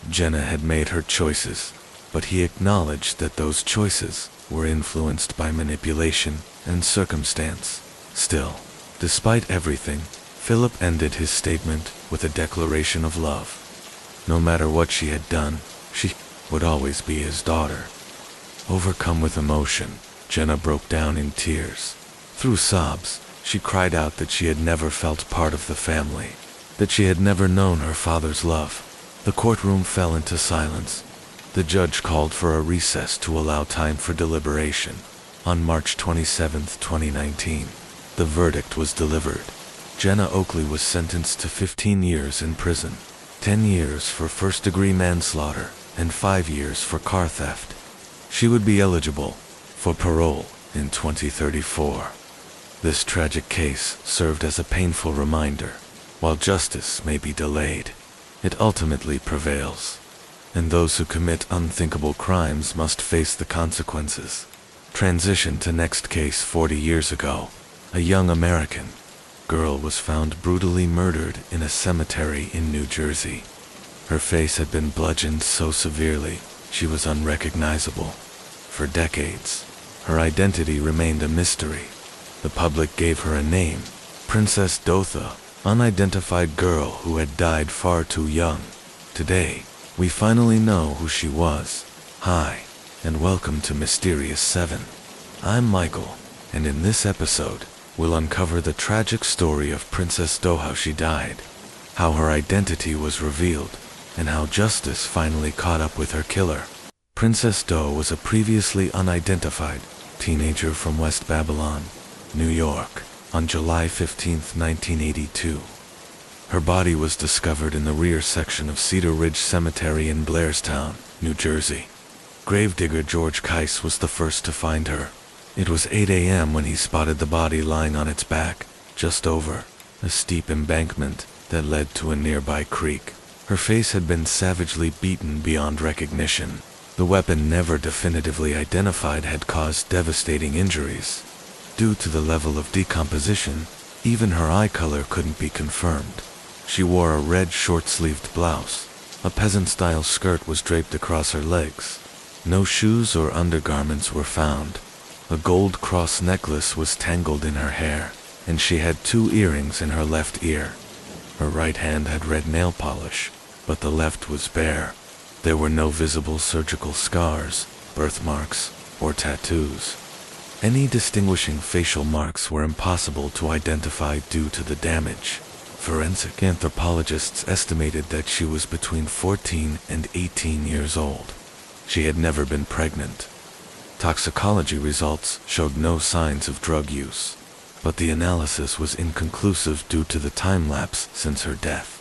Jenna had made her choices, but he acknowledged that those choices were influenced by manipulation and circumstance. Still, despite everything, Philip ended his statement with a declaration of love. No matter what she had done, she would always be his daughter. Overcome with emotion, Jenna broke down in tears. Through sobs, she cried out that she had never felt part of the family, that she had never known her father's love. The courtroom fell into silence. The judge called for a recess to allow time for deliberation. On March 27, 2019, the verdict was delivered. Jenna Oakley was sentenced to 15 years in prison, 10 years for first-degree manslaughter, and 5 years for car theft. She would be eligible for parole in 2034. This tragic case served as a painful reminder. While justice may be delayed, it ultimately prevails, and those who commit unthinkable crimes must face the consequences. Transition to next case. 40 years ago, a young American girl was found brutally murdered in a cemetery in New Jersey. Her face had been bludgeoned so severely she was unrecognizable. For decades, her identity remained a mystery. The public gave her a name, Princess Dotha, unidentified girl who had died far too young. Today, we finally know who she was. Hi, and welcome to Mysterious 7. I'm Michael, and in this episode, we'll uncover the tragic story of Princess Do, how she died, how her identity was revealed, and how justice finally caught up with her killer. Princess Do was a previously unidentified teenager from West Babylon, New York, on July 15, 1982. Her body was discovered in the rear section of Cedar Ridge Cemetery in Blairstown, New Jersey. Gravedigger George Keiss was the first to find her. It was 8 a.m. when he spotted the body lying on its back, just over a steep embankment that led to a nearby creek. Her face had been savagely beaten beyond recognition. The weapon, never definitively identified, had caused devastating injuries. Due to the level of decomposition, even her eye color couldn't be confirmed. She wore a red short-sleeved blouse. A peasant-style skirt was draped across her legs. No shoes or undergarments were found. A gold cross necklace was tangled in her hair, and she had 2 earrings in her left ear. Her right hand had red nail polish, but the left was bare. There were no visible surgical scars, birthmarks, or tattoos. Any distinguishing facial marks were impossible to identify due to the damage. Forensic anthropologists estimated that she was between 14 and 18 years old. She had never been pregnant. Toxicology results showed no signs of drug use, but the analysis was inconclusive due to the time lapse since her death.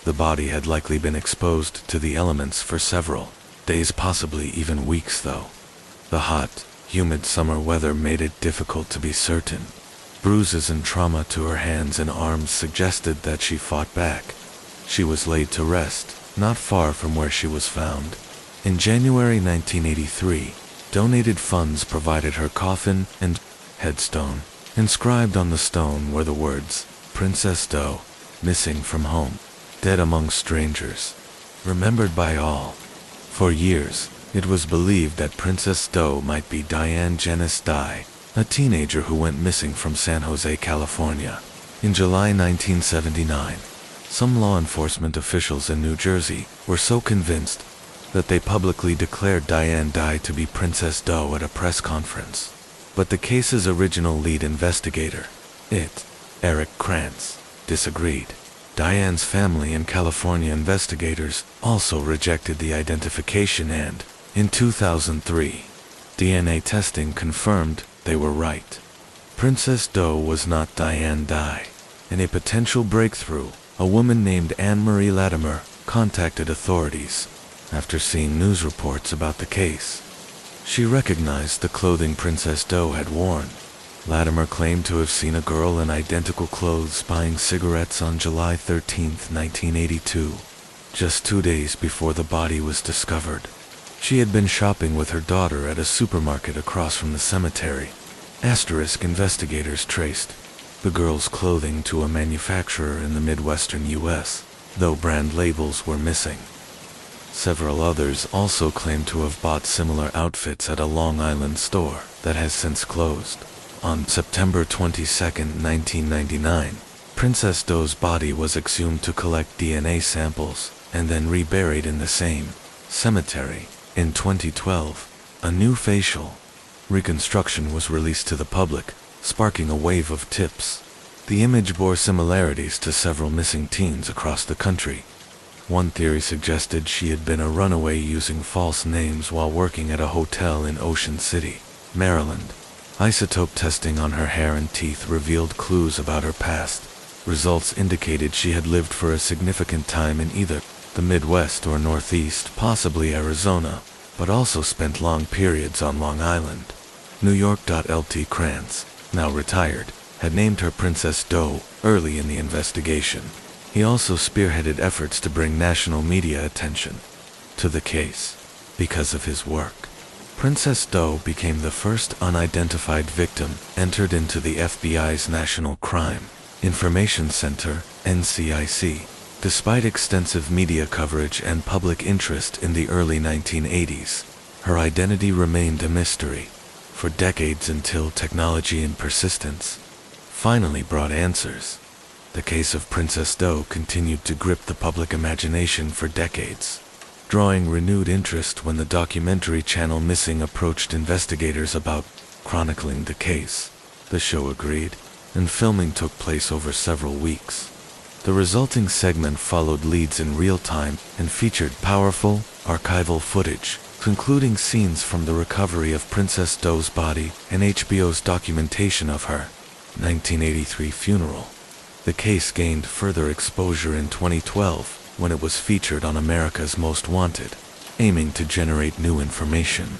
The body had likely been exposed to the elements for several days, possibly even weeks though. The hot, humid summer weather made it difficult to be certain. Bruises and trauma to her hands and arms suggested that she fought back. She was laid to rest, not far from where she was found. In January 1983, donated funds provided her coffin and headstone. Inscribed on the stone were the words, "Princess Doe, missing from home, dead among strangers, remembered by all." For years, it was believed that Princess Doe might be Diane Janice Dye, a teenager who went missing from San Jose, California. In July 1979, some law enforcement officials in New Jersey were so convinced that they publicly declared Diane Dye to be Princess Doe at a press conference. But the case's original lead investigator, Eric Krantz, disagreed. Diane's family and California investigators also rejected the identification and, in 2003, DNA testing confirmed they were right. Princess Doe was not Diane Dye. In a potential breakthrough, a woman named Anne-Marie Latimer contacted authorities after seeing news reports about the case. She recognized the clothing Princess Doe had worn. Latimer claimed to have seen a girl in identical clothes buying cigarettes on July 13, 1982, just 2 days before the body was discovered. She had been shopping with her daughter at a supermarket across from the cemetery. Investigators traced the girl's clothing to a manufacturer in the Midwestern U.S., though brand labels were missing. Several others also claimed to have bought similar outfits at a Long Island store that has since closed. On September 22, 1999, Princess Doe's body was exhumed to collect DNA samples and then reburied in the same cemetery. In 2012, a new facial reconstruction was released to the public, sparking a wave of tips. The image bore similarities to several missing teens across the country. One theory suggested she had been a runaway using false names while working at a hotel in Ocean City, Maryland. Isotope testing on her hair and teeth revealed clues about her past. Results indicated she had lived for a significant time in either the Midwest or Northeast, possibly Arizona, but also spent long periods on Long Island. New York.lt Krantz, now retired, had named her Princess Doe early in the investigation. He also spearheaded efforts to bring national media attention to the case. Because of his work, Princess Doe became the first unidentified victim entered into the FBI's National Crime Information Center, NCIC. Despite extensive media coverage and public interest in the early 1980s, her identity remained a mystery for decades until technology and persistence finally brought answers. The case of Princess Doe continued to grip the public imagination for decades, drawing renewed interest when the documentary channel Missing approached investigators about chronicling the case. The show agreed, and filming took place over several weeks. The resulting segment followed leads in real time and featured powerful, archival footage, including scenes from the recovery of Princess Doe's body and HBO's documentation of her 1983 funeral. The case gained further exposure in 2012 when it was featured on America's Most Wanted, aiming to generate new information.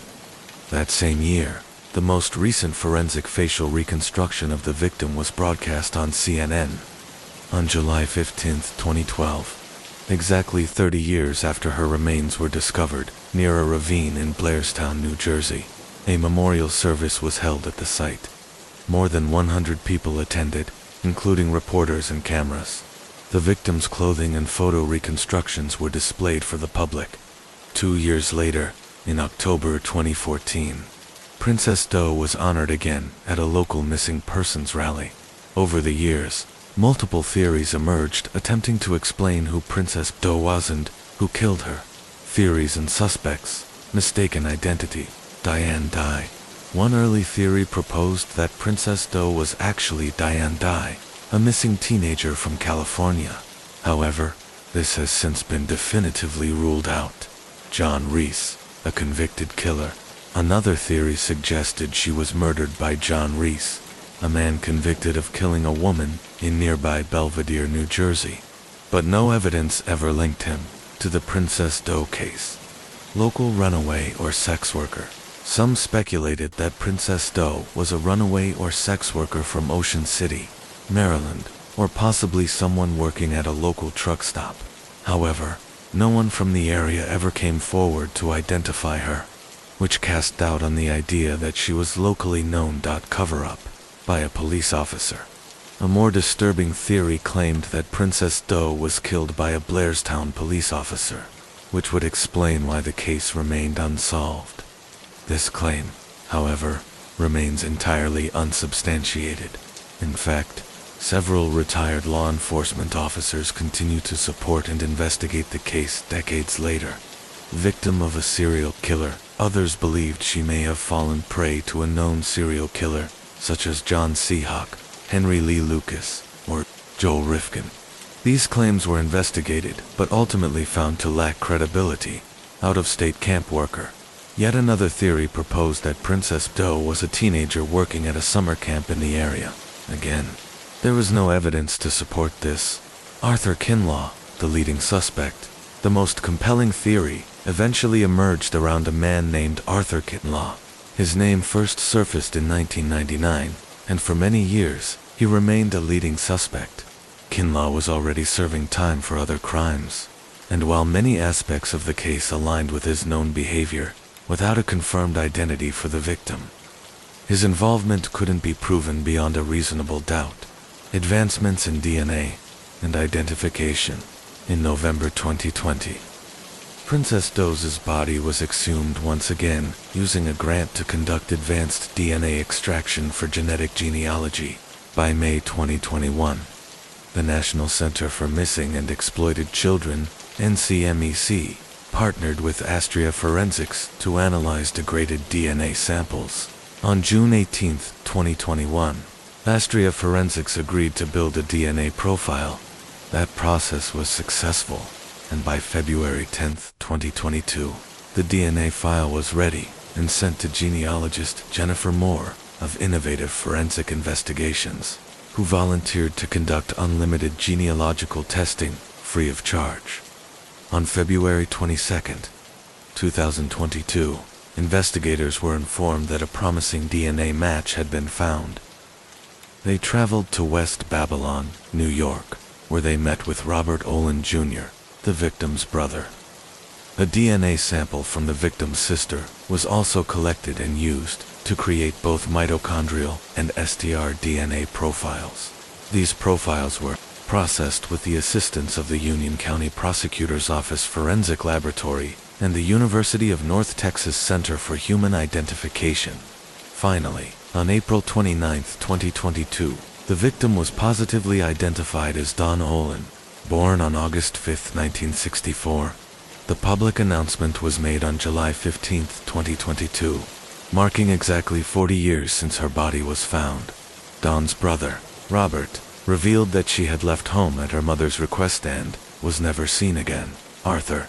That same year, the most recent forensic facial reconstruction of the victim was broadcast on CNN. On July 15, 2012, exactly 30 years after her remains were discovered near a ravine in Blairstown, New Jersey, a memorial service was held at the site. More than 100 people attended, including reporters and cameras. The victim's clothing and photo reconstructions were displayed for the public. 2 years later, in October 2014, Princess Doe was honored again at a local missing persons rally. Over the years, multiple theories emerged attempting to explain who Princess Doe was and who killed her. Theories and suspects: mistaken identity, Diane Dye. One early theory proposed that Princess Doe was actually Diane Dye, a missing teenager from California. However, this has since been definitively ruled out. John Reese, a convicted killer. Another theory suggested she was murdered by John Reese, a man convicted of killing a woman in nearby Belvedere, New Jersey. But no evidence ever linked him to the Princess Doe case. Local runaway or sex worker. Some speculated that Princess Doe was a runaway or sex worker from Ocean City, Maryland, or possibly someone working at a local truck stop. However, no one from the area ever came forward to identify her, which cast doubt on the idea that she was locally known. Cover-up by a police officer. A more disturbing theory claimed that Princess Doe was killed by a Blairstown police officer, which would explain why the case remained unsolved. This claim, however, remains entirely unsubstantiated. In fact, several retired law enforcement officers continue to support and investigate the case decades later. Victim of a serial killer, others believed she may have fallen prey to a known serial killer, such as John Seahawk, Henry Lee Lucas, or Joel Rifkin. These claims were investigated, but ultimately found to lack credibility. Out-of-state camp worker. Yet another theory proposed that Princess Doe was a teenager working at a summer camp in the area. Again, there was no evidence to support this. Arthur Kinlaw, the leading suspect. The most compelling theory eventually emerged around a man named Arthur Kinlaw. His name first surfaced in 1999, and for many years, he remained a leading suspect. Kinlaw was already serving time for other crimes, and while many aspects of the case aligned with his known behavior, without a confirmed identity for the victim, his involvement couldn't be proven beyond a reasonable doubt. Advancements in DNA and identification. In November 2020, Princess Doe's body was exhumed once again using a grant to conduct advanced DNA extraction for genetic genealogy. By May 2021, the National Center for Missing and Exploited Children, NCMEC, partnered with Astria Forensics to analyze degraded DNA samples. On June 18, 2021, Astria Forensics agreed to build a DNA profile. That process was successful, and by February 10, 2022, the DNA file was ready and sent to genealogist Jennifer Moore of Innovative Forensic Investigations, who volunteered to conduct unlimited genealogical testing free of charge. On February 22, 2022, investigators were informed that a promising DNA match had been found. They traveled to West Babylon, New York, where they met with Robert Olin Jr., the victim's brother. A DNA sample from the victim's sister was also collected and used to create both mitochondrial and STR-DNA profiles. These profiles were processed with the assistance of the Union County Prosecutor's Office Forensic Laboratory and the University of North Texas Center for Human Identification. Finally, on April 29, 2022, the victim was positively identified as Don Olin, born on August 5, 1964. The public announcement was made on July 15, 2022, marking exactly 40 years since her body was found. Don's brother, Robert, revealed that she had left home at her mother's request and was never seen again. Arthur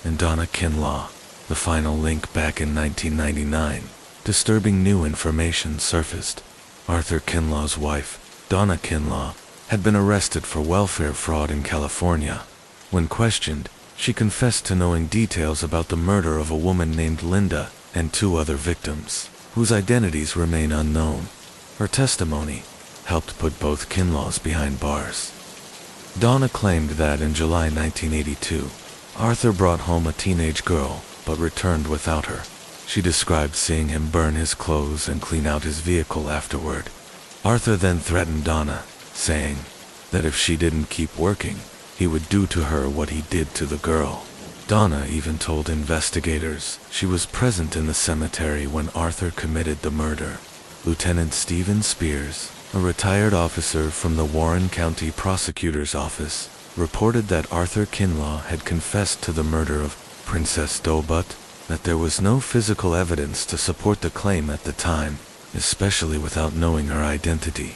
and Donna Kinlaw, the final link back in 1999. Disturbing new information surfaced. Arthur Kinlaw's wife, Donna Kinlaw, had been arrested for welfare fraud in California. When questioned, she confessed to knowing details about the murder of a woman named Linda and 2 other victims, whose identities remain unknown. Her testimony helped put both Kinlaws behind bars. Donna claimed that in July 1982, Arthur brought home a teenage girl, but returned without her. She described seeing him burn his clothes and clean out his vehicle afterward. Arthur then threatened Donna, saying that if she didn't keep working, he would do to her what he did to the girl. Donna even told investigators she was present in the cemetery when Arthur committed the murder. Lieutenant Stephen Spears, a retired officer from the Warren County Prosecutor's Office, reported that Arthur Kinlaw had confessed to the murder of Princess Doe, but that there was no physical evidence to support the claim at the time, especially without knowing her identity.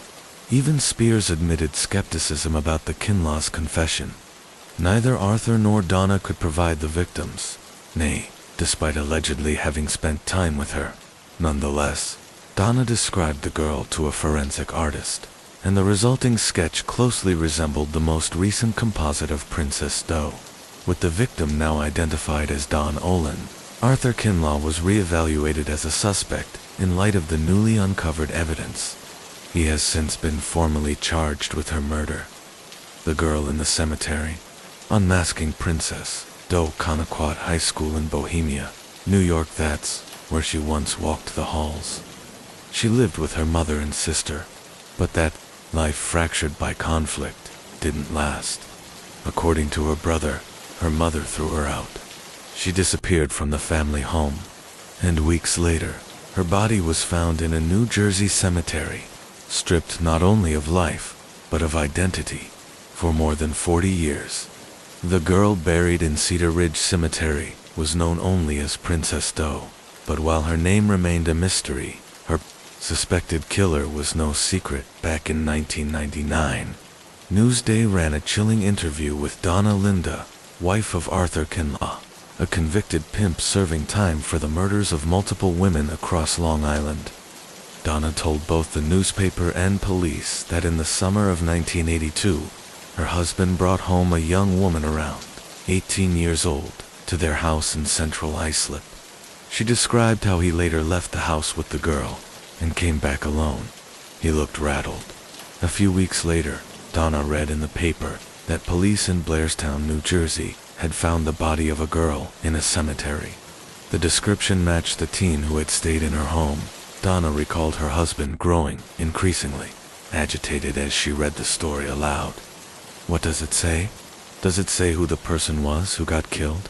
Even Spears admitted skepticism about the Kinlaw's confession. Neither Arthur nor Donna could provide the victims, nay, despite allegedly having spent time with her. Nonetheless, Donna described the girl to a forensic artist, and the resulting sketch closely resembled the most recent composite of Princess Doe. With the victim now identified as Don Olin, Arthur Kinlaw was re-evaluated as a suspect in light of the newly uncovered evidence. He has since been formally charged with her murder. The Girl in the Cemetery. Unmasking Princess Doe Connequot High School in Bohemia, New York. That's where she once walked the halls. She lived with her mother and sister, but that life, fractured by conflict, didn't last. According to her brother, her mother threw her out. She disappeared from the family home, and weeks later, her body was found in a New Jersey cemetery, stripped not only of life, but of identity. For more than 40 years, the girl buried in Cedar Ridge Cemetery was known only as Princess Doe, but while her name remained a mystery, her suspected killer was no secret. Back in 1999, Newsday ran a chilling interview with Donna Linda, wife of Arthur Kinlaw, a convicted pimp serving time for the murders of multiple women across Long Island. Donna told both the newspaper and police that in the summer of 1982, her husband brought home a young woman around 18 years old to their house in Central Islip. She described how he later left the house with the girl and came back alone. He looked rattled. A few weeks later, Donna read in the paper that police in Blairstown, New Jersey, had found the body of a girl in a cemetery. The description matched the teen who had stayed in her home. Donna recalled her husband growing increasingly agitated as she read the story aloud. "What does it say? Does it say who the person was who got killed?"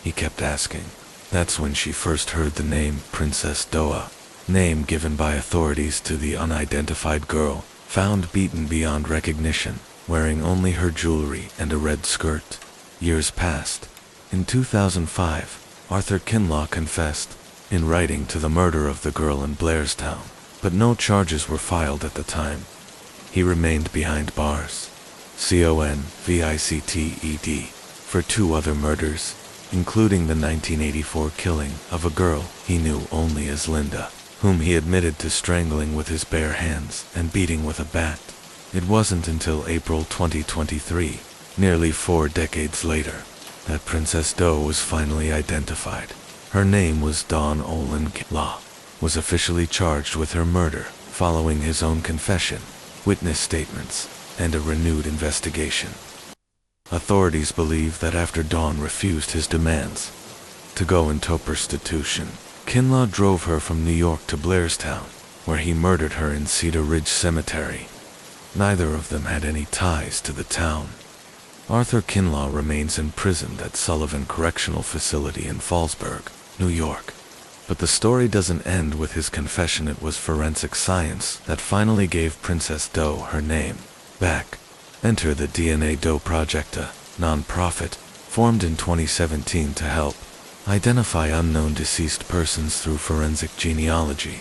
he kept asking. That's when she first heard the name Princess Doe, name given by authorities to the unidentified girl, found beaten beyond recognition, wearing only her jewelry and a red skirt. Years passed. In 2005, Arthur Kinlaw confessed in writing to the murder of the girl in Blairstown, but no charges were filed at the time. He remained behind bars, convicted, for 2 other murders, including the 1984 killing of a girl he knew only as Linda, whom he admitted to strangling with his bare hands and beating with a bat. It wasn't until April 2023, nearly 4 decades later, that Princess Doe was finally identified. Her name was Dawn Olin. Kinlaw was officially charged with her murder following his own confession, witness statements, and a renewed investigation. Authorities believe that after Dawn refused his demands to go into prostitution, Kinlaw drove her from New York to Blairstown, where he murdered her in Cedar Ridge Cemetery. Neither of them had any ties to the town. Arthur Kinlaw remains imprisoned at Sullivan Correctional Facility in Fallsburg, New York. But the story doesn't end with his confession. It was forensic science that finally gave Princess Doe her name back. Enter the DNA Doe Project, a non-profit formed in 2017 to help identify unknown deceased persons through forensic genealogy.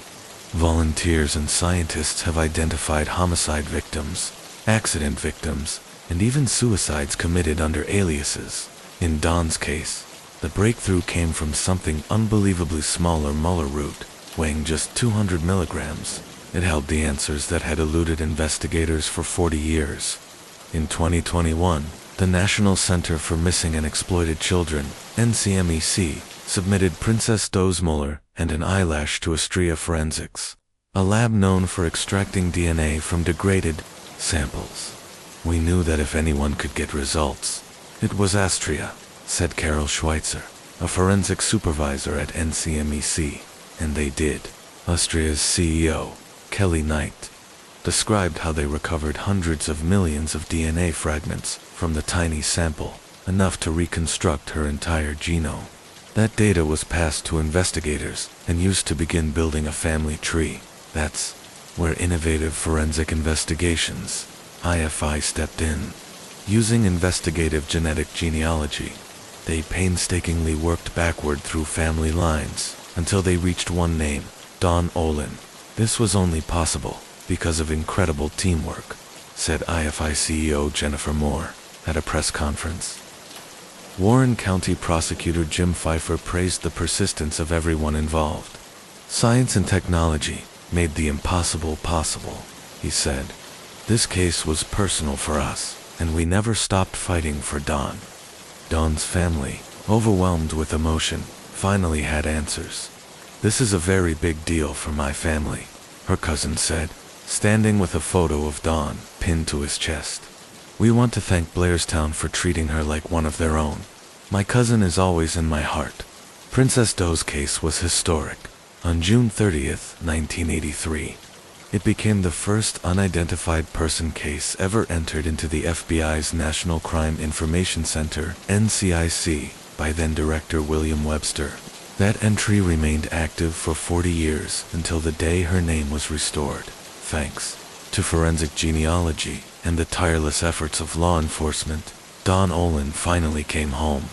Volunteers and scientists have identified homicide victims, accident victims, and even suicides committed under aliases. In Dawn's case, the breakthrough came from something unbelievably smaller, Muller root, weighing just 200 milligrams. It held the answers that had eluded investigators for 40 years. In 2021, the National Center for Missing and Exploited Children, NCMEC, submitted Princess Doe's molar and an eyelash to Astrea Forensics, a lab known for extracting DNA from degraded samples. "We knew that if anyone could get results, it was Astrea," said Carol Schweitzer, a forensic supervisor at NCMEC, and they did. Astrea's CEO, Kelly Knight, described how they recovered hundreds of millions of DNA fragments from the tiny sample, enough to reconstruct her entire genome. That data was passed to investigators and used to begin building a family tree. That's where Innovative Forensic Investigations, IFI, stepped in. Using investigative genetic genealogy, they painstakingly worked backward through family lines until they reached one name, Dawn Olin. This was only possible because of incredible teamwork, said IFI CEO Jennifer Moore at a press conference. Warren County Prosecutor Jim Pfeiffer praised the persistence of everyone involved. Science and technology made the impossible possible, he said. This case was personal for us, and we never stopped fighting for Dawn. Dawn's family, overwhelmed with emotion, finally had answers. This is a very big deal for my family, her cousin said, standing with a photo of Dawn pinned to his chest. We want to thank Blairstown for treating her like one of their own. My cousin is always in my heart. Princess Doe's case was historic. On June 30th, 1983, it became the first unidentified person case ever entered into the FBI's National Crime Information Center, NCIC, by then-Director William Webster. That entry remained active for 40 years until the day her name was restored, thanks to forensic genealogy and the tireless efforts of law enforcement. Dawn Olin finally came home.